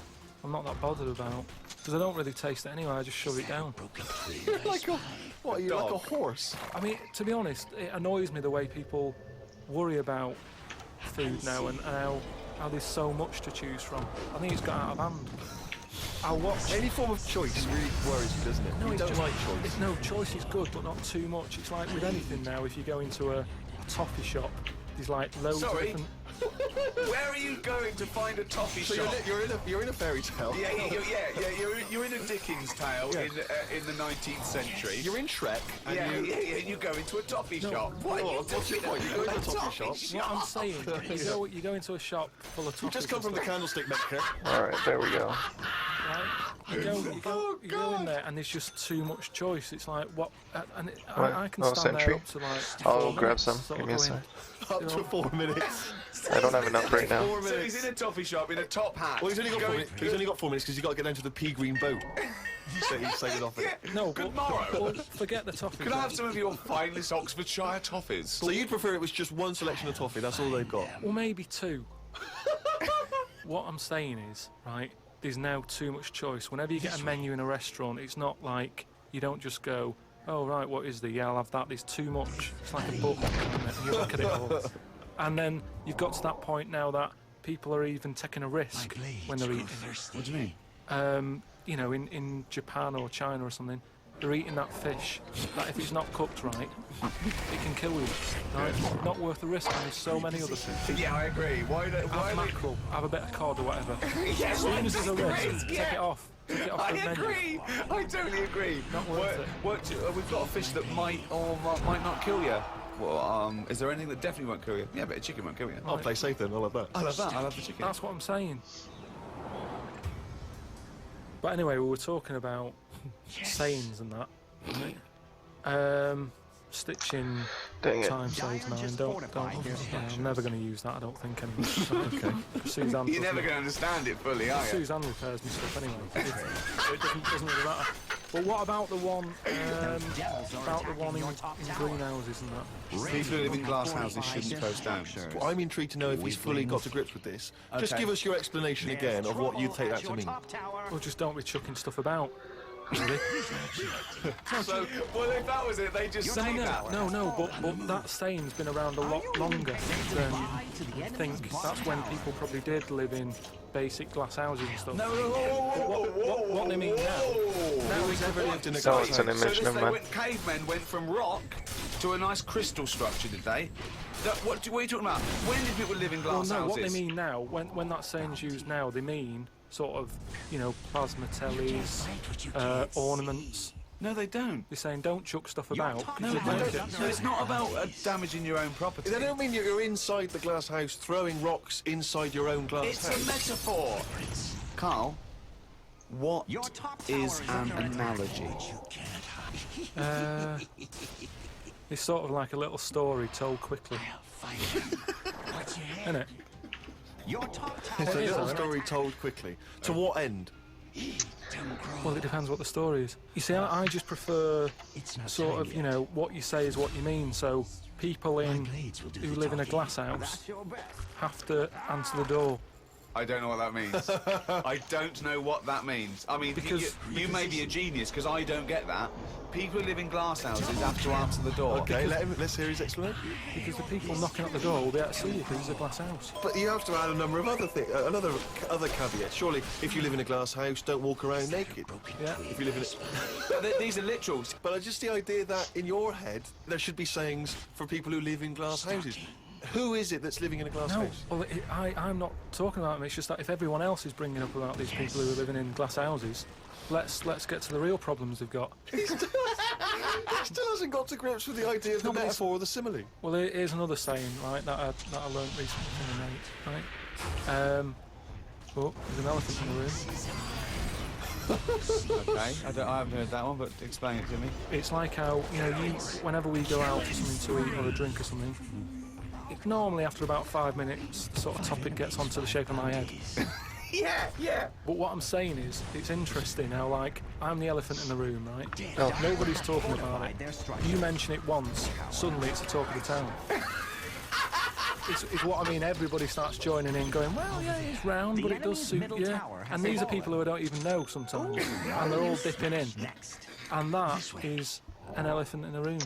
I'm not that bothered about, because I don't really taste it anyway. I just shove it down. You're like a horse? I mean, to be honest, it annoys me the way people worry about food now and how there's so much to choose from. I think it's got out of hand. I'll watch any form of choice really worries you, doesn't it? No, you don't like choice. No, choice is good, but not too much. It's like with anything now. If you go into a toffee shop, there's like loads of different. Where are you going to find a toffee so shop? You're in a fairy tale. You're in a Dickens tale in the 19th century. You're in Shrek. And you go into a toffee shop. What's your point? You go into a toffee shop. What I'm saying, you go into a shop full of toffees. You just come from the candlestick maker. All right, there we go. Right? You go in there and there's just too much choice. It's like, what? And I can Oh, stand sentry. there up to like 4 I'll grab minutes, some. sort Give of me a going, sec. Up to 4 minutes. I don't have enough right now. 4 So minutes. he's in a toffee shop in a top hat. Well, he's only got 4 minutes. He's only got 4 minutes because he's got to get down to the pea green boat. He's sailing off it. No, Good but morrow. well, forget the toffee. Could I have some of your finest Oxfordshire toffees? So you'd prefer it was just one selection of toffee? That's all they've got. Well, maybe 2. What I'm saying is, right, there's now too much choice. Whenever you get a menu in a restaurant, it's not like you don't just go, oh, right, what is there? Yeah, I'll have that. There's too much. It's like a book, isn't it? And you look at it all. And then you've got to that point now that people are even taking a risk when they're eating. What do you mean? You know, in Japan or China or something, they're eating that fish that if it's not cooked right, it can kill you. Right? Not worth the risk, and there's so many other things. Yeah, I agree. Have mackerel, have a bit of cod or whatever. As soon as there's a risk, take it off. Take it off the menu. I agree. I totally agree. Not worth it. We've got a fish that might or might not kill you. Well, is there anything that definitely won't kill you? Yeah, but a chicken won't kill you. I'll play safe then. I'll have that. I love that. I love the chicken. That's what I'm saying. But anyway, we were talking about sayings and that. Stitching time saves 9. Don't. I'm never going to use that. I don't think anymore. Okay. Suzanne. You're never going to understand it fully, are you? Suzanne repairs me stuff anyway. It doesn't really matter. But what about the one? In greenhouses and that? People who live in glass houses shouldn't throw stones. Well, I'm intrigued to know if he's fully got to grips with this. Just give us your explanation again of what you take that to mean. Well, just don't be chucking stuff about. Really? So, well, if that was it, they just say that. No, but that saying's been around a lot longer than you think. That's when people probably did live in basic glass houses and stuff. What they mean now? Now he's never lived in a No, glass it's an house. image, never mind. Cavemen went from rock to a nice crystal structure, did they? What are you talking about? When did people live in glass houses? What they mean now, when that saying's used now, they mean sort of, you know, plasma tellies, ornaments. No, they don't. They're saying don't chuck stuff about. No, it's not about damaging your own property. They don't mean you're inside the glass house throwing rocks inside your own glass It's house. a metaphor. Carl, what is an analogy? It's sort of like a little story told quickly. Isn't it? It's a little story told quickly. To what end? Well, it depends what the story is. You see, I just prefer sort of, you know, what you say is what you mean. So people who live in a glass house have to answer the door. I don't know what that means. I don't know what that means. I mean, because you may be a genius, because I don't get that. People who live in glass houses have to answer the door. Okay, let's hear his explanation. Because the people knocking at the door will be able to see you because it's a glass house. But you have to add a number of other things, other caveats. Surely, if you live in a glass house, don't walk around naked. Yeah. If you live in it. But these are literals. But just the idea that in your head there should be sayings for people who live in glass houses. Who is it that's living in a glass house? Well, I'm not talking about them. It's just that if everyone else is bringing up about these people who are living in glass houses, let's get to the real problems they've got. He still hasn't got to grips with the idea of the metaphor or the simile. Well, here's another saying, right, that I learned recently from a mate, right? Oh, there's an elephant in the room. Okay, I haven't heard that one, but explain it to me. It's like how, you know, whenever we go out for something to eat or a drink or something, normally after about 5 minutes, the sort of topic gets onto the shape of my head. Yeah. But what I'm saying is, it's interesting how, like, I'm the elephant in the room, right? Oh. Nobody's talking about it. You mention it once, suddenly it's the talk of the town. It's what I mean, everybody starts joining in, going, well, yeah, it's round, but it does suit you. And these are people who I don't even know sometimes, and they're all dipping in. And that is an elephant in the room.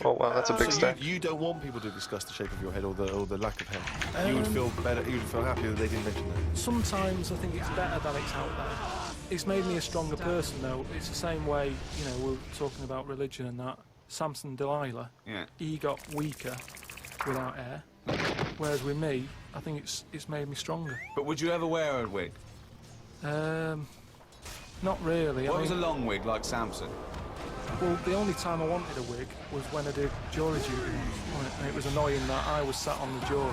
Oh wow, that's a big step. You don't want people to discuss the shape of your head or the lack of hair. You would feel better. You would feel happier that they didn't mention that. Sometimes I think it's better that it's out there. It's made me a stronger person, though. It's the same way, you know, we're talking about religion and that. Samson Delilah, he got weaker without hair, whereas with me, I think it's made me stronger. But would you ever wear a wig? Not really. What was a long wig like Samson? Well, the only time I wanted a wig was when I did jury duty once, and it was annoying that I was sat on the jury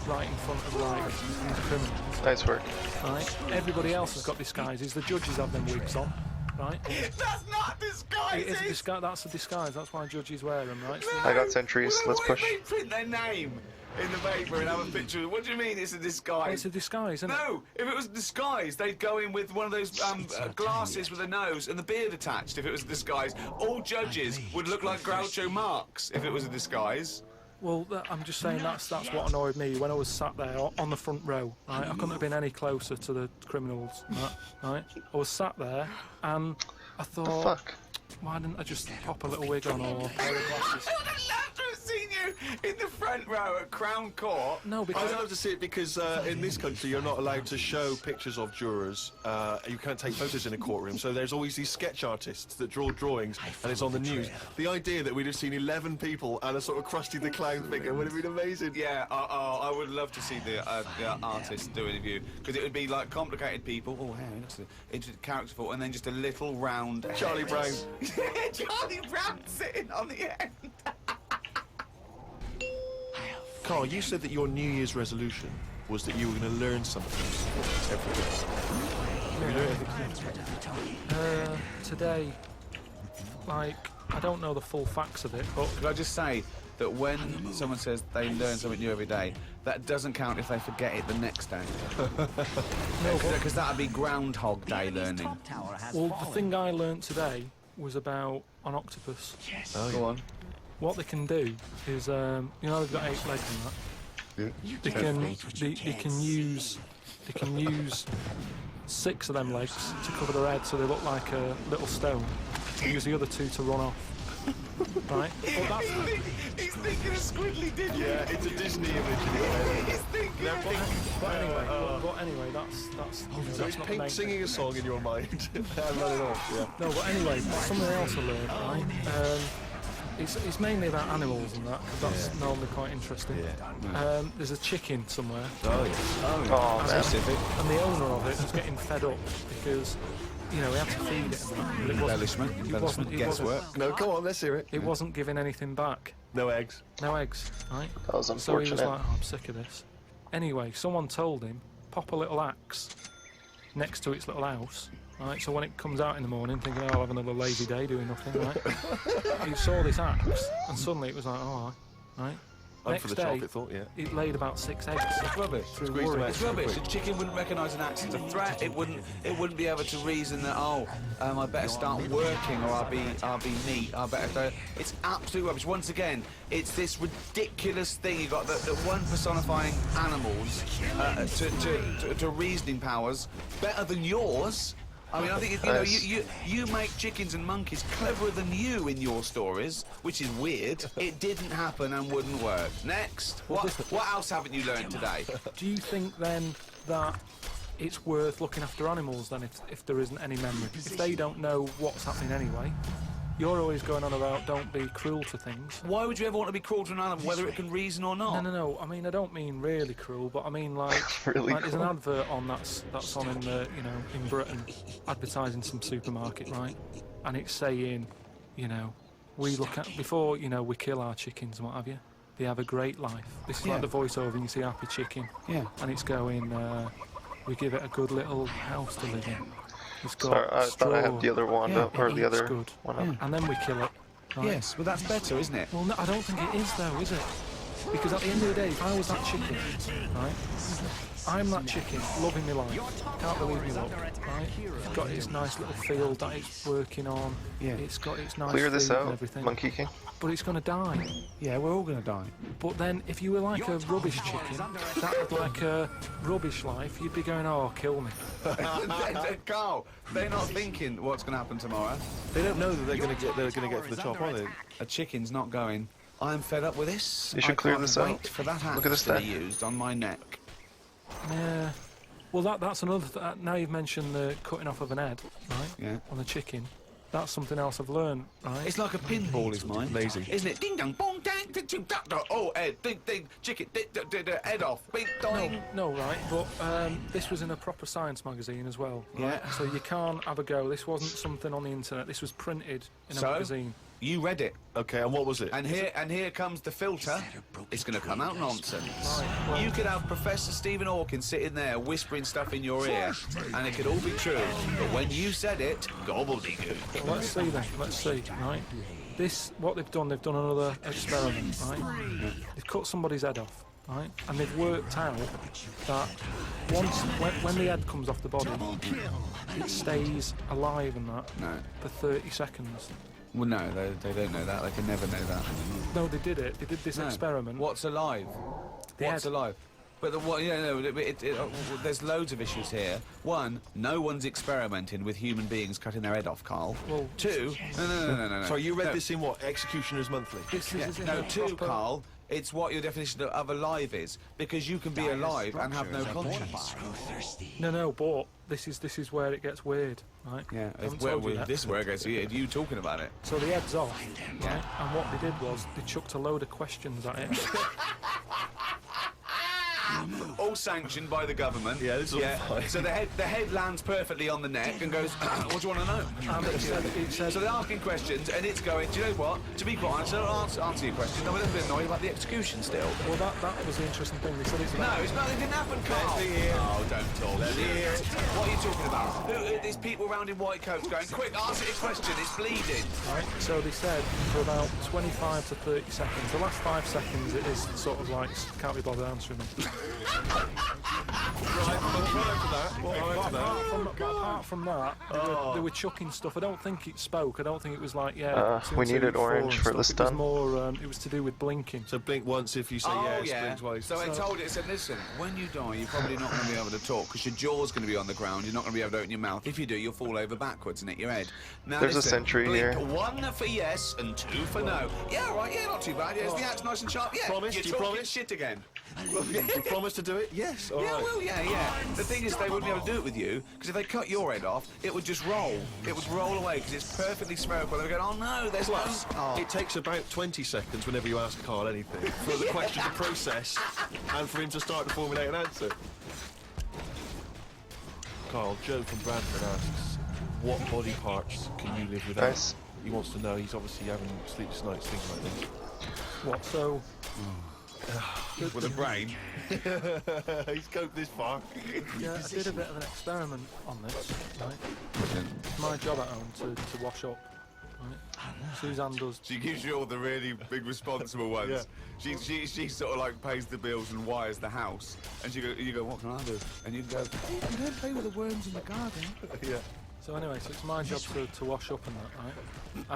right in front of like these criminals. Nice work. Right. Everybody else has got disguises. The judges have them wigs on. Right. That's not a disguise. It is a disguise. That's a disguise. That's why judges wear them, right? So I got sentries. Let's push. They print their name in the paper and have a picture. What do you mean it's a disguise? it's a disguise, isn't it? No, if it was a disguise, they'd go in with one of those glasses with a nose and the beard attached. If it was a disguise, all judges would look like Groucho Marx if it was a disguise. Well, I'm just saying that's what annoyed me when I was sat there on the front row. Right, I couldn't have been any closer to the criminals. Right, I was sat there and I thought, fuck? Why didn't I just pop a little wig on or wear the glasses? I would have loved to have seen you in the front row at Crown Court. No, because I'd love to see it because in this country you're not allowed to show pictures of jurors. You can't take photos in a courtroom, so there's always these sketch artists that draw drawings, and it's on the news. The idea that we'd have seen 11 people and a sort of Krusty the Clown figure would have been amazing. Yeah, I would love to see the artists do an interview because it would be like complicated people. Oh, hey, that's it's characterful, and then just a little round Charlie head. Brown. Charlie Brown sitting on the end. Carl, you said that your New Year's resolution was that you were going to learn something every day. Have you learned anything? Today, like, I don't know the full facts of it, but Could I just say that when someone says they learn something new every day, that doesn't count if they forget it the next day. Because that'd be Groundhog Day learning. well, the thing I learnt today was about an octopus. Oh, Go on. What they can do is, you know, they've got 8 legs and that. Yeah. They can use 6 of them legs to cover their head, so they look like a little stone. And use the other 2 to run off. Right? Well, that's He's thinking of Squiddly Diddly. Yeah, it's a Disney image. He's thinking of but anyway, that's you know, So that's it's not the Pink main singing thing. a song in your mind and run it off, yeah. No, but anyway, something else I learned, right? It's mainly about animals and that, because that's normally quite interesting. Yeah. There's a chicken somewhere. Oh, yes. Oh, man. specific. And the owner of it was getting fed up because, you know, he had to feed it and that. But it wasn't, Guesswork. No, come on, let's hear it. it wasn't giving anything back. No eggs. No eggs, right? That was So he was unfortunate. like, oh, I'm sick of this. Anyway, someone told him, pop a little axe next to its little house, right? So when it comes out in the morning thinking, oh, I'll have another lazy day doing nothing, right? He saw this axe and suddenly it was like, oh, right? I'm Next for the day, chocolate thought, yeah. it laid about 6 eggs. It's rubbish. Squeeze them out. It's rubbish. A chicken wouldn't recognise an axe as a threat. It wouldn't be able to reason that I better start working or I'll be neat. I better. It's absolute rubbish. Once again, it's this ridiculous thing you got that one personifying animals to reasoning powers better than yours. I mean, I think you make chickens and monkeys cleverer than you in your stories, which is weird. It didn't happen and wouldn't work. Next, what else haven't you learned today? Do you think then that it's worth looking after animals then if there isn't any memory? If they don't know what's happening anyway, you're always going on about don't be cruel to things. Why would you ever want to be cruel to an animal, whether it can reason or not? No. I mean, I don't mean really cruel, but I mean like, Really like there's an cruel. advert on that's on in the in Britain, advertising some supermarket, right? And it's saying, you know, we look at before we kill our chickens and what have you. They have a great life. This is like the voiceover, and you see Happy Chicken. Yeah. And it's going, we give it a good little house to live in. It's got Sorry, I thought I straw. had the other one up, or it the eats other good. one up. And then we kill it. Right? Yes, well that's better, isn't it? Well, no, I don't think it is though, is it? Because at the end of the day, if I was that chicken, right, I'm that chicken, loving my life, can't believe me luck, right? It's got its nice little field that it's working on, it's got its nice Clear this food and out, everything. Monkey King. But it's going to die. Yeah, we're all going to die. But then, if you were like a rubbish chicken, that had like a rubbish life, you'd be going, oh, kill me. Carl, they're not thinking what's going to happen tomorrow. They don't know that they're going to get to the top, are they? A chicken's not going, I'm fed up with this. You should clear this out. Wait for that Look at this axe to be thing. used on my neck. Yeah. Well, that's another. Now you've mentioned the cutting off of an head, right? Yeah. On the chicken. That's something else I've learned, right? It's like a pinball, is mine. Lazy. Isn't it? Ding dong, bong, dang, ding, ding, dong, oh, head, ding, ding, chicken, head off, bing, dong. No, right, but this was in a proper science magazine as well. Right? Yeah. So you can't have a go. This wasn't something on the internet. This was printed in a magazine. You read it. Okay, and what was it? And here comes the filter. It's going to come out nonsense. You could have Professor Stephen Hawking sitting there whispering stuff in your ear, and it could all be true. But when you said it, gobbledygook. Well, let's see then. Let's see, right? This, what they've done another experiment, right? They've cut somebody's head off, right? And they've worked out that when the head comes off the body, it stays alive and that for 30 seconds. Well, no, they don't know that. They can never know that. No, they did it. They did this experiment. What's alive? What's alive? But there's loads of issues here. One, no one's experimenting with human beings cutting their head off, Carl. Well, two, no. Sorry, you read this in what? Executioners Monthly? No, two, Carl. It's what your definition of alive is, because you can be alive and have no conscience. No, but this is where it gets weird, right? Yeah, this is where it gets weird. You talking about it? So the head's off, right? And what they did was they chucked a load of questions at it. All sanctioned by the government. Yeah, this is all fine. So the head lands perfectly on the neck and goes, what do you want to know? So they're asking questions and it's going, do you know what? To be quite honest, I'll answer your question. I'm a little bit annoyed about the execution still. Well, that was the interesting thing. They said it's No, it's not. It didn't happen, Carl. Oh, don't talk. What are you talking about? There's people around in white coats going, quick, answer your question. It's bleeding. Right. So they said for about 25 to 30 seconds. The last 5 seconds, it is sort of like can't be bothered answering them. Apart from that, they were chucking stuff. I don't think it spoke. I don't think it was like, we needed orange for the stun. It was more, it was to do with blinking. So blink once if you say yes, blink twice. So I told it, said, listen, when you die, you're probably not going to be able to talk because your jaw's going to be on the ground. You're not going to be able to open your mouth. If you do, you'll fall over backwards and hit your head. Now, there's a sentry blink here. 1 for yes and 2 for no. Yeah, right, yeah, not too bad. Yeah, the axe nice and sharp. Yeah, promise, you're talking shit again. You promise to do it? Yes. All right. Well, yeah. The thing is, they wouldn't be able to do it with you because if they cut your head off, it would just roll. It would roll away because it's perfectly spherical. They would go, oh no, there's plus. It takes about 20 seconds whenever you ask Carl anything for the question to process and for him to start to formulate an answer. Carl, Joe from Bradford asks, what body parts can you live without? Nice. He wants to know. He's obviously having sleepless nights, things like this. What? So. With a brain. He's coped this far. Yeah, I did a bit of an experiment on this, right? It's my job at home to wash up, right? Suzanne does. She gives you all the really big responsible ones. Yeah. She sort of like pays the bills and wires the house. And you go, what can I do? And you go, hey, don't play with the worms in the garden. Yeah. So anyway, so it's my job to wash up and that, right?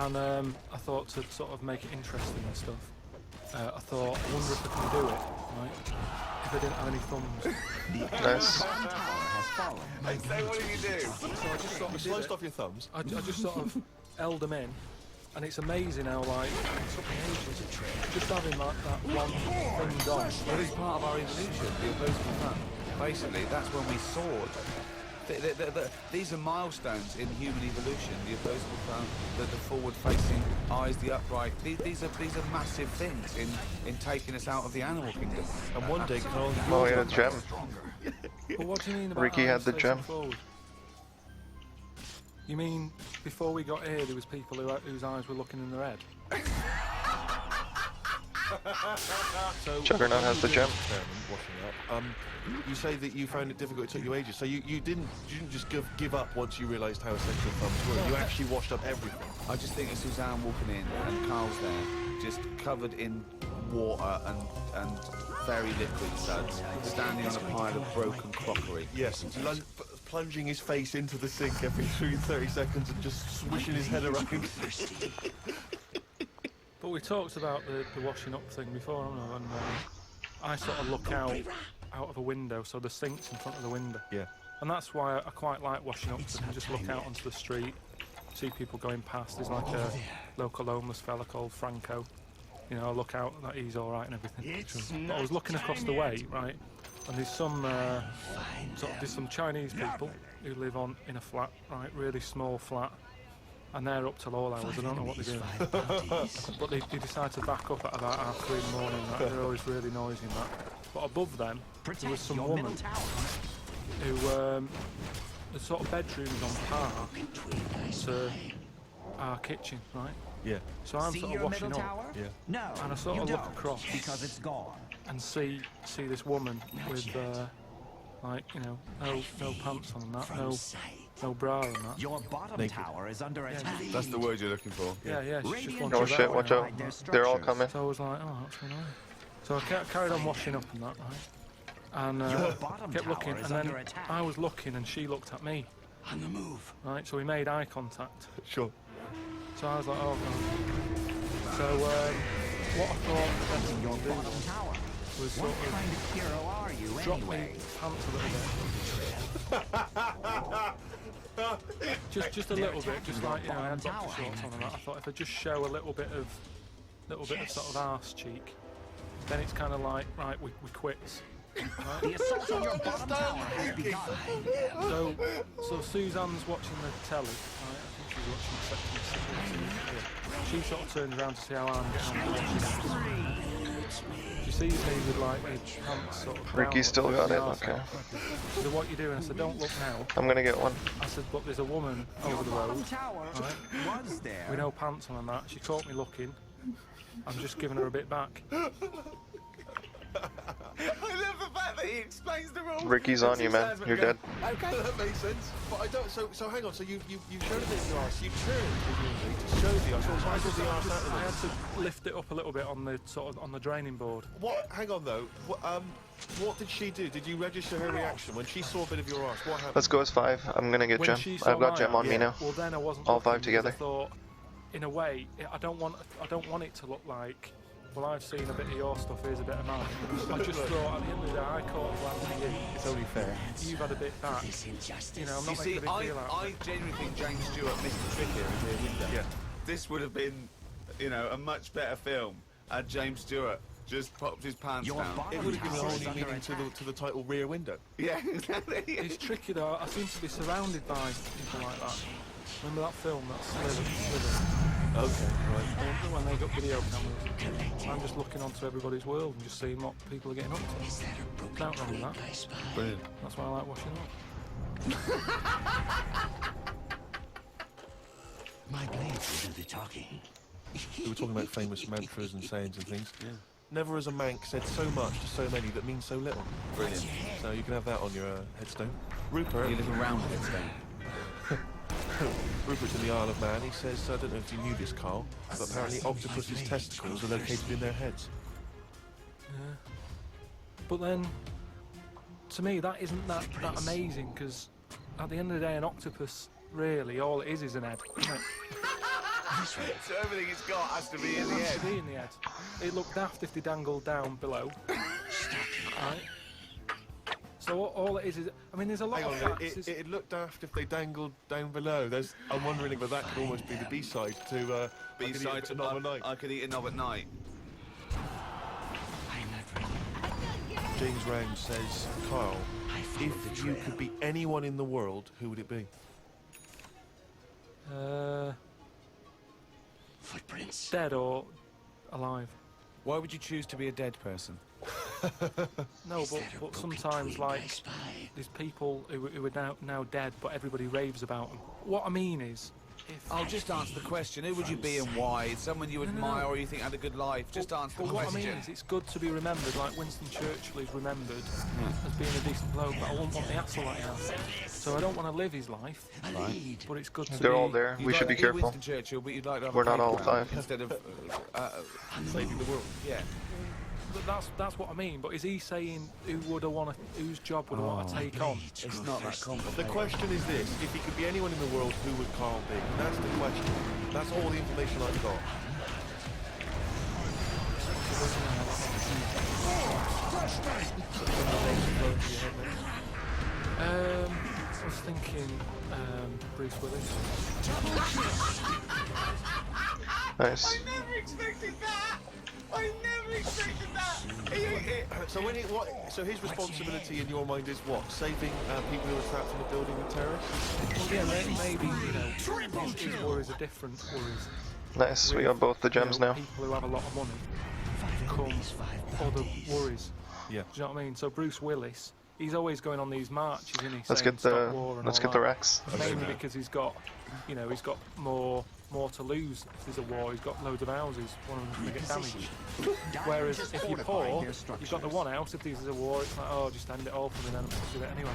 And I thought to sort of make it interesting and stuff. I thought, I wonder if I can do it, right? If I didn't have any thumbs. Nice. I'd say, what do you do? So I just sort of sliced off your thumbs. I just sort of held them in, and it's amazing how, like, it took me ages. Just having like, that one thing gone. Well, it's part of our evolution, the opposable thumb. Basically, that's when we soared. These are milestones in human evolution. The opposable thumb, the forward-facing eyes, the upright. These are massive things in taking us out of the animal kingdom. And one day, Carl, oh, yeah, gem. But what do you mean about Ricky had the gem. Forward? You mean before we got here, there was people whose eyes were looking in their head? So Juggernaut has the gem. You say that you found it difficult, it took you ages, so you didn't just give up once you realised how essential thumbs were. You actually washed up everything. I just think of Suzanne walking in and Carl's there, just covered in water and very liquid suds, standing on a pile of broken crockery. Yes, plunging his face into the sink every 30 seconds and just swishing his head around. But we talked about the washing up thing before, haven't we? And I sort of look out of a window, so the sink's in front of the window. Yeah. And that's why I quite like washing up, because I can just look out onto the street, see people going past. There's like a local homeless fella called Franco. You know, I look out and he's all right and everything. But I was looking across the way, right, and there's some Chinese people who live in a flat, right, really small flat. And they're up till all hours, I don't know what they're doing. But they decide to back up at about 3:30 in the morning, right? They're always really noisy and that. But above them, there was some woman who, the sort of bedroom's on par to our kitchen, right? Yeah. So I'm See sort of your washing middle up. tower? Yeah. No, And I sort you of look don't, across because it's gone. and see this woman with like, you know, no pants on and that, no bra and that. Your bottom tower is under attack. That's the word you're looking for. Yeah, she's just Oh wandering shit, around, watch you out. know. They're all coming. So I was like, oh, that's really nice. So I carried on washing up and that, right? And kept looking, and then I was looking and she looked at me. On the move. Right, so we made eye contact. Sure. So I was like, oh god. So what I thought the best thing to do was sort of kind of hero are you drop anyway? my pants a little bit. just a little bit, just like, you know, I had boxer shorts on and that. I thought if I just show a little bit of sort of arse cheek, then it's kind of like, right, we quits. Right? The assault on your bottom tower has begun. So Suzanne's watching the telly, right? I think she's watching Section 6. She sort of turns around to see how I'm getting on. She sees me with like my pants sort of. Ricky's still got it, okay. So what you doing? I said, don't look now. I'm gonna get one. I said, but there's a woman over the road, right? Was there? With no pants on and that. She caught me looking. I'm just giving her a bit back. I love the fact that he explains the rules. Ricky's on you, man. You're dead. Okay, that makes sense. But I don't. So hang on. So you showed a bit of the arse. You turned to show the arse. Why did the arse out? I had to lift it up a little bit on the sort of on the draining board. What? Hang on though. What did she do? Did you register her reaction when she saw a bit of your arse? What happened? Let's go as 5. I'm gonna get When Gem. she saw I've got my Gem on arse, me now. Well, then I wasn't all looking 5 together. I thought, in a way, I don't want it to look like, well, I've seen a bit of your stuff, here's a bit of mine. I just thought, at the end of the day, I caught a glance at you. It's only fair. You've had a bit back. You know, I'm not making a big deal out of it. I genuinely think James Stewart missed the trick here in Rear Window. Yeah. This would have been, you know, a much better film had James Stewart just popped his pants down. It would have given a whole new meaning to the title Rear Window. Yeah, exactly. It's tricky though. I seem to be surrounded by people like that. Remember that film, that Slither? Okay, right. When they got video cameras, I'm just looking onto everybody's world and just seeing what people are getting up to. Can't wrong with that. Brilliant. That's why I like washing up. My blades will do the talking. We were talking about famous mantras and sayings and things. Yeah. Never has a mank said so much to so many that means so little. Brilliant. So you can have that on your headstone. Rupert. Your little round headstone. Rupert's in the Isle of Man. He says, I don't know if you knew this, Carl, but apparently octopus's testicles are located in their heads. Yeah. But then, to me, that isn't that amazing, because at the end of the day, an octopus, really, all it is an head, isn't it? So everything it's got has to be in the It has head. to be in the head. It looked daft if they dangled down below. Right? So all it is, I mean, there's a lot Hang of on, facts. it looked daft if they dangled down below. I'm wondering if that could almost be the B-side to B-side to Knob at Night. I could eat a knob at night. James Round says, Carl, if you could be anyone in the world, who would it be? Footprints. Dead or alive? Why would you choose to be a dead person? No, but sometimes, like, there's people who are now dead, but everybody raves about them. What I mean is, I'll just answer the question. Who would you be and why? Someone you admire or you think had a good life? Just answer the But what I question. mean is, it's good to be remembered, like Winston Churchill is remembered as being a decent bloke, but I wouldn't want the asshole that he has. So I don't want to live his life, but it's good to They're be... all there. We should be careful. Winston Churchill, but you'd like to have We're a not all paper round 5. instead of Saving the world. Yeah. That's what I mean, but is he saying whose job would I want to take on? It's not that complicated. The question is this: if he could be anyone in the world, who would Carl be? That's the question. That's all the information I've got. I was thinking Bruce Willis. Nice. I never expected that! I never expected that! So his responsibility in your mind is what? Saving people who are trapped in a building with terrorists? Well, yeah, maybe, you know, his worries are different worries. Nice. We got both the gems now. People who have a lot of money come other worries. Yeah. Do you know what I mean? So Bruce Willis, he's always going on these marches, isn't he? Let's saying get stop war and let's all get the that. Rex. Mainly because he's got, you know, he's got more more to lose if there's a war. He's got loads of houses, one of them's going to get damaged. Whereas if you're poor, you've got the one house, if there's a war, it's like, oh, just end it all for me then, I'm with it anyway.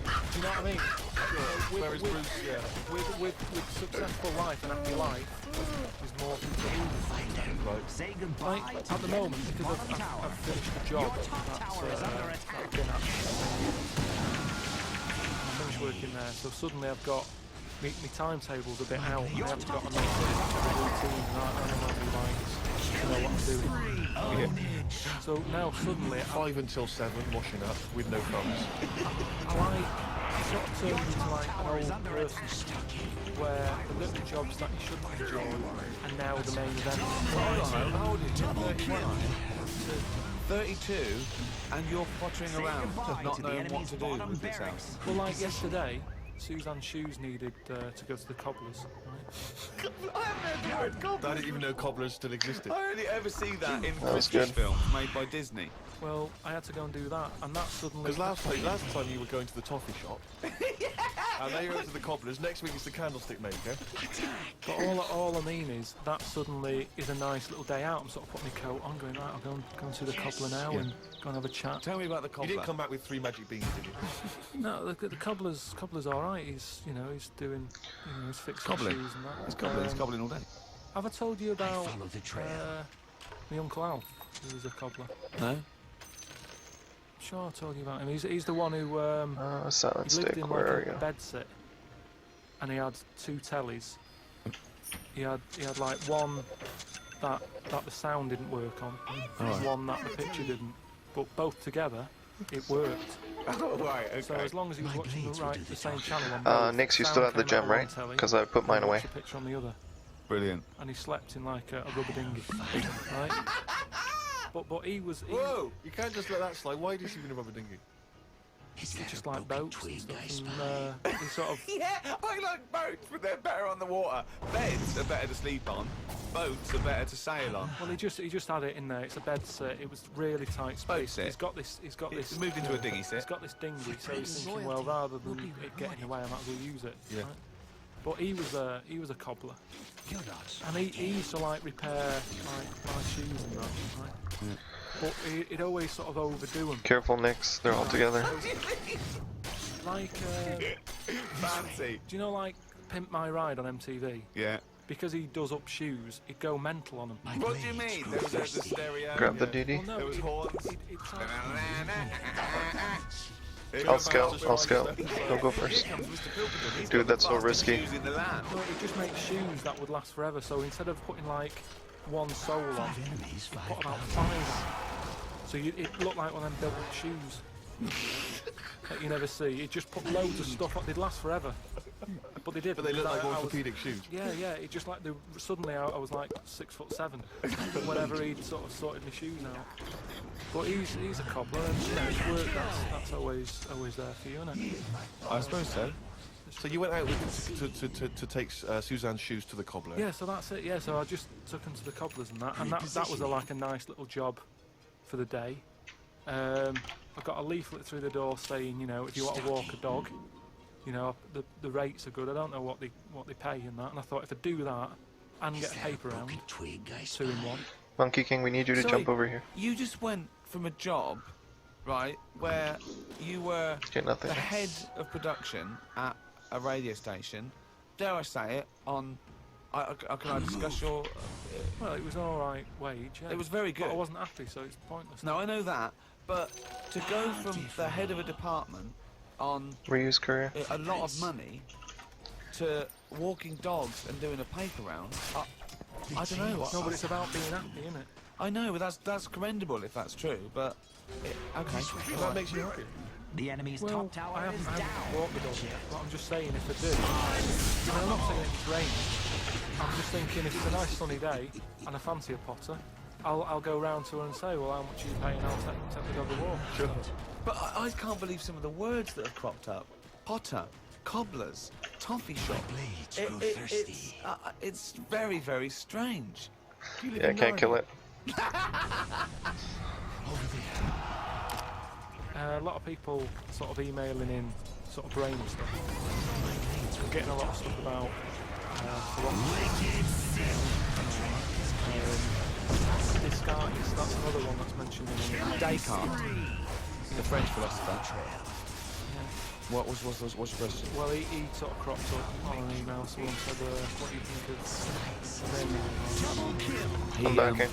Do you know what I mean? With successful life and happy life, there's more to do. Say goodbye Like, at the moment, because I've finished the job that I've been at, I finished working there, so suddenly I've got my timetable's a bit out. I haven't got a nice routine, right? I don't know what I'm doing. So now suddenly 5 until 7, washing up with no thumbs. I sort of turned into like an old person where the little jobs that you shouldn't enjoy are now the main event. How old are you? 32, and you're pottering around, not knowing what to do with yourself. Well, like yesterday, Suzanne's shoes needed to go to the cobblers. I haven't heard the word cobblers. I didn't even know cobblers still existed. I only ever see that in That was Christmas good. films made by Disney. Well, I had to go and do that, and that suddenly... Because last time you were going to the toffee shop, and now you're going to the cobblers, next week it's the candlestick maker. But all I mean is, that suddenly is a nice little day out. I'm sort of putting my coat on, going, right, I'll go and see the cobbler now and go and have a chat. Tell me about the cobbler. You didn't come back with 3 magic beans, did you? No, the cobbler's alright. He's doing, he's fixing Cobbling. shoes and that. He's cobbling all day. Have I told you about my Uncle Al, who was a cobbler? No. Sure, I told you about him. He's the one who silent he lived stick, in where like are a you? bed sit, and he had 2 tellies. He had like one that the sound didn't work on, and one that the picture didn't. But both together, it worked. Oh, right, okay. So as long as he was watching the same channel on both, Nix, you sound still have the came out gem, on right? one telly, Because I put mine and away. watched the picture on the other. Brilliant. And he slept in like a rubber dinghy, right? But he was. Whoa! You can't just let that slide. Why did you sleep in a rubber dinghy? He just like boats and stuff, and he sort of... Yeah, I like boats, but they're better on the water. Beds are better to sleep on. Boats are better to sail on. Well, he just had it in there. It's a bed set. It was really tight space. Boat sit. He's got this. It's moved into a dinghy set. He's got this dinghy, so he's thinking, well, rather than it getting in the way, I might as well use it. Yeah. Right? But he was a cobbler, and he used to like repair like my shoes and that. Right? Yeah. But he'd always sort of overdo them. Careful, Nix. They're all together. Like fancy. Do you know like Pimp My Ride on MTV? Yeah. Because he does up shoes, he'd go mental on them. What do you mean? There was the stereo. Grab the DD. Well, no, There was horns. I'll scout. Don't go first. Dude, that's so risky. Well, it just makes shoes that would last forever. So instead of putting like one sole on, he put about 5. So it looked like one of them built-up shoes that you never see. It just put loads of stuff on. They'd last forever. But they did. But they look like I was- orthopedic shoes. Yeah. It just like suddenly I was like 6'7", whenever he'd sort of sorted my shoes out. But he's a cobbler, and his work that's always there for you, isn't it? I suppose so. So you went out to take Suzanne's shoes to the cobbler. Yeah, so that's it. Yeah, so I just took him to the cobblers and that was like a nice little job for the day. I got a leaflet through the door saying, if you want to walk a dog, the rates are good. I don't know what they pay and that. And I thought if I do that and get a paper round, 2 in 1. Monkey King, we need you to jump over here. You just went from a job, right, where you were Get nothing. the head of production at a radio station. Dare I say it? Can I discuss your? Well, it was an alright wage. Yeah. It was very good. But I wasn't happy, so it's pointless. No, I know that. But to go from the head of a department on Reuse career. a lot of money to walking dogs and doing a paper round, I don't know. No, but it's about being happy, isn't it? I know, but that's commendable if that's true. But okay, That makes you happy. The enemy's Well, top tower I is haven't down. walked the dog yet, but I'm just saying if I do, I'm not saying it's raining. I'm just thinking if it's a nice sunny day and I fancy a potter, I'll go round to her and say, well, how much are you paying? I'll take the dog a walk. Sure. But I can't believe some of the words that have cropped up. Potter, cobblers, toffee shop. It's very, very strange. Yeah, I can't kill it. A lot of people sort of emailing in sort of brain stuff. I'm getting a lot of stuff about Descartes, that's another one that's mentioned in the Descartes, the French philosopher. What's your question? Well, he sort of cropped up on an email. Someone said, what do you think of I'm back in.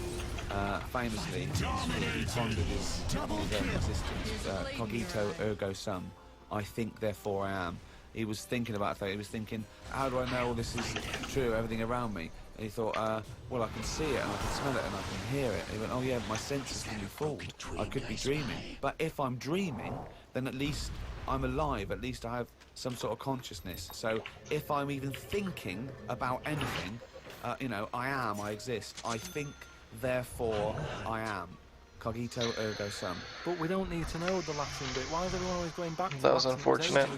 Famously, he pondered his own existence. Cogito ergo sum. I think, therefore I am. He was thinking about that. He was thinking, how do I know all this is true, everything around me? And he thought, well, I can see it, and I can smell it, and I can hear it. And he went, oh yeah, my senses can be fooled. I could be dreaming. But if I'm dreaming, then at least I'm alive. At least I have some sort of consciousness. So if I'm even thinking about anything, you know, I exist. I think, therefore I am. Cogito ergo sum. But we don't need to know the Latin bit. Why is everyone always going back to That was Latin unfortunate.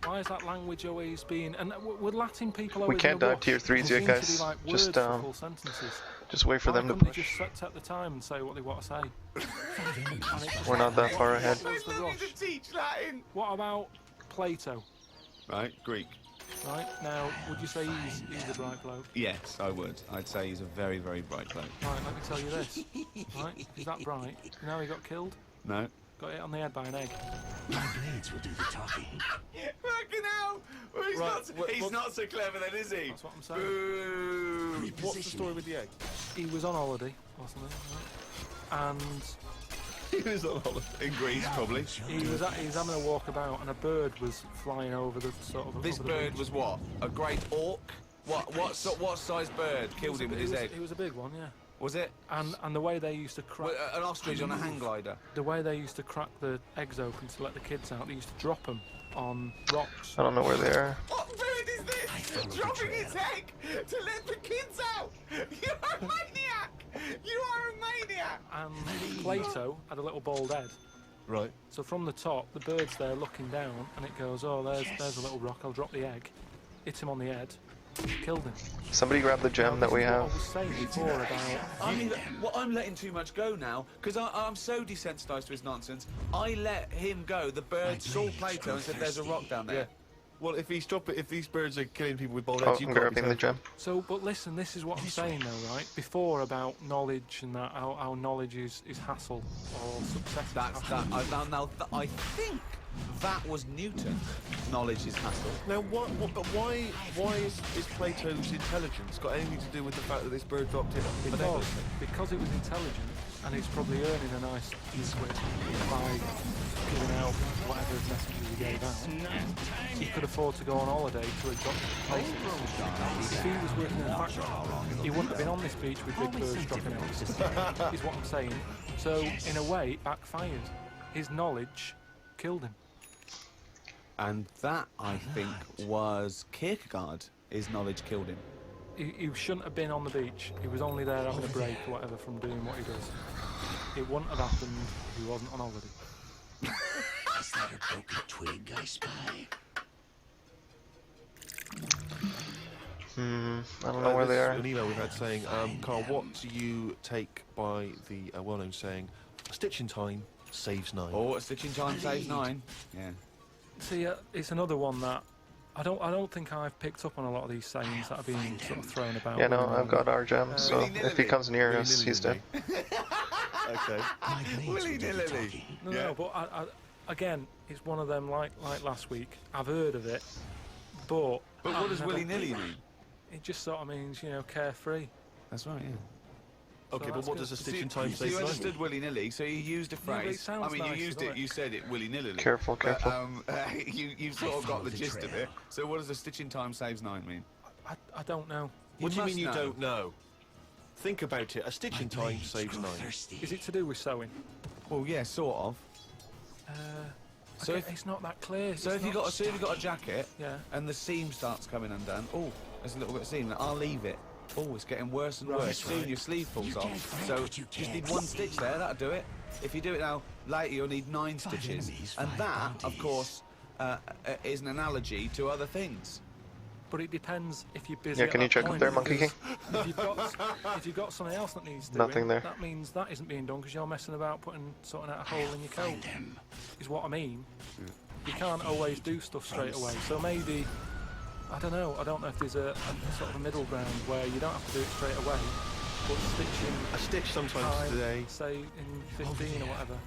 Why is that language always being... And would Latin people We always... can't dive tier 3s yet, guys. Like Just wait for them to They push. just take the time and say what they want to say. We're not that far ahead. What's the rush? Teach Latin. What about Plato? Right, Greek. Right, now, would you say he's a bright bloke? Yes, I would. I'd say he's a very, very bright bloke. Right, let me tell you this. Right, he's that bright. You know how he got killed? No. Got hit on the head by an egg. My blades will do the talking. Fucking hell! Well, he's not so clever then, is he? That's what I'm saying. Boo. What's the story with the egg? He was on holiday, wasn't he? Right? And... He was on holiday. In Greece, probably. He was having a walk about, and a bird was flying over the sort of... This bird was what? A great auk? What size bird killed him with his egg? It was a big one, yeah. Was it? And the way they used to crack... An ostrich on a hang glider? The way they used to crack the eggs open to let the kids out, they used to drop them on rocks. I don't know where they are. What bird is this? Dropping its egg to let the kids out! You're a maniac! You are a maniac! And Plato had a little bald head. Right. So from the top, the bird's there looking down, and it goes, oh, there's a little rock, I'll drop the egg. Hit him on the head. Killed him. Somebody grab the gem that we have. I was saying before about... I'm letting too much go now, because I'm so desensitised to his nonsense. I let him go. The bird saw Plato and said, there's a rock down there. Yeah. Well, if these birds are killing people with bald Oh, heads, I'm grabbing the gem. So, but listen, this is what I'm saying though, right? Before about knowledge and that, how knowledge is hassle or success. I think that was Newton. Knowledge is hassle. Now, but why is Plato's intelligence got anything to do with the fact that this bird dropped it? Because it was intelligent, and it's probably earning a nice quid by giving out whatever messages he gave out. He could afford to go on holiday to exotic places. If he was working in a factory, he wouldn't have been on this beach with big birds dropping out, is what I'm saying. So, in a way, it backfired. His knowledge killed him. And that, I think, was Kierkegaard. His knowledge killed him. He shouldn't have been on the beach. He was only there having a break or whatever from doing what he does. It wouldn't have happened if he wasn't on holiday. Is that a broken twig I spy? I don't know where they are. An email we've had saying, Carl, what do you take by the well-known saying, a stitch in time saves 9? Oh, a stitch in time saves 9. Yeah. See, it's another one that I don't think I've picked up on a lot of these sayings that are being sort of thrown about. Yeah, no, I've got our gem, so if he comes near us, he's dead. Okay. Willy-nilly. No, but I, again, it's one of them like last week. I've heard of it, but what does willy-nilly mean? It just sort of means, you know, carefree. That's right, yeah. Okay, but what does a stitch in time So save you 9? understood willy-nilly, so you used a phrase. Yeah, but it sounds nice, you used doesn't it, you said it willy-nilly. Careful. You sort of got the gist of it. So what does a stitch in time saves 9 mean? I don't know. What do you mean you don't know? Think about it. A stitch in time saves 9. Is it to do with sewing? Well, yeah, sort of. So it's not that clear. So if you got a jacket, yeah, and the seam starts coming undone, oh, there's a little bit of seam. I'll leave it. Oh, it's getting worse and worse. Soon your sleeve falls off. So just need 1 stitch there. That'll do it. If you do it now, later you'll need 9 stitches. And that, of course, is an analogy to other things. But it depends if you're busy. Yeah, can you check up there, Monkey King? If you've got something else that needs doing, nothing there. That means that isn't being done because you're messing about sorting out a hole in your coat. Is what I mean. You can't always do stuff straight away. So maybe I don't know. I don't know if there's a sort of a middle ground where you don't have to do it straight away, but stitching. I stitch sometimes today. Say in 15 or whatever,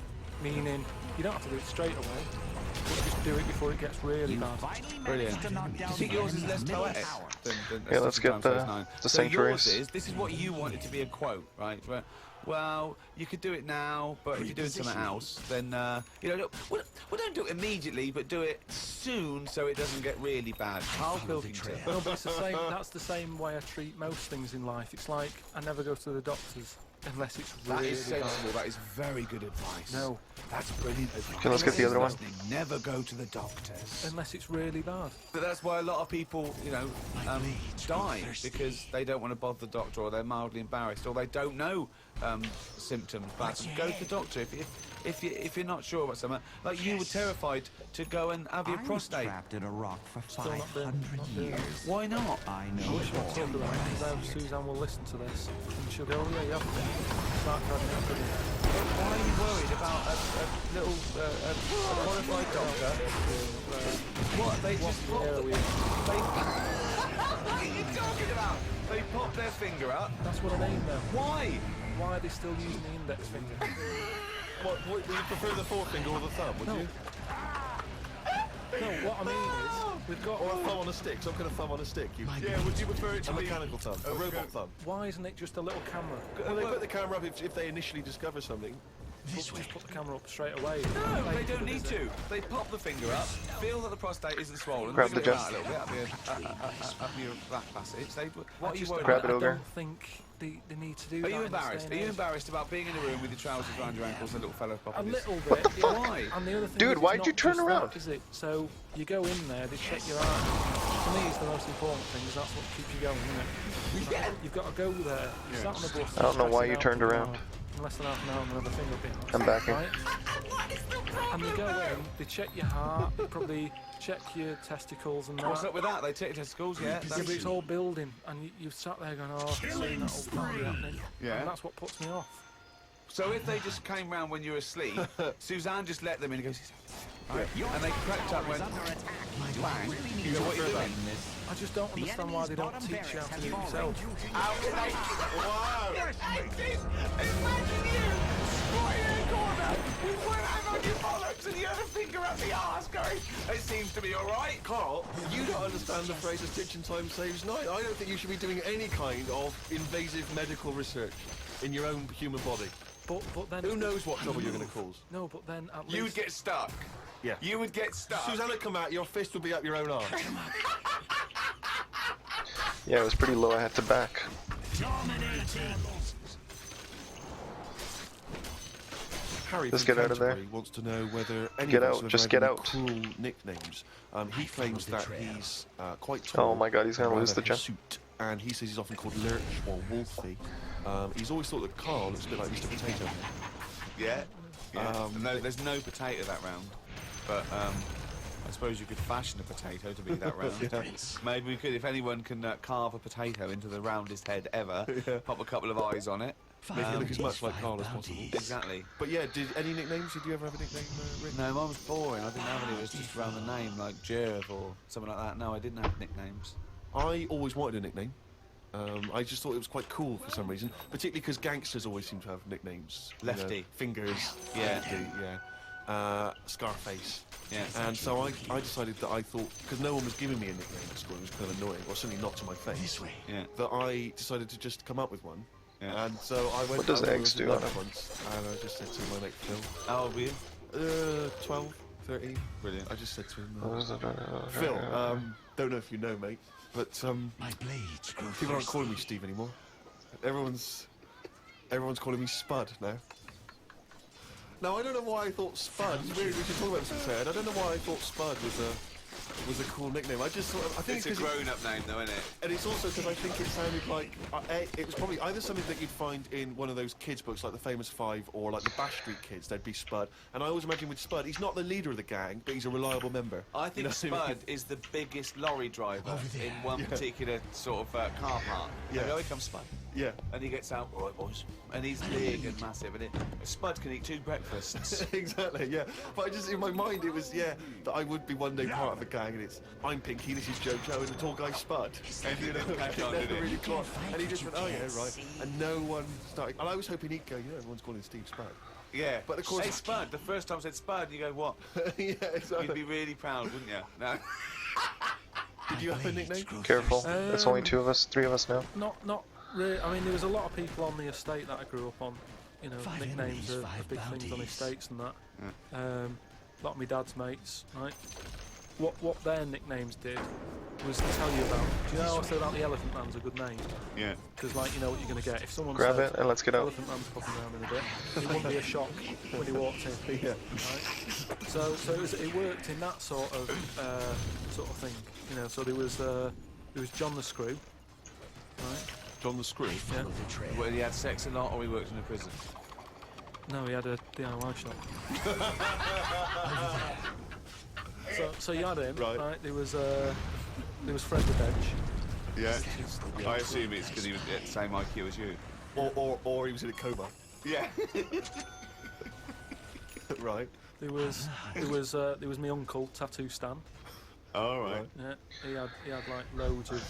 meaning you don't have to do it straight away, but just do it before it gets really bad. Brilliant. Do you think yours is less poetic than yeah, let's get the sanctuaries. This is what you want it to be a quote, right? Well, you could do it now, but if you're doing something else, then you know, well, don't do it immediately, but do it soon so it doesn't get really bad. Carl Pilkington. No, but it's the same. That's the same way I treat most things in life. It's like I never go to the doctors unless it's really That is sensible. bad. That is very good advice. No, that's brilliant advice. Okay, let's get the other one. Never go to the doctors unless it's really bad. But that's why a lot of people, you know, die because they don't want to bother the doctor, or they're mildly embarrassed, or they don't know symptoms. But go to the doctor if you're not sure about something. Like you were terrified to go and have your prostate. Trapped in a rock for Still not 500 years. Why not? I I know. wish I talked about it because Suzanne will listen to this and she'll go, oh yeah, you have to start dragging it up again. Why are you worried about a little qualified doctor? What? They just pop what are you talking about? They pop their finger up. That's what I mean though. Why? Why are they still using the index finger? What, would you prefer the forefinger or the thumb, would you? No, what I mean is, we've got... Or a thumb on a stick, some kind of thumb on a stick. Yeah, would you prefer it to a be... mechanical thumb, a robot thumb? Why isn't it just a little camera? Well, they put the camera up if they initially discover something. Just put the camera up straight away. No, they don't need to. They pop the finger up, feel that the prostate isn't swollen, Grab the wiggle it jump. out a little bit up your back passage. What are you worried Grab about? it over. I don't think they need to do Are that. you embarrassed? Are you embarrassed about being in a room with your trousers around your ankles and a little fellow popping A his... little bit. What the fuck? Why? And the other thing Dude, is, why'd it's you not turn just around? That, is it? So you go in there, they check your eye. To me, it's the most important thing, because that's what keeps you going, isn't it? Yeah. You've got to go there. You sat on the bus. I don't know why you stressing out turned for an around. hour, in less than half an hour, and another finger behind. I'm backing. Right? And they go in, they check your heart, they probably check your testicles and that. What's up with that? They check your testicles, yeah. Yeah, but it's all building, and you've sat there going, oh, soon that'll be happening. Yeah. And that's what puts me off. So if they just came round when you were asleep, Suzanne just let them in and goes, right, and they crept up when bang, you go, what are you doing? I just don't understand why they don't teach you how to do it yourself. How can they... Wow! You're 18! Imagine you squatting in a corner with one hand on your bollocks and the other finger up the arse going, it seems to be alright. Carl, you don't understand the phrase "a stitch in time saves nine." I don't think you should be doing any kind of invasive medical research in your own human body. But then... Who knows what trouble you're going to cause? No, but then at least... You would get stuck. Yeah. You would get stuck. Suzanne would come out, your fist would be up your own arm. Yeah, it was pretty low. I had to back. Harry Just from get out of there. Canterbury wants to know whether any Get of us out, have just ever get had out. any cool nicknames. He claims that he's quite tall. Oh my god, he's gonna rather lose the jump. hirsute, and he says he's often called Lurch or Wolfie. He's always thought that Carl looks a bit like Mr. Potato. Yeah. No, there's no potato that round, but I suppose you could fashion a potato to be that round. Yeah. Maybe we could, if anyone can carve a potato into the roundest head ever, pop a couple of eyes on it. Make it look as much like Carl as possible. Exactly. But yeah, any nicknames? Did you ever have a nickname, Rick? No, mine was boring. I didn't have any. It was just around the name, like Jerv or something like that. No, I didn't have nicknames. I always wanted a nickname. I just thought it was quite cool for some reason, particularly because gangsters always seem to have nicknames. You Lefty. know, Fingers. Yeah. Lefty, yeah. Scarface. Yeah. And so I decided that I thought, because no one was giving me a nickname at school, it was kind of annoying, or certainly not to my face. Yeah. That I decided to just come up with one. Yeah. And so I went What does out and eggs was in do on London it? once, and I just said to my mate Phil. How old were you? 12, 13. Brilliant. I just said to him, Phil, don't know if you know, mate, but My blades grow people aren't calling me Steve anymore. Everyone's calling me Spud now. Now I don't know why I thought Spud. It's weird we should talk about this instead. I don't know why I thought Spud was a cool nickname. I just thought, I think It's a grown-up name, though, isn't it? and it's also because I think it sounded like it was probably either something that you'd find in one of those kids' books, like the Famous Five, or like the Bash Street Kids. They'd be Spud, and I always imagine with Spud, he's not the leader of the gang, but he's a reliable member. I think You know what I mean? Spud is the biggest lorry driver in one particular sort of car park. Yeah. Maybe I become Spud. Yeah. And he gets out, all right, boys. And he's big and massive, and Spud can eat 2 breakfasts. Exactly, yeah. But I just, in my mind, it was, yeah, that I would be one day part of a gang, and it's, I'm Pinky, this is Jojo, and the tall guy's Spud. And you know, never really caught. And he just went, oh yeah, right. And no one started, and I was hoping he'd go, you know, everyone's calling Steve Spud. Yeah, but of course, hey Spud. The first time I said Spud, you go what? Yeah, exactly. You'd be really proud, wouldn't you? No. Did you have a nickname? Careful, it's only 2 of us, 3 of us now. Not really. I mean, there was a lot of people on the estate that I grew up on. You know, nicknames of big things on estates and that. Yeah. A lot of my dad's mates, right? What their nicknames did was to tell you about. Do you know also about the Elephant Man's a good name? Yeah. Because like you know what you're going to get if someone grab said, it and let's get out. Elephant Man's popping around in a bit. It wouldn't be a shock when he walked in. Yeah. Right? So it worked in that sort of thing. You know, so there was John the Screw, right? John the Screw. Yeah. Well, he had sex a lot, or he worked in a prison. No, he had a DIY shop. So you had him, right? There was Fred the Bench. Yeah. I assume it's because he was at the same IQ as you. Or he was in a coma. Yeah. Right. There was my uncle, Tattoo Stan. All right. Yeah. He had like loads of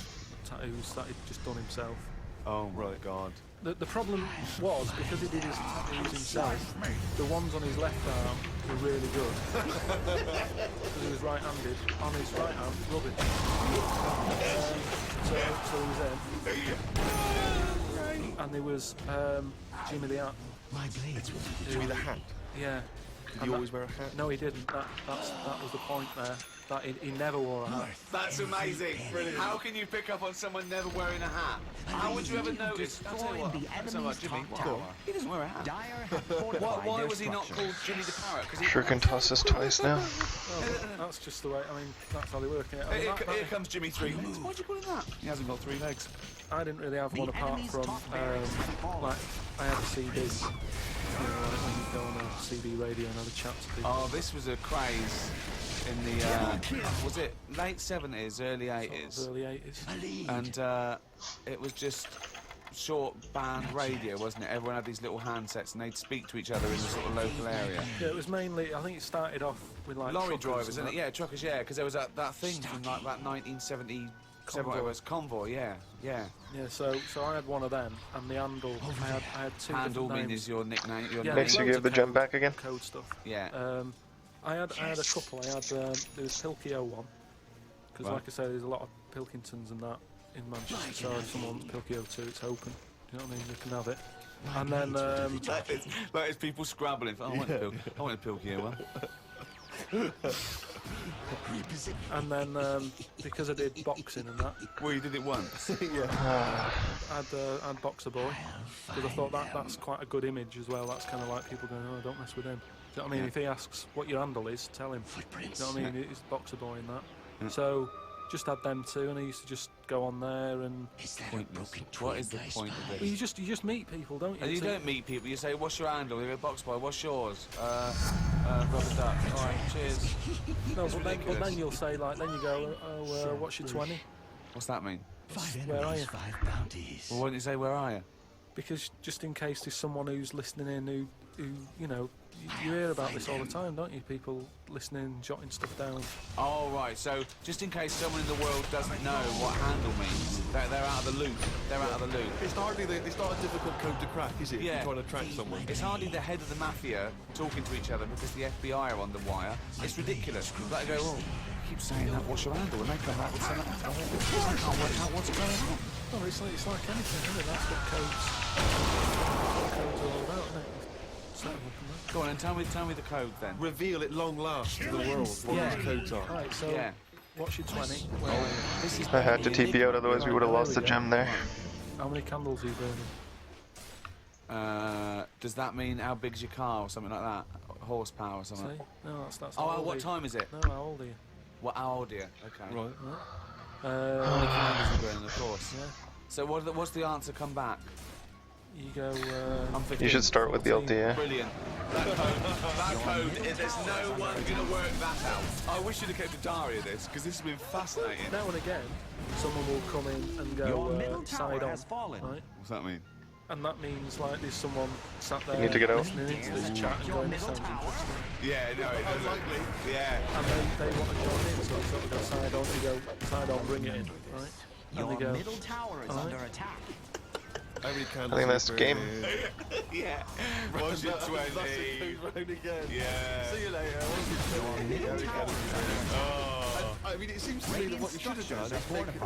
tattoos that he'd just done himself. Oh right, God. The problem was, because he did his tattoos himself, the ones on his left arm were really good. Because he was right-handed. On his right arm, rubbish. So he was in. And there was Jimmy the Hat. Jimmy the Hat? Yeah. Did he always wear a hat? No, he didn't. That was the point there. That he never wore a hat. That's amazing. Brilliant. How can you pick up on someone never wearing a hat? How would you ever notice? I'll tell you what. That's not like Jimmy. He doesn't wear a hat. Why was he not called Jimmy the Parrot? Sure can toss us twice now. That's just the way. I mean, that's how they work it. Here comes Jimmy 3 legs. Why'd you call him that? He hasn't got 3 legs. I didn't really have one apart from like I had a CD. You know, like when you go on a CD radio and have a chat to people. Oh, this was a craze in the was it late 70s, early 80s? Early 80s. And it was just short band radio, wasn't it? Everyone had these little handsets and they'd speak to each other in the sort of local area. Yeah, it was mainly. I think it started off with like lorry drivers, isn't it? Yeah, truckers. Yeah, because there was that thing from like that 1977. It was Convoy. Yeah. Yeah, so I had one of them, and the handle. I had 2 handle different names. is your nickname. Makes you give the gem back again. Code stuff. Yeah. I had a couple. I had there was Pilkio one, because like I say, there's a lot of Pilkingtons and that in Manchester. So if someone wants Pilkio 2, it's open. Do you know what I mean? They can have it. And then that is people scrabbling. I want a Pilkio one. And then because I did boxing and that. Well, you did it once. Yeah. I'd Boxer Boy, because I thought that's quite a good image as well. That's kind of like people going, oh, don't mess with him. Do you know what I mean? If he asks what your handle is, tell him. Do you know what I mean? It's Boxer Boy and that. Yeah. So just had them 2, and I used to just go on there and. What is the point of this? Well, you just meet people, don't you? And you don't meet people. You say, "What's your handle?" You go, "Box Boy." What's yours? Rubber duck. All right, cheers. No, but then you'll say like, then you go, "Oh, what's your 20?" What's that mean? Where are you? Well, why don't you say, "Where are you?" Because just in case there's someone who's listening in who you know. You hear about this all the time, don't you? People listening, jotting stuff down. Oh, right. So, just in case someone in the world doesn't know what handle means, they're out of the loop. They're out of the loop. It's not a difficult code to crack, is it? Yeah. If you're trying to track someone. It's hardly the head of the mafia talking to each other because the FBI are on the wire. It's ridiculous. Like, go, oh, keep saying that, what's your handle? And they come out with something. I can't work out what's going on. Oh, it's like anything, isn't it? That's what codes are all about, isn't it? Go on and tell me the code then. Reveal at long last to the world what these codes are. Right, so what's your 20? This is I had to TP out, otherwise we would have lost the gem there. How many candles are you burning? Does that mean how big's your car or something like that? Horsepower or something? No, that's oh, what time is it? No, how old are you? What? How old are you? Okay. Right. How many candles are you burning, of course. Yeah. So what's the answer come back? You go. You should start with the LT, yeah? Brilliant. That code, there's no one going to work that out. I wish you'd have kept a diary of this, because this has been fascinating. Now and again, someone will come in and go side on, right? What's that mean? And that means like there's someone sat there You need to get out. listening into this chat and going, this sounds interesting. Yeah, no, it doesn't. Likely. Yeah. And they want to join in, so they sort of go side on, you go side on, bring it in, right? And they go, middle tower is under attack. I think that's the game. Yeah. Watch it 20. Round again. Yeah. See you later. I mean, it seems to me that what you should have done is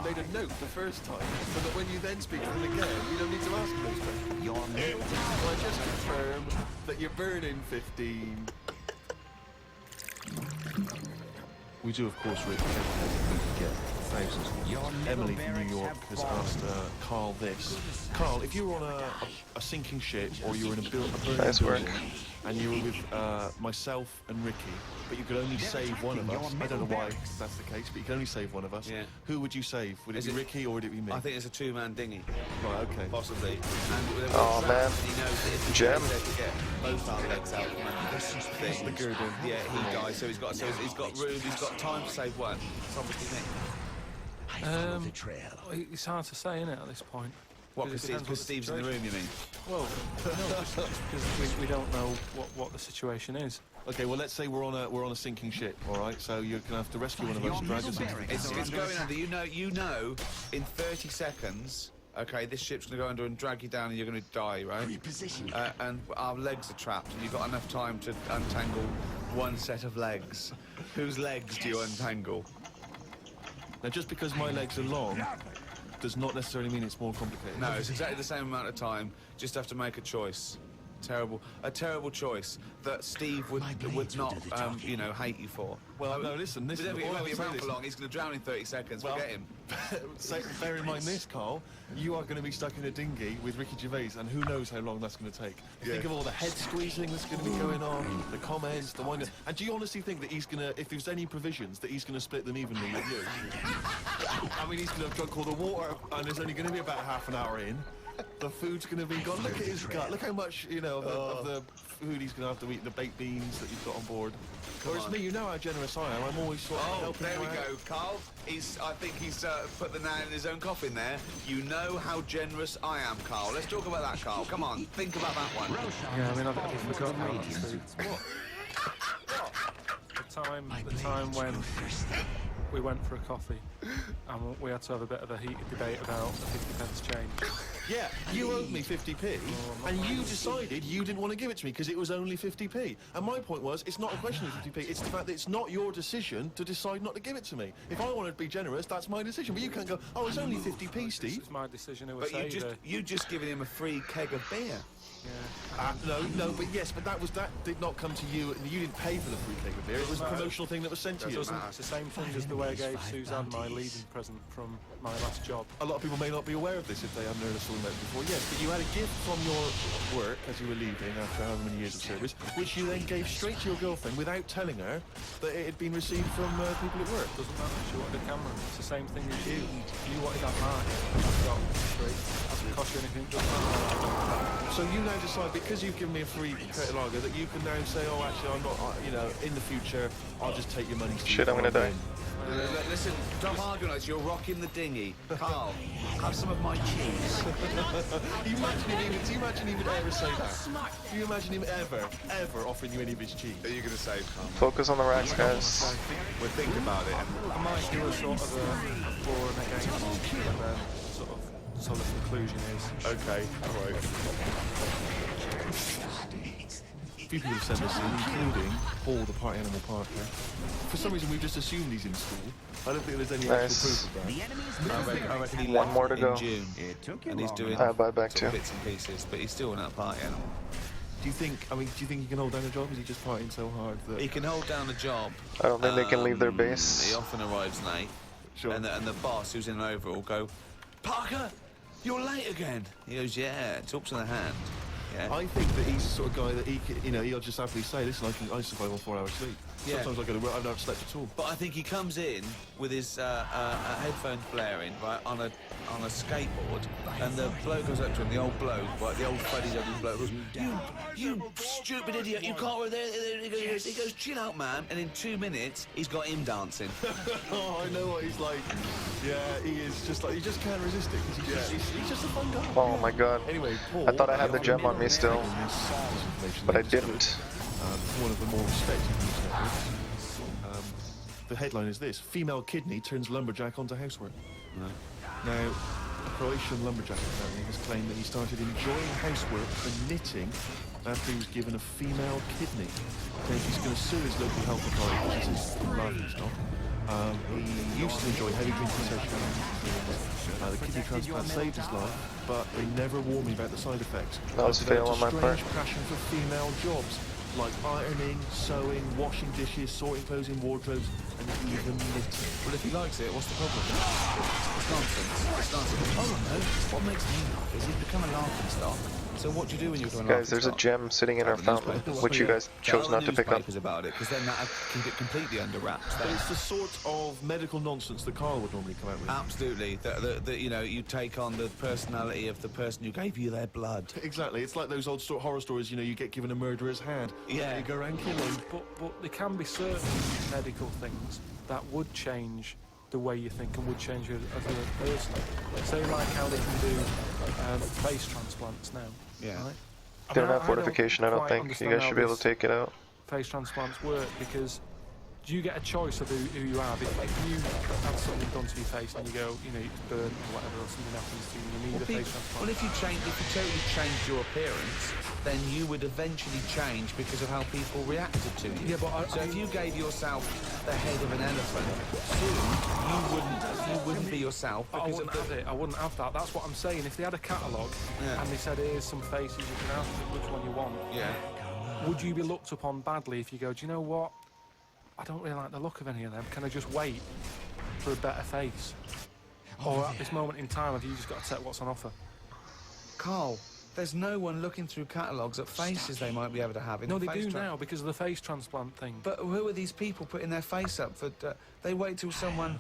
made a note the first time, so that when you then speak to them again, you don't need to ask them those questions. Your middle tower. Well, I just confirm that you're burning 15. We do, of course, Rick, get thousands. Emily from New York has asked Carl this. Carl, if you were on a sinking ship or you were in a burning building and you were with myself and Ricky, but you could only save one of us, I don't know why that's the case, but you can only save one of us, who would you save? Would it be Ricky or would it be me? I think it's a two-man dinghy. Right, okay. Possibly. And oh, man. He knows that if Gem. he get both our legs out from this thing, the girdle. Yeah, he dies, so he's got room, he's got time to save one. It's obviously me. It's hard to say, isn't it, at this point? What, because Steve's in the room, you mean? Well, no, just because we don't know what the situation is. Okay, well, let's say we're on a sinking ship, all right? So you're gonna have to rescue one of us and drag us into It's going under. You know, in 30 seconds. Okay, this ship's going to go under and drag you down and you're going to die, right? And our legs are trapped and you've got enough time to untangle one set of legs. Whose legs do you untangle? Now, just because my legs are long does not necessarily mean it's more complicated. No, it's exactly the same amount of time. Just have to make a choice. A terrible choice that Steve would not, hate you for. Well, no, listen, this is... But don't be around for long. He's going to drown in 30 seconds. Forget him. Bear in mind this, Carl. You are going to be stuck in a dinghy with Ricky Gervais, and who knows how long that's going to take. Think of all the head squeezing that's going to be going on, the comments, the wine. And do you honestly think that he's going to, if there's any provisions, that he's going to split them evenly with you? I mean, he's going to have drunk all the water, and there's only going to be about half an hour in. The food's going to be gone. Look at his gut. Look how much, of the food he's going to have to eat, the baked beans that you've got on board. Whereas me, you know how generous I am. I'm always sort of helping there we you go, out. Carl. I think he's put the nail in his own coffin there. You know how generous I am, Carl. Let's talk about that, Carl. Come on, think about that one. Yeah, I mean, I've forgotten how the time when we went for a coffee and we had to have a bit of a heated debate about the 50p change. Yeah, you owed me 50p, and you decided you didn't want to give it to me because it was only 50p. And my point was, it's not a question of 50p, it's the fact that it's not your decision to decide not to give it to me. If I wanted to be generous, that's my decision. But you can't go, oh, it's only 50p, Steve. It's my decision. But you just giving him a free keg of beer. Yeah. No, but that did not come to you. You didn't pay for the free keg of beer. It was a promotional thing that was sent to you. It's the same thing as the way I gave Suzanne my leaving present from my last job. A lot of people may not be aware of this if they haven't heard us talking about it before. Yes, but you had a gift from your work as you were leaving after however many years of service, which you then gave straight to your girlfriend without telling her that it had been received from people at work. Doesn't matter. She wanted a camera. It's the same thing as you. You wanted that mark. I've got free. Doesn't cost you anything. Doesn't matter. So you now decide, because you've given me a free Curtin Lager, that you can now say, oh, actually, I'm not, in the future, I'll just take your money. Shit, I'm going to die. Listen, don't argue on us. You're rocking the dinghy. Carl, have some of my cheese. Do you imagine he would ever say that? Do you imagine him ever offering you any of his cheese? Are you going to say, Carl? Focus on the racks, guys. We'll think about it. I might do a sort of a for and against, and then so the conclusion is... Okay, alright. A few people have sent us in, including Paul, the party animal Parker. For some reason, we've just assumed he's in school. I don't think there's any actual proof of that. I reckon he One more to in go. June, and he's doing buy back too. bits and pieces, but he's still in that party animal. Do you think he can hold down a job? Is he just partying so hard that... He can hold down a job. I don't think they can leave their base. He often arrives late. Sure. And the boss, who's in an overall, go, Parker, you're late again. He goes, yeah, talk to the hand. care. I think that he's the sort of guy that he'll just happily say, listen, I survive on 4 hours sleep. Yeah. Sometimes I go to work, I've not slept at all. But I think he comes in with his headphones blaring, right, on a skateboard, and the bloke goes up to him, the old bloke, right, the old fuddy-duddy bloke goes, you stupid idiot, you can't work there. He goes, chill out, man, and in 2 minutes, he's got him dancing. Oh, I know what he's like. Yeah, he is just like, you just can't resist it, because he's just a fun guy. Oh my god. Anyway, Paul, I thought I had the gem on me still, but I didn't. One of the more respected news networks. The headline is this: female kidney turns lumberjack onto housework. Now, a Croatian lumberjack apparently has claimed that he started enjoying housework and knitting after he was given a female kidney. Claims he's going to sue his local health authority, which is his laughing stock. He used to enjoy heavy drinking sessions. The kidney transplant saved his life, but they never warned me about the side effects. That was fail on my part. Strange passion for female jobs, like ironing, sewing, washing dishes, sorting clothes in wardrobes, and even knitting. Well, if he likes it, what's the problem? It's nonsense. It's nonsense. Oh no, what makes me laugh is he's become a laughing stock. So what do you do when you're doing Guys, there's a gem sitting in our fountain, which you guys chose not to pick up. About it, because then that keep it completely under wraps. But it's the sort of medical nonsense that Carl would normally come out with. Absolutely. That you know, you take on the personality of the person who gave you their blood. Exactly. It's like those old horror stories, you know, you get given a murderer's hand. Yeah. You go around killing. But there can be certain medical things that would change the way you think and would change you as a person. Say like how they can do face transplants now. Yeah. Right? They don't have fortification, I don't think. You guys should be able to take it out. Face transplants work because you get a choice of who you are. If you have something done to your face and you go, you know, it's burnt or whatever, or something happens to you and you need a face transplant. Well, if you totally changed your appearance, then you would eventually change because of how people reacted to you. Yeah, but so if you gave yourself the head of an elephant, soon you wouldn't be yourself. I wouldn't have it. I wouldn't have that. That's what I'm saying. If they had a catalogue and they said, here's some faces you can have, pick which one you want. Yeah. Would you be looked upon badly if you go, do you know what? I don't really like the look of any of them. Can I just wait for a better face? Or at this moment in time, have you just got to take what's on offer? Carl, there's no one looking through catalogues at faces they might be able to have. No, they do now because of the face transplant thing. But who are these people putting their face up for? They wait till someone...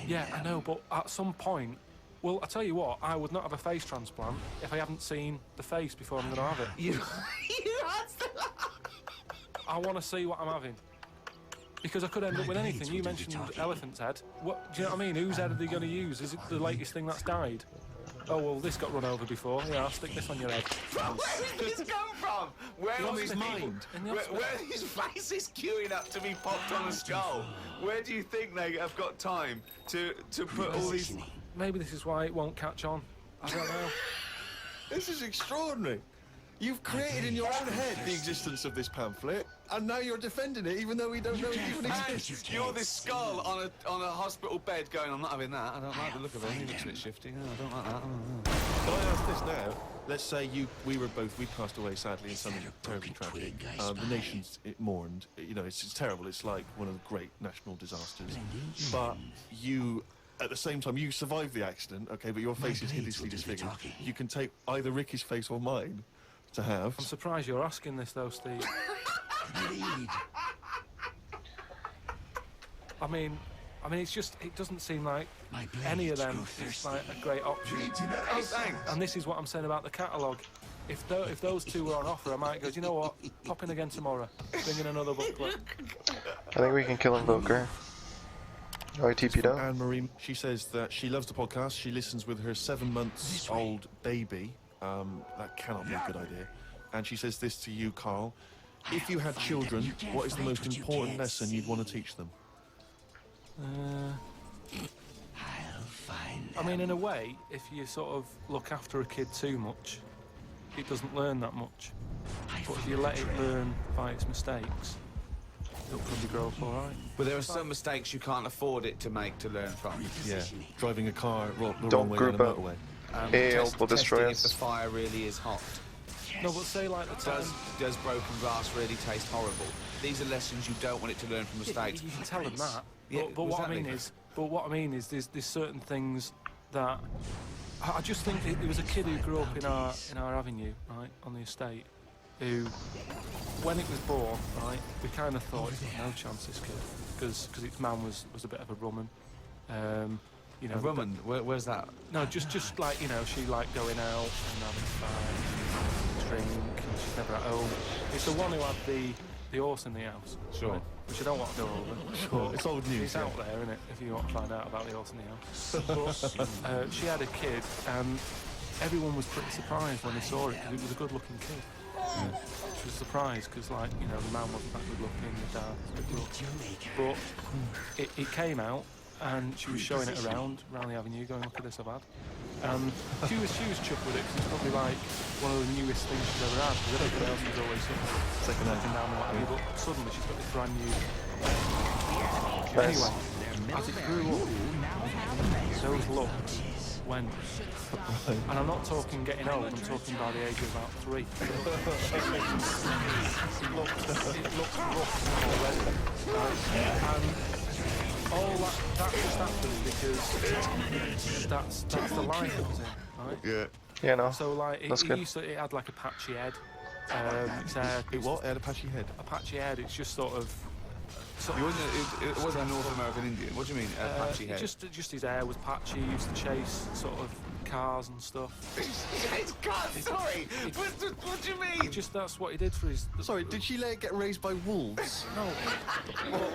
Yeah, I know, but at some point... Well, I tell you what, I would not have a face transplant if I haven't seen the face before I'm going to have it. You I want to see what I'm having. Because I could end up with anything. You mentioned elephant's head. What, do you know what I mean? Whose head are they going to use? Is it the latest thing that's died? Oh, well, this got run over before. Yeah, I'll stick this on your head. Where did this come from? Where on his mind? Where are these faces queuing up to be popped on a skull? Where do you think they have got time to put all these... Maybe this is why it won't catch on. I don't know. This is extraordinary. You've created in your own head the existence of this pamphlet, and now you're defending it, even though we don't know it even exists. You're this skull on a hospital bed going, I'm not having that. I don't like the look of it. He looks a bit shifty. No, I don't like that. Can I ask this now? Let's say we passed away sadly in something terribly tragic. The nation's mourned. You know, it's terrible. It's like one of the great national disasters. But you... At the same time, you survived the accident, okay, but your face is hideously disfigured. You can take either Ricky's face or mine to have. I'm surprised you're asking this, though, Steve. I mean, it's just, it doesn't seem like any of them is like a great option. Oh, thanks. And this is what I'm saying about the catalogue. If those two were on offer, I might go, do you know what? Pop in again tomorrow. Bring in another booklet. I think we can kill Invoker. Oh, I TP'd out. Anne-Marie, she says that she loves the podcast. She listens with her 7-month-old baby. That cannot be a good idea. And she says this to you, Carl. If you had children, what is the most important lesson you'd want to teach them? I mean, in a way, if you sort of look after a kid too much, it doesn't learn that much. But if you let it learn by its mistakes, it'll probably grow up all right. But there are some mistakes you can't afford it to make to learn from. Yeah, driving a car the Don't wrong way on a group up. motorway. Ale will destroy us. If the fire really is hot. No, but say like the time... Does broken glass really taste horrible? These are lessons you don't want it to learn from mistakes. You can tell them that. Yeah, but what I mean is, there's certain things that I just think there was a kid who grew up in our avenue, right, on the estate, who, when it was born, right, we kind of thought he's got no chance, this kid, because its mum was a bit of a rumman. You know, a rumman? Where's that? No, just like, you know, she liked going out and having fun, drink, and she's never at home. It's the one who had the horse in the house. Sure. Right? Which I don't want to go over. Sure. It's old news. It's out there, isn't it, if you want to find out about the horse in the house. But she had a kid, and everyone was pretty surprised when they saw it, because it was a good-looking kid. Yeah. She was surprised, because, like, you know, the man wasn't that good-looking, the dad was a bit rough. But it came out, and she was showing it around the avenue, going, look at this I've had. She was chuffed with it, because it's probably like one of the newest things she's ever had, because everybody else was always sort of second down and what have you, but suddenly she's got this brand new. Anyway, as it grew up, those looks went. And I'm not talking getting old, I'm talking by the age of about 3. It looked rough already. And all that just happened because that's the life it was in, right? Yeah. Yeah, no. So like it had like a patchy head. It what? It had a patchy head. A patchy head. It's just sort of. It wasn't a North American Indian. What do you mean, a patchy head? Just his hair was patchy. He used to chase sort of cars and stuff. It's cars. Sorry. What do you mean? Just that's what he did for his. Sorry, did she let it get raised by wolves? No.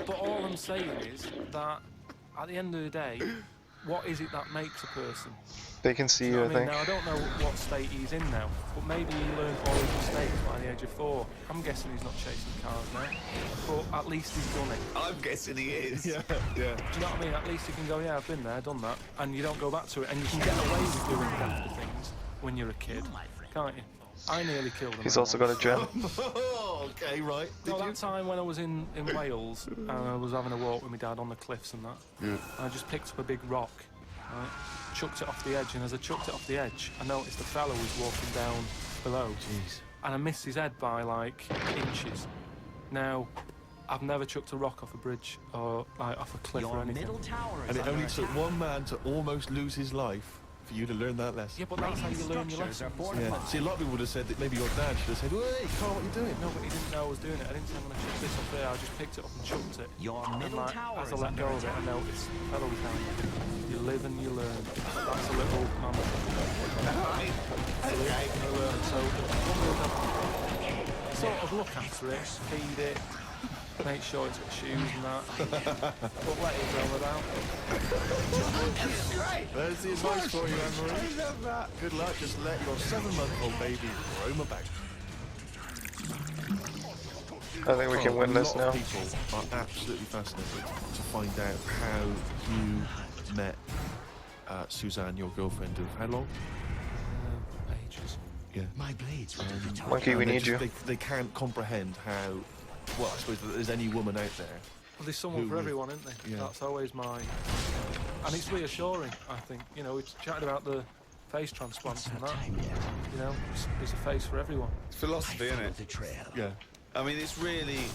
But all I'm saying is that at the end of the day, what is it that makes a person? They can see you, I think. Now, I don't know what state he's in now, but maybe he learned all his mistakes by the age of 4. I'm guessing he's not chasing cars now, but at least he's done it. I'm guessing he is. Yeah. Do you know what I mean? At least you can go, yeah, I've been there, done that, and you don't go back to it, and you can get away with doing dafty things when you're a kid, can't you? I nearly killed him. He's also got a gem. Okay, right. No, that time when I was in Wales, and I was having a walk with my dad on the cliffs and that, I just picked up a big rock, right? Chucked it off the edge, and as I chucked it off the edge, I noticed the fella was walking down below. Jeez. And I missed his head by like inches. Now, I've never chucked a rock off a bridge or like off a cliff or anything. And it only took one man to almost lose his life for you to learn that lesson. Yeah, but that's how you learn your lesson. Yeah. See, a lot of people would have said that maybe your dad should have said, "Hey, Carl, what are you doing?" No, but he didn't know I was doing it. I didn't say I'm going to chuck this off there. I just picked it up and chucked it. And like, as I let go of it, I noticed the fellow was down there. You live and you learn. That's a little mama. So sort of look after it, feed it, make sure it's got shoes and that. But let it go without. There's the advice for you, Anne-Marie. I love that. Good luck. Just let your 7-month-old baby roam about. I think we can win this now. People are absolutely fascinated to find out how you met Suzanne, your girlfriend, of how long? Ages. Yeah. My blades. Monkey, we need you. They can't comprehend how. Well, I suppose that there's any woman out there. Well, there's someone for everyone, isn't there? Yeah. That's always my. And it's reassuring, I think. You know, we chatted about the face transplants and that. You know, there's a face for everyone. It's philosophy, isn't it? Yeah. I mean, it's really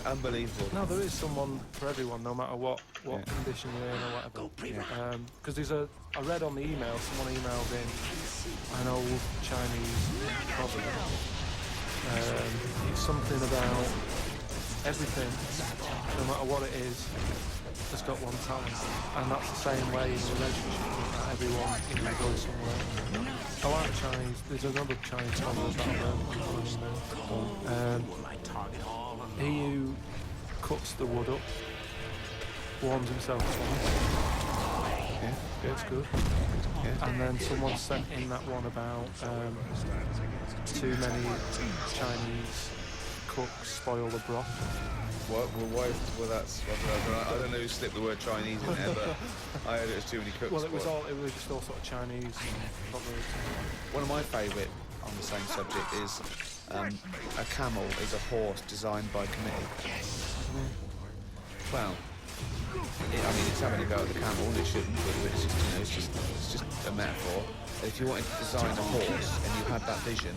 unbelievable. No, there is someone for everyone, no matter what condition you're in or whatever. Because I read on the email, someone emailed in an old Chinese proverb. It's something about everything, no matter what it is, has got one talent. And that's the same way in a relationship, that everyone goes somewhere. I like Chinese. There's another Chinese proverb that I learned. He who cuts the wood up warms himself twice. Yeah, it's good. Yeah. And then someone sent in that one about too many Chinese cooks spoil the broth. Well, I don't know who slipped the word Chinese in there, but I heard it was too many cooks. Well, it was just all sort of Chinese proverbs. One of my favourite on the same subject is a camel is a horse designed by committee. Well, I mean, it's having a go at the camel, and it shouldn't, but it's just a metaphor. If you wanted to design a horse and you had that vision,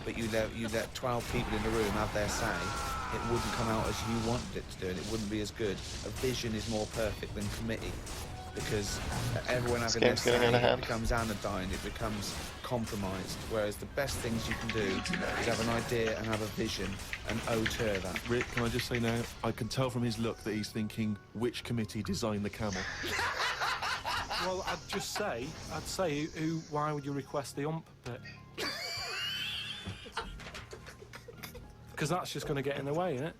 but you let 12 people in the room have their say, it wouldn't come out as you wanted it to do, and it wouldn't be as good. A vision is more perfect than committee. because everyone having game's their getting out of say, it hand. becomes anodyne, it becomes compromised. Whereas the best things you can do is have an idea and have a vision and auteur that. Rick, can I just say now, I can tell from his look that he's thinking, which committee designed the camel? Well, I'd say, why would you request the ump bit? Because that's just going to get in the way, isn't it?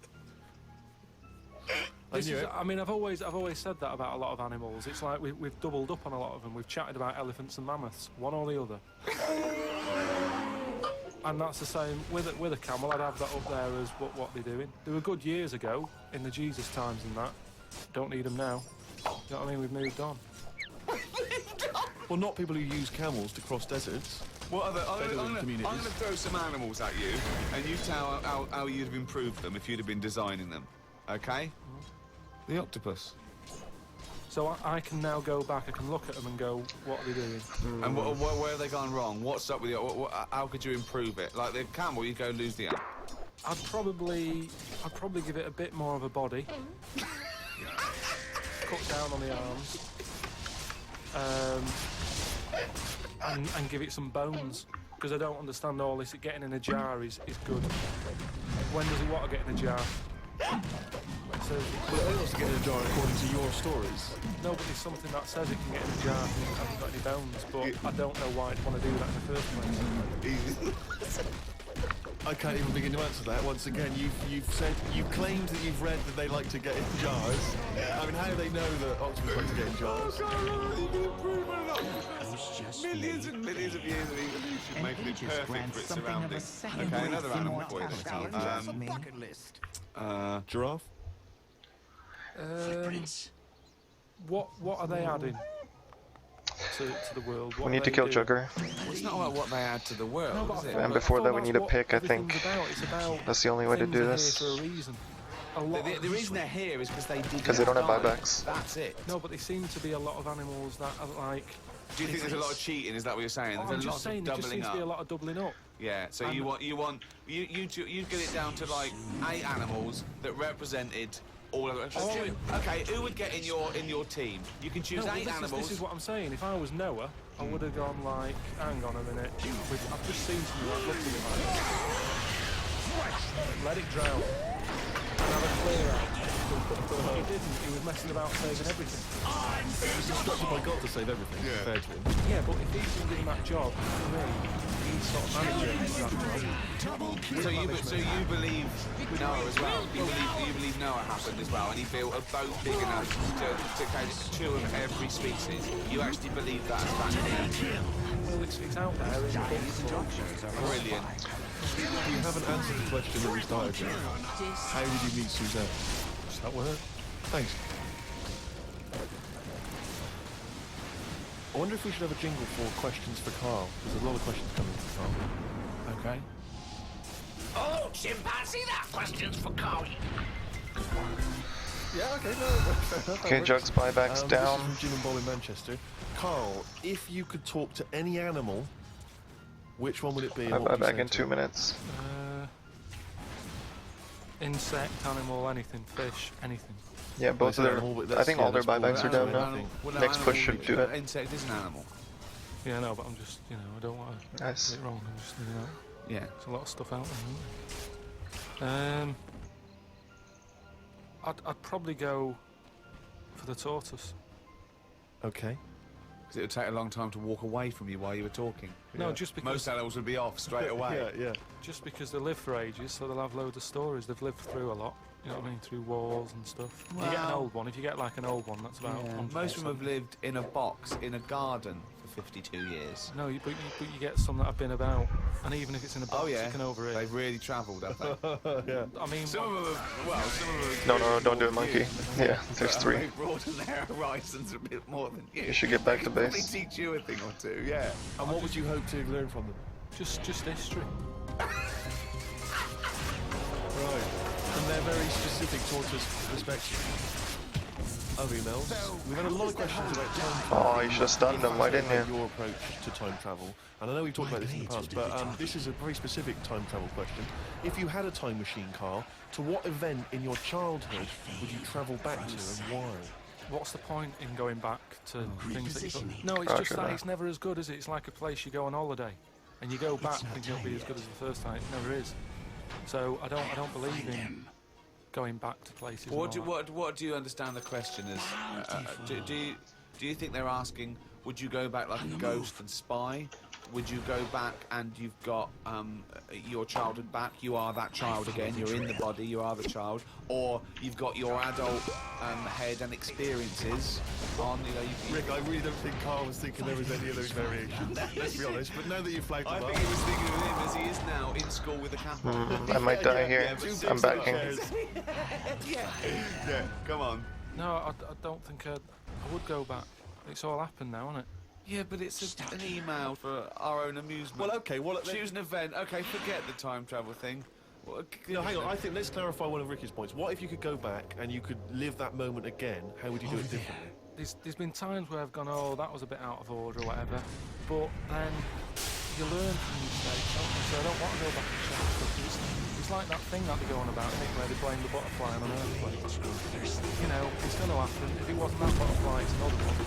I mean, I've always said that about a lot of animals. It's like we've doubled up on a lot of them. We've chatted about elephants and mammoths, one or the other. And that's the same with a camel. I'd have that up there as what they're doing. They were good years ago, in the Jesus times and that. Don't need them now. You know what I mean? We've moved on. Well, not people who use camels to cross deserts. What are I'm going communities. to throw some animals at you, and you tell how you'd have improved them if you'd have been designing them. Okay? The octopus. So I can now go back, I can look at them and go, what are they doing? And where have they gone wrong? What's up with it? How could you improve it? Like the camel, you go lose the arm. I'd probably give it a bit more of a body. Cut down on the arms. And give it some bones. Because I don't understand all this. Getting in a jar is good. When does he want to get in a jar? So, well, it wants to get in a jar according to your stories. No, but there's something that says it can get in a jar and it hasn't got any bones, but I don't know why I'd want to do that in the first place. I can't even begin to answer that. Once again, you've claimed that you've read that they like to get in jars. I mean, how do they know that octopus like to get in jars? Millions and millions of years of evolution making it perfect for its surroundings. Okay, another animal for you. Bucket list. Giraffe? What are they adding to the world? We need to kill Joker. It's not about what they add to the world, is it? And before that, we need a pick, I think. That's the only way to do this. The reason they're here is because they Because they don't have buybacks. That's it. No, but there seem to be a lot of animals that are like... Do you think there's a lot of cheating? Is that what you're saying? There's I'm a lot just saying, of there just doubling seems up. to be a lot of doubling up. Yeah, so you get it down to like 8 animals that represented all of it. Okay, who would get in your team? You can choose 8 animals. This is what I'm saying. If I was Noah, I would have gone like, hang on a minute. I've just seen something like looking at that. Let it drown. And have a clear out. He didn't. He was messing about saving everything. He was instructed by God to save everything. Yeah. Fair to him. Yeah, but if he's been given that job, for me, he's sort of managing that job. So you believe Noah as well? You believe Noah happened as well, and he built a boat big enough to catch 2 of every species. You actually believe that as fact? Well, it's out there in the books. Brilliant. You haven't answered the question that we started with. How did you meet Suzette? Does that work? Thanks. I wonder if we should have a jingle for questions for Carl. There's a lot of questions coming for Carl. Okay. Oh, chimpanzee, that question's for Carl. Yeah, okay, no. Okay, Jugs buybacks down. This is from Jim and Bob in Manchester. Carl, if you could talk to any animal, which one would it be? I buy back in 2 minutes. Insect, animal, anything, fish, anything. Yeah, both of their. I think all their buybacks are down now. Next push should do it. Insect is an animal. Yeah, no, but I'm just, I don't want to get it wrong. I'm just, Yeah. There's a lot of stuff out there. I'd probably go for the tortoise. Okay. Because it would take a long time to walk away from you while you were talking. No, just because... Most animals would be off straight away. Yeah. Just because they live for ages, so they'll have loads of stories. They've lived through a lot. You know what I mean? Through wars and stuff. You get an old one. If you get like an old one, that's about... Most of them have lived in a box in a garden for 52 years. No, but you get some that have been about, and even if it's in a box, you can overeat. They've really travelled, have they? Yeah. I mean... Some of them have, some of them No, don't do it, monkey. Yeah, there's 3. They broaden their horizons a bit more than you. You should get back to They base. teach you a thing or 2, yeah. And what would you hope to learn from them? Just history. Right. From their very specific tortoise perspective. Other emails. We've had a lot of questions about time travel. Oh, you should have stunned them. Why didn't you? Your approach to time travel. And I know we've talked about this in the past, but this is a very specific time travel question. If you had a time machine, Carl, to what event in your childhood would you travel back to and why? what's the point in going back to things that you No, it's just that it's never as good, is it? It's like a place you go on holiday, and you go back thinking it'll be as good as the first time. It never is. So I don't believe in going back to places. What do you understand the question is? Do you think they're asking, would you go back like a ghost and spy? Would you go back and you've got your childhood back? You are that child again. You're in the body. You are the child, or you've got your adult head and experiences on. You know, Rick, I really don't think Carl was thinking there was any of those variations. Let's be honest. But now that you flagged them I think he was thinking of him as he is now in school with a camera. I might die here. I'm backing. Yeah, come on. No, I don't think I would go back. It's all happened now, isn't it? Yeah, but it's an email for our own amusement. Well, okay. Well, choose an event. Okay, forget the time travel thing. Well, no, hang on. I think let's clarify one of Ricky's points. What if you could go back and you could live that moment again? How would you do it differently? There's been times where I've gone, oh, that was a bit out of order or whatever, but then you learn from your mistakes, don't you? So I don't want to go back and change stuff. It's like that thing that they're going about, Nick, where they blame the butterfly on an earthquake. You know, it's going to happen. If it wasn't that butterfly, it's another one.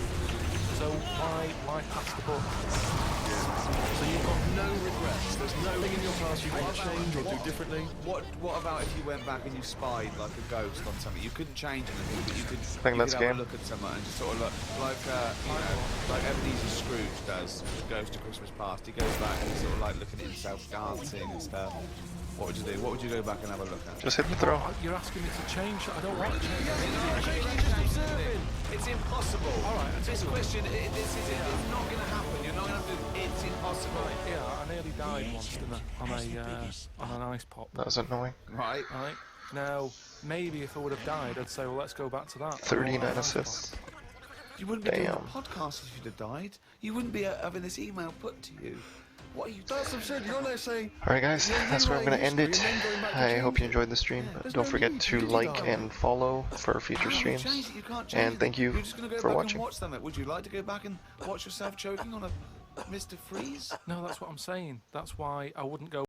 So why pass the buck? So you've got no regrets. There's nothing in your past you want to change or do differently. What about if you went back and you spied like a ghost on something? You couldn't change anything, but you could. That's have game. a look at someone and just sort of look like like Ebenezer Scrooge does. Goes to Christmas past. He goes back and he's sort of like looking at himself dancing and stuff. What would you do? What would you go back and have a look at? Just hit the throw. You're asking me to change. I don't want to change. It's impossible. All right. This question, it's not going to happen. You're not going to do. It's impossible. Yeah, I nearly died once, didn't I? On an ice pop. That was annoying. Right. Right. Now, maybe if I would have died, I'd say, well, let's go back to that. 39 assists. You wouldn't be doing a podcast if you'd have died. You wouldn't be having this email put to you. What are you doing? You're now saying. Alright guys, that's where I'm going to end it. I hope you enjoyed the stream. Don't forget to like and follow for future streams. And thank you for watching. Watch them. Would you like to go back and watch yourself choking on a Mr. Freeze? No, that's what I'm saying. That's why I wouldn't go